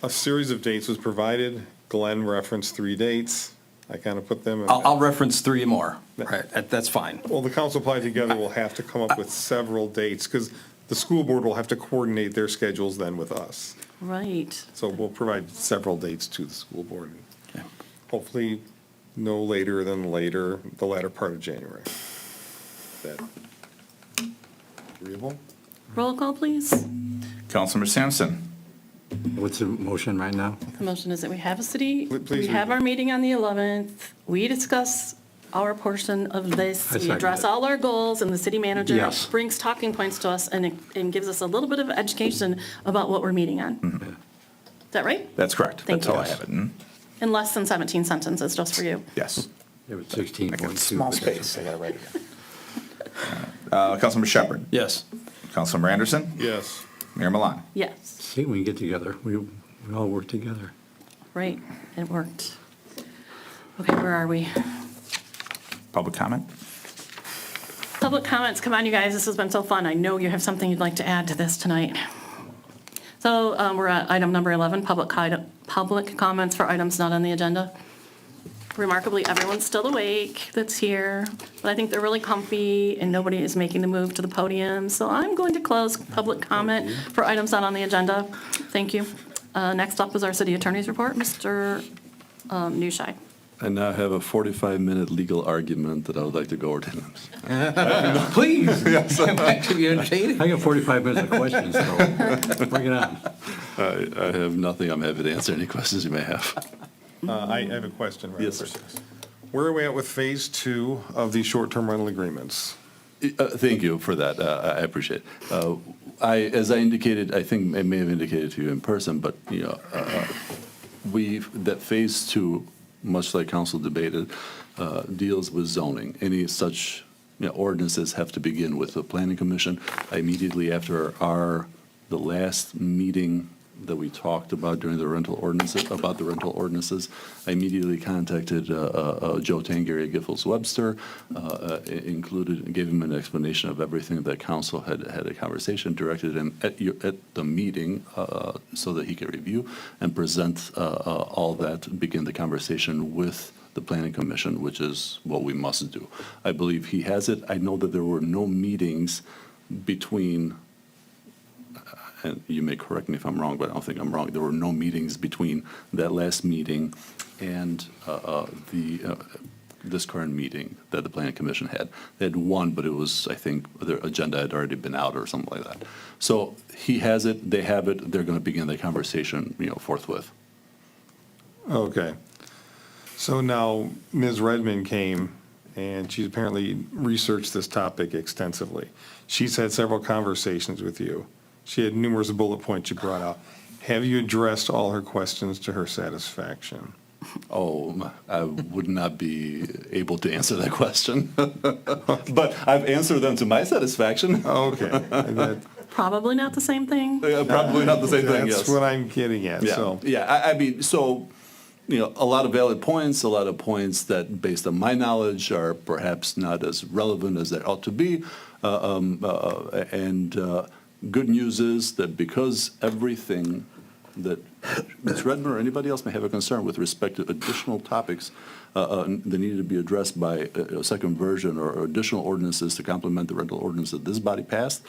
a series of dates was provided. Glenn referenced 3 dates. I kind of put them. I'll reference 3 more. Right, that's fine. Well, the council applied together will have to come up with several dates because the school board will have to coordinate their schedules then with us. Right. So we'll provide several dates to the school board. Hopefully no later than the latter part of January. Is that agreeable? Roll call, please. Councilmember Sampson. What's the motion right now? The motion is that we have a city, Please we read have it. our meeting on the 11th. We discuss our portion of this. I We second address it. all our goals, and the city manager Yes. brings talking points to us and gives us a little bit of education about what we're meeting on. Is that right? That's correct. Thank That's how you. I have it. Mhm. In less than 17 sentences, just for you. Yes. It was 16.2. Small space. I got it right here. Councilmember Shepherd. Yes. Councilmember Anderson. Yes. Mayor Milan. Yes, See, we can get together. We all work together. right, it worked. Okay, where are we? Public comment. Public comments, come on, you guys, this has been so fun. I know you have something you'd like to add to this tonight. So we're at item number 11, public comments for items not on the agenda. Remarkably, everyone's still awake that's here, but I think they're really comfy and nobody is making the move to the podium. So I'm going to close public comment for items not on the agenda. Thank you. Next up is our city attorney's report, Mr. Newshy. I now have a 45-minute legal argument that I would like to go over to. Please. Actually, you're entertaining. I got 45 minutes of questions, so bring it on. I have nothing. I'm happy to answer any questions you may have. I have a question. Yes, sir. Where are we at with phase 2 of the short-term rental agreements? Thank you for that. I appreciate it. As I indicated, I think I may have indicated to you in person, but, that phase 2, much like council debated, deals with zoning. Any such ordinances have to begin with the planning commission. Immediately after the last meeting that we talked about during the rental ordinances, I immediately contacted Joe Tangari at Giffords Webster, gave him an explanation of everything that council had a conversation, directed him at the meeting so that he could review and present all that, begin the conversation with the planning commission, which is what we must do. I believe he has it. I know that there were no meetings between, and you may correct me if I'm wrong, but I don't think I'm wrong. There were no meetings between that last meeting and this current meeting that the planning commission had. They had one, but it was, I think, their agenda had already been out or something like that. So he has it, they have it, they're going to begin the conversation, forthwith. Okay. So now Ms. Redmond came and she's apparently researched this topic extensively. She's had several conversations with you. She had numerous bullet points you brought out. Have you addressed all her questions to her satisfaction? Oh, I would not be able to answer that question. But I've answered them to my satisfaction. Okay. That- Probably not the same thing. Probably not the same thing, yes. That's what I'm getting at, Yeah, so. yeah. I mean, so, a lot of valid points, a lot of points that, based on my knowledge, are perhaps not as relevant as they ought to be. Good news is that because everything that Ms. Redmond or anybody else may have a concern with respect to additional topics that needed to be addressed by a second version or additional ordinances to complement the rental ordinance that this body passed,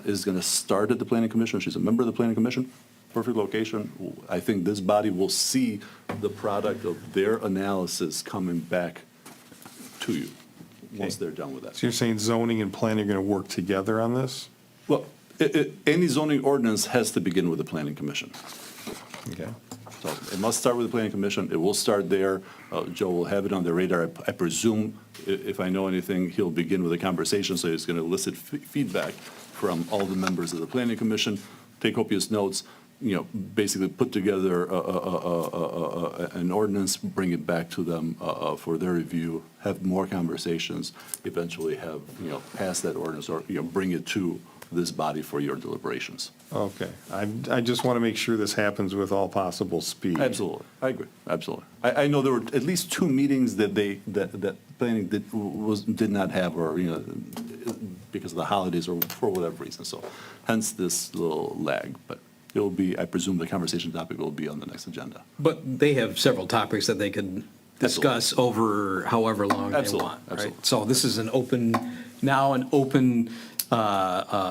is going to start at the Planning Commission. She's a member of the Planning Commission. Perfect location. I think this body will see the product of their analysis coming back to you once they're done with that. So you're saying zoning and planning are going to work together on this? Well, any zoning ordinance has to begin with the Planning Commission. Okay. So it must start with the Planning Commission. It will start there. Joe will have it on the radar. I presume, if I know anything, he'll begin with a conversation, so he's going to elicit feedback from all the members of the Planning Commission, take copious notes, basically put together an ordinance, bring it back to them for their review, have more conversations, eventually have, pass that ordinance or, bring it to this body for your deliberations. Okay. I just want to make sure this happens with all possible speed. Absolutely. I agree. Absolutely. I know there were at least 2 meetings that that planning did not have, or, because of the holidays or for whatever reason. So hence this little lag. But it will be, I presume the conversation topic will be on the next agenda. But they have several topics that they could discuss over however long they Absolutely, want, right? absolutely. So this is an open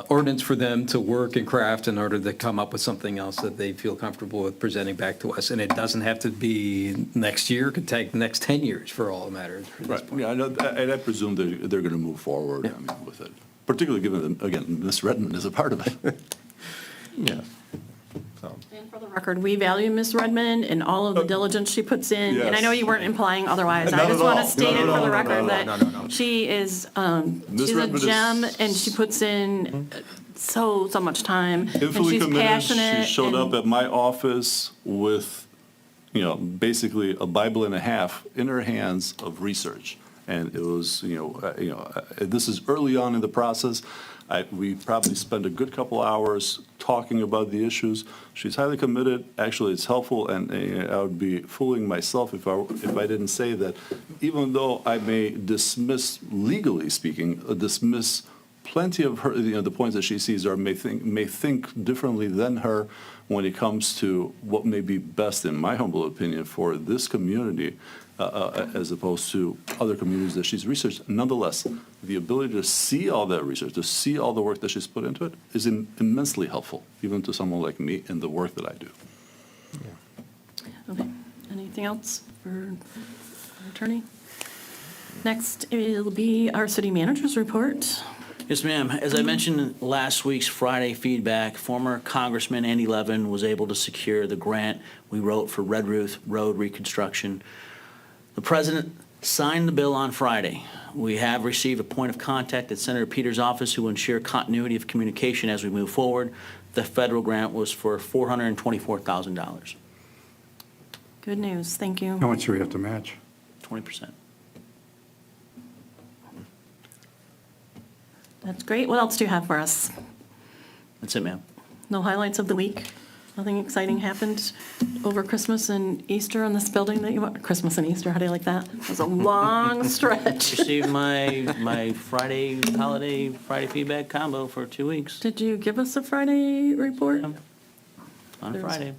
ordinance for them to work and craft in order to come up with something else that they feel comfortable with presenting back to us. And it doesn't have to be next year, it could take the next 10 years for all it matters. at this Right. point. Yeah, I know, and I presume they're going to move forward, Yeah. I mean, with it, particularly given that, again, Ms. Redmond is a part of it. Yeah. So, And for the record, we value Ms. Redmond and all of the diligence she puts in. And I know you weren't implying otherwise. I Not just at want all. to state No, it no, for the no, record no, that she is, Ms. she's a Redmond is- gem and she puts in so much time. And Infinitely she's committed. passionate. She showed up and- at my office with, basically a Bible and a half in her hands of research. And it was, this is early on in the process. We probably spent a good couple hours talking about the issues. She's highly committed. Actually, it's helpful, and I would be fooling myself if I didn't say that even though I may dismiss, legally speaking, dismiss plenty of her, the points that she sees, or may think differently than her when it comes to what may be best, in my humble opinion, for this community, as opposed to other communities that she's researched. Nonetheless, the ability to see all that research, to see all the work that she's put into it, is immensely helpful, even to someone like me in the work that I do. Okay. Anything else for our attorney? Next, it'll be our city manager's report. Yes, ma'am. As I mentioned in last week's Friday feedback, former Congressman Andy Levin was able to secure the grant we wrote for Red Roof Road reconstruction. The president signed the bill on Friday. We have received a point of contact at Senator Peters' office who will ensure continuity of communication as we move forward. The federal grant was for $424,000, Good news. Thank you. How much do we have to match? 20%. That's great. What else do you have for us? That's it, ma'am. No highlights of the week? Nothing exciting happened over Christmas and Easter in this building that you want? Christmas and Easter, how do you like that? It was a long stretch. Received my Friday feedback combo for 2 weeks Did you give us a Friday report? on There's- Friday.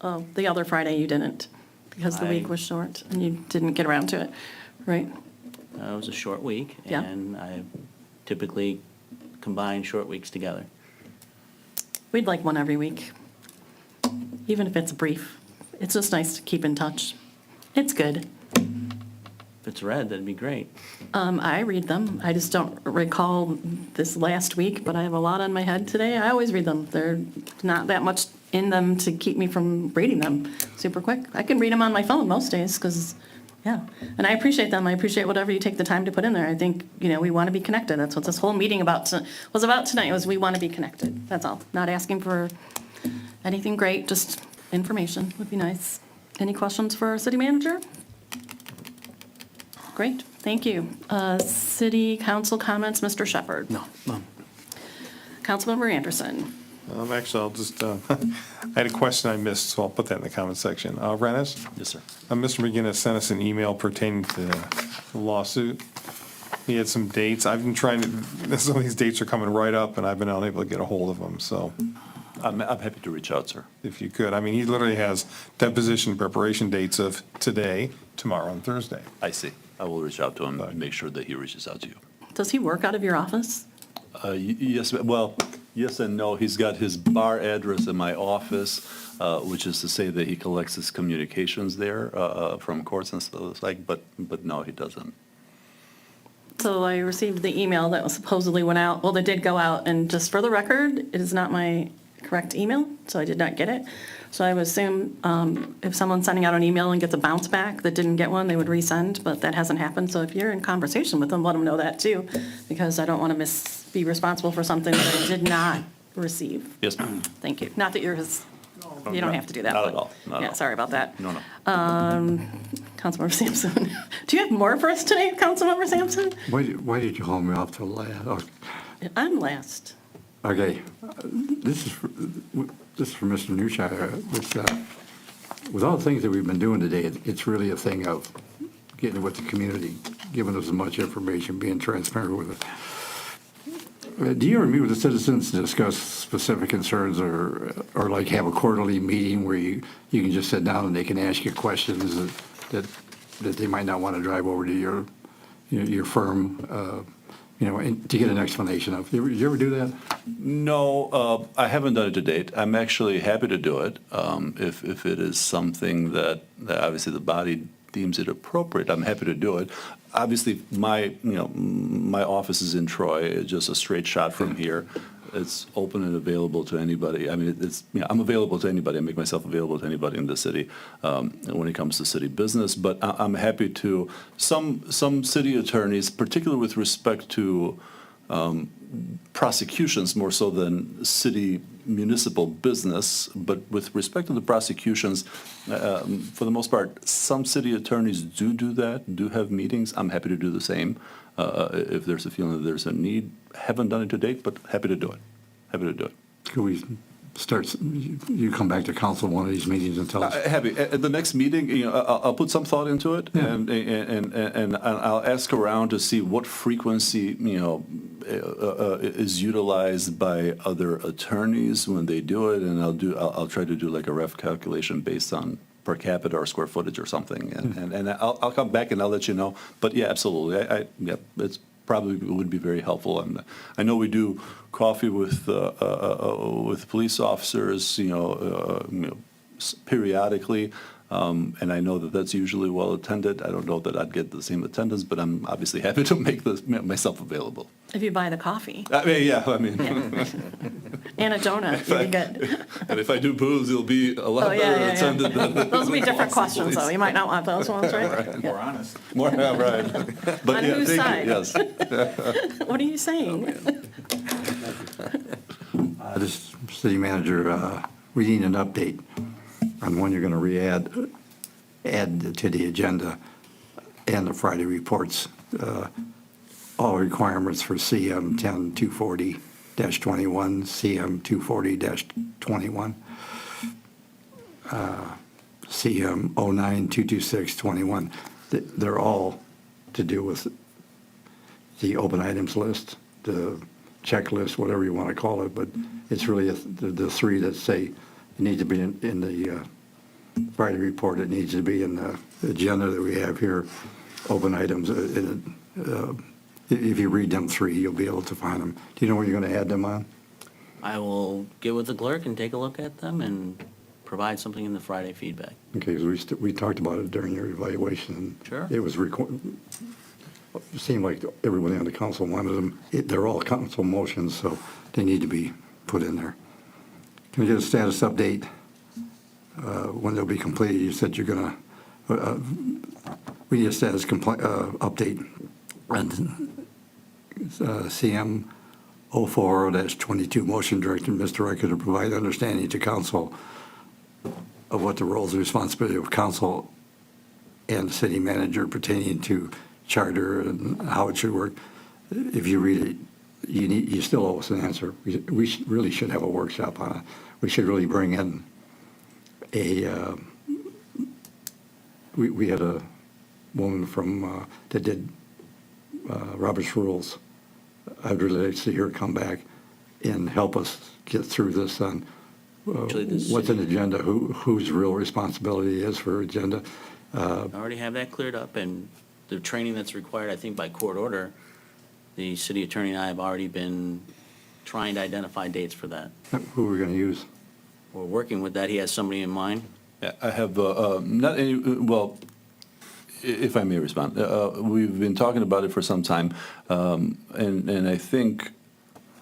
Oh, the other Friday you didn't, because the week I- was short and you didn't get around to it, right? It was a short week, Yeah. and I typically combine short weeks together. We'd like one every week, even if it's brief. It's just nice to keep in touch. It's good. If it's red, that'd be great. I read them. I just don't recall this last week, but I have a lot on my head today. I always read them. There's not that much in them to keep me from reading them super quick. I can read them on my phone most days because Yeah, and I appreciate them. I appreciate whatever you take the time to put in there. I think, we want to be connected. That's what this whole meeting was about tonight, was we want to be connected. That's all. Not asking for anything great, just information would be nice. Any questions for our city manager? Great, thank you. City council comments, Mr. Shepherd. No, no. Councilmember Anderson. Actually, I'll just, I had a question I missed, so I'll put that in the comment section. Rennis? Yes, sir. Mr. McGinnis sent us an email pertaining to the lawsuit. He had some dates. I've been trying to, some of these dates are coming right up, and I've been unable to get a hold of them, so I'm happy to reach out, sir. if you could. I mean, he literally has deposition preparation dates of today, tomorrow, and Thursday. I see. I will reach out to him and make sure that he reaches out to you. Does he work out of your office? Yes, well, yes and no. He's got his bar address in my office, which is to say that he collects his communications there from courts and stuff like, but no, he doesn't. So I received the email that was supposedly went out. Well, they did go out, and just for the record, it is not my correct email, so I did not get it. So I would assume if someone's sending out an email and gets a bounce back that didn't get one, they would resend, but that hasn't happened. So if you're in conversation with them, let them know that too, because I don't want to be responsible for something that I did not receive. Yes, ma'am. Thank you. Not that you're his, you don't have to do that. Not but- at all. Not at Yeah, all. sorry about that. No, no. Councilmember Sampson. Do you have more for us today, Councilmember Sampson? Why did you hold me off till last? Oh, I'm last. okay, this is for Mr. Newshire. With all the things that we've been doing today, it's really a thing of getting with the community, giving us as much information, being transparent with it. Do you ever meet with the citizens to discuss specific concerns or like have a quarterly meeting where you can just sit down and they can ask you questions that they might not want to drive over to your firm, and to get an explanation of? Did you ever do that? No, I haven't done it to date. I'm actually happy to do it if it is something that obviously the body deems it appropriate. I'm happy to do it. Obviously, my office is in Troy. It's just a straight shot from here. It's open and available to anybody. I mean, I'm available to anybody. I make myself available to anybody in the city when it comes to city business. But I'm happy to. Some city attorneys, particularly with respect to prosecutions more so than city municipal business, but with respect to the prosecutions, for the most part, some city attorneys do that, do have meetings. I'm happy to do the same if there's a feeling that there's a need. Haven't done it to date, but happy to do it. Happy to do it. Could we start, you come back to council one of these meetings and tell us? Happy. At the next meeting, I'll put some thought into it, Yeah. and I'll ask around to see what frequency, is utilized by other attorneys when they do it, and I'll try to do like a rough calculation based on per capita or square footage or something, and I'll come back and I'll let you know. But yeah, absolutely. It's probably would be very helpful. And I know we do coffee with police officers, periodically, and I know that that's usually well attended. I don't know that I'd get the same attendance, but I'm obviously happy to make myself available. If you buy the coffee I mean, and a donut, you'd be good. and if I do booze, it'll be a lot Oh, yeah, better yeah, attended yeah. than Those will be different questions, though. You might not want those ones, right? More honest. more. Yeah, right. But On yeah, whose thank side? you. Yes. What are you saying? This city manager, we need an update on when you're going to add to the agenda and the Friday reports, all requirements for CM 10-240-21, CM 240-21, CM 09-226-21. They're all to do with the open items list, the checklist, whatever you want to call it, but it's really the three that say it needs to be in the Friday report, it needs to be in the agenda that we have here, open items. If you read them three, you'll be able to find them. Do you know where you're going to add them on? I will get with the clerk and take a look at them and provide something in the Friday feedback. Okay, 'cause we talked about it during your evaluation. And Sure. It was, it seemed like everybody on the council wanted them. They're all council motions, so they need to be put in there. Can we get a status update when they'll be completed? You said you're going to, We just had a update on CM 040-22, motion directing Mr. Riker to provide understanding to council of what the roles and responsibility of council and the city manager pertaining to charter and how it should work. If you read it, you still owe us an answer. We really should have a workshop on it. We should really bring in we had a woman from, that did Robert's Rules. I'd really like to see her come back and help us get through this on Actually, the what's an city- agenda, whose real responsibility is for agenda. I already have that cleared up, and the training that's required, I think by court order, the city attorney and I have already been trying to identify dates for that. Who we're going to use. We're working with that. He has somebody in mind. Yeah, I have, not any, well, if I may respond, we've been talking about it for some time, and I think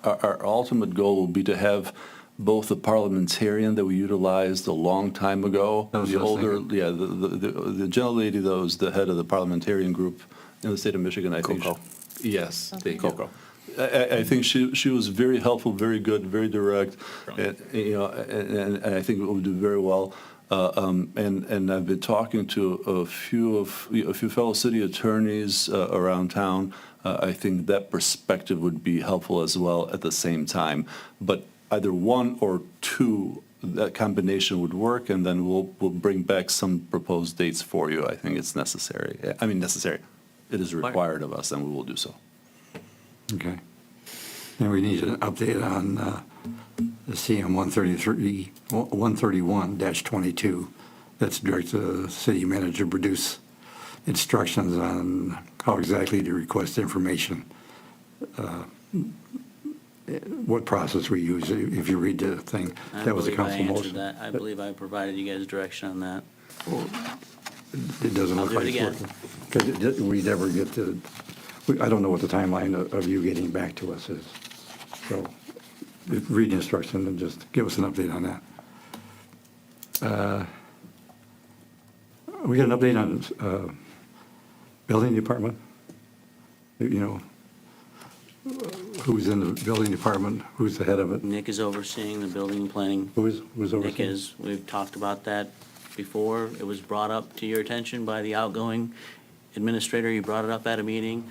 our ultimate goal will be to have both the parliamentarian that we utilized a long time ago, That was the what I was older, thinking. yeah, the gentle lady that was the head of the parliamentarian group in the state of Michigan, I think. Coco. Yes, thank you. Coco. I think she was very helpful, very good, very direct, and, you know, and I think it will do very well. And I've been talking to a few fellow city attorneys around town. I think that perspective would be helpful as well at the same time. But either one or two, that combination would work, and then we'll bring back some proposed dates for you. I think it's necessary. I mean, necessary. It is required of us, and we will do so. Okay. And we need an update on the CM 131-22. That's direct the city manager to produce instructions on how exactly to request information. What process we use, if you read the thing. That was a council I believe I answered motion. that. I believe I provided you guys direction on that. It doesn't I'll look do like it it's again. working. Because we never get to, I don't know what the timeline of you getting back to us is. So read the instruction and just give us an update on that. We got an update on building department? You know, who's in the building department, who's the head of it? Nick is overseeing the building and planning. Who's overseeing? Nick is, we've talked about that before. It was brought up to your attention by the outgoing administrator. You brought it up at a meeting.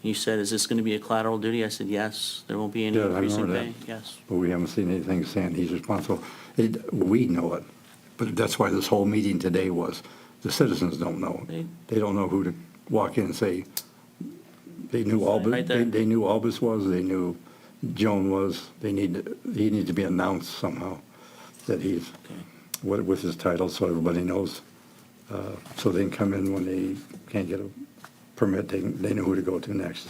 You said, is this going to be a collateral duty? I said, yes. There won't be any Yeah, I increase in remember pay. that. Yes. But we haven't seen anything saying he's responsible. We know it, but that's why this whole meeting today was, the citizens don't know. They don't know who to walk in and say, they knew Right there. Albus, they knew Albus was, they knew Joan was, he needs to be announced somehow that he's, with his title, so everybody knows. So they can come in when they can't get a permit, they know who to go to next.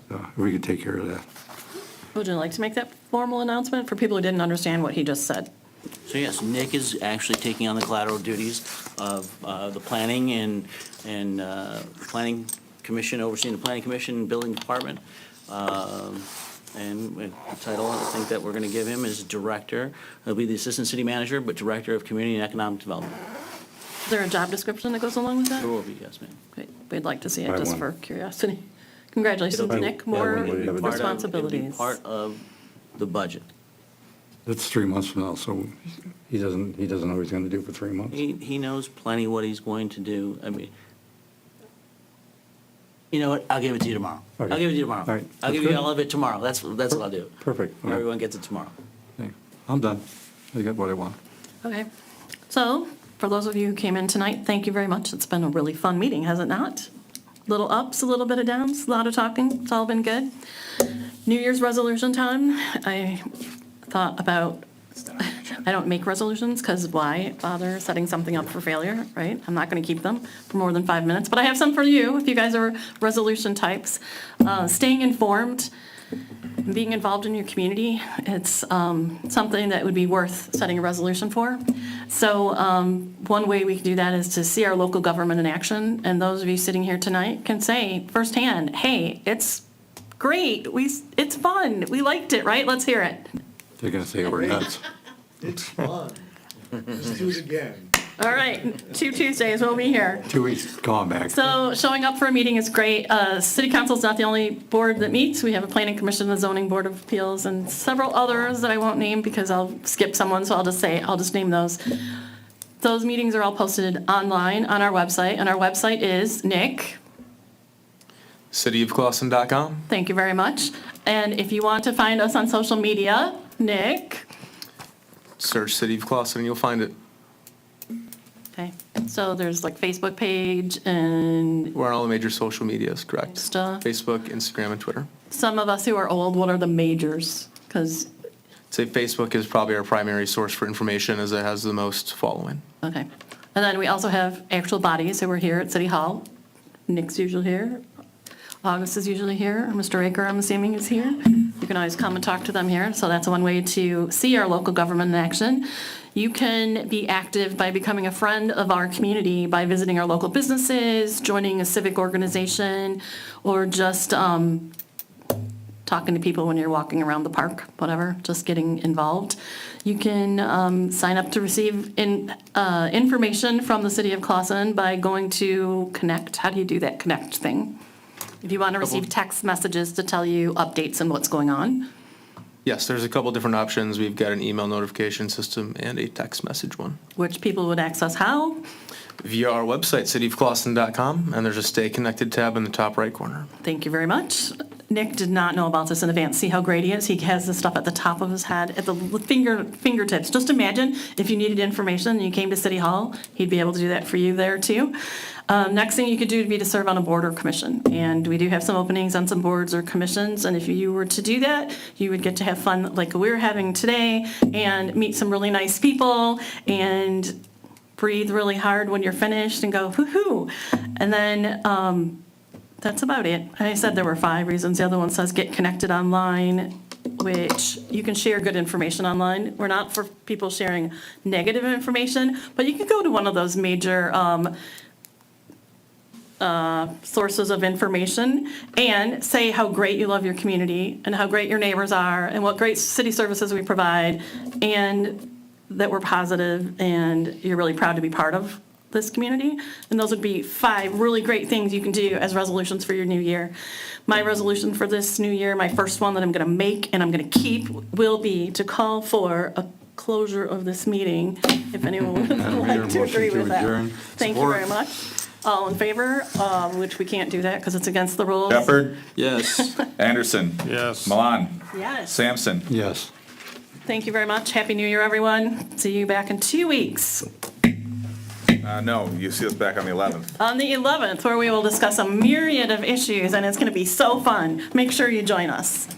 So we could take care of that. Would you like to make that formal announcement for people who didn't understand what he just said? So yes, Nick is actually taking on the collateral duties of the planning and planning commission, overseeing the planning commission and building department. And the title, I think that we're going to give him is director. He'll be the assistant city manager, but director of community and economic development. Is there a job description that goes along with that? There will be, yes, ma'am. Great. We'd like to see it By just one. for curiosity. Congratulations, It'll be- Nick. More it'll be part of- It'll be responsibilities. part of the budget. It's 3 months from now, so he doesn't know what he's going to do for 3 months. He knows plenty what he's going to do. I mean, you know what? I'll give it to you tomorrow. Okay. I'll give it to you tomorrow. All right. I'll That's give you good. all of it tomorrow. That's what I'll do. Perfect. All right. Everyone gets it tomorrow. Okay. I'm done. I got what I want. Okay. So, for those of you who came in tonight, thank you very much. It's been a really fun meeting, has it not? Little ups, a little bit of downs, a lot of talking. It's all been good. New Year's resolution time. I thought about, I don't make resolutions because why bother setting something up for failure, right? I'm not going to keep them for more than 5 minutes, but I have some for you if you guys are resolution types. Staying informed, being involved in your community, it's something that would be worth setting a resolution for. So one way we can do that is to see our local government in action, and those of you sitting here tonight can say firsthand, hey, it's great, it's fun, we liked it, right? Let's hear it. They're going to say we're nuts. It's fun. Let's do it again. All right, 2 Tuesdays, we'll be here. 2 weeks going back. So showing up for a meeting is great. City Council's not the only board that meets. We have a Planning Commission, the Zoning Board of Appeals, and several others that I won't name because I'll skip someone, so I'll just name those. Those meetings are all posted online on our website, and our website is, Nick, cityofclawson.com. thank you very much. And if you want to find us on social media, Nick, Search City of Clawson and you'll find it. okay, so there's like Facebook page and We're on all the major social medias, correct? Insta. Facebook, Instagram, and Twitter. some of us who are old, what are the majors? Because, I'd say Facebook is probably our primary source for information as it has the most following. okay. And then we also have actual bodies who are here at City Hall. Nick's usually here. August is usually here. Mr. Aker, I'm assuming, is here. You can always come and talk to them here. So that's one way to see our local government in action. You can be active by becoming a friend of our community by visiting our local businesses, joining a civic organization, or just talking to people when you're walking around the park, whatever, just getting involved. You can sign up to receive information from the city of Clawson by going to Connect. How do you do that Connect thing? If you want to receive text messages to tell you updates and what's going on. Yes, there's a couple different options. We've got an email notification system and a text message one. Which people would access how? Via our website, cityofclawson.com, and there's a Stay Connected tab in the top right corner. Thank you very much. Nick did not know about this in advance. See how great he is? He has this stuff at the top of his head, at the fingertips. Just imagine if you needed information and you came to City Hall, he'd be able to do that for you there too. Next thing you could do would be to serve on a board or commission. And we do have some openings on some boards or commissions. And if you were to do that, you would get to have fun like we're having today and meet some really nice people and breathe really hard when you're finished and go, hoo-hoo. And then that's about it. I said there were 5 reasons. The other one says get connected online, which you can share good information online. We're not for people sharing negative information, but you can go to one of those major sources of information and say how great you love your community and how great your neighbors are and what great city services we provide and that we're positive and you're really proud to be part of this community. And those would be 5 really great things you can do as resolutions for your new year. My resolution for this new year, my first one that I'm going to make and I'm going to keep will be to call for a closure of this meeting, if anyone would like to agree with that. Thank you very much. All in favor, which we can't do that because it's against the rules. Shepherd, Yes. Anderson. Yes. Milan. Yes. Sampson. Yes. Thank you very much. Happy New Year, everyone. See you back in 2 weeks. No, you see us back on the 11th. On the 11th, where we will discuss a myriad of issues, and it's going to be so fun. Make sure you join us.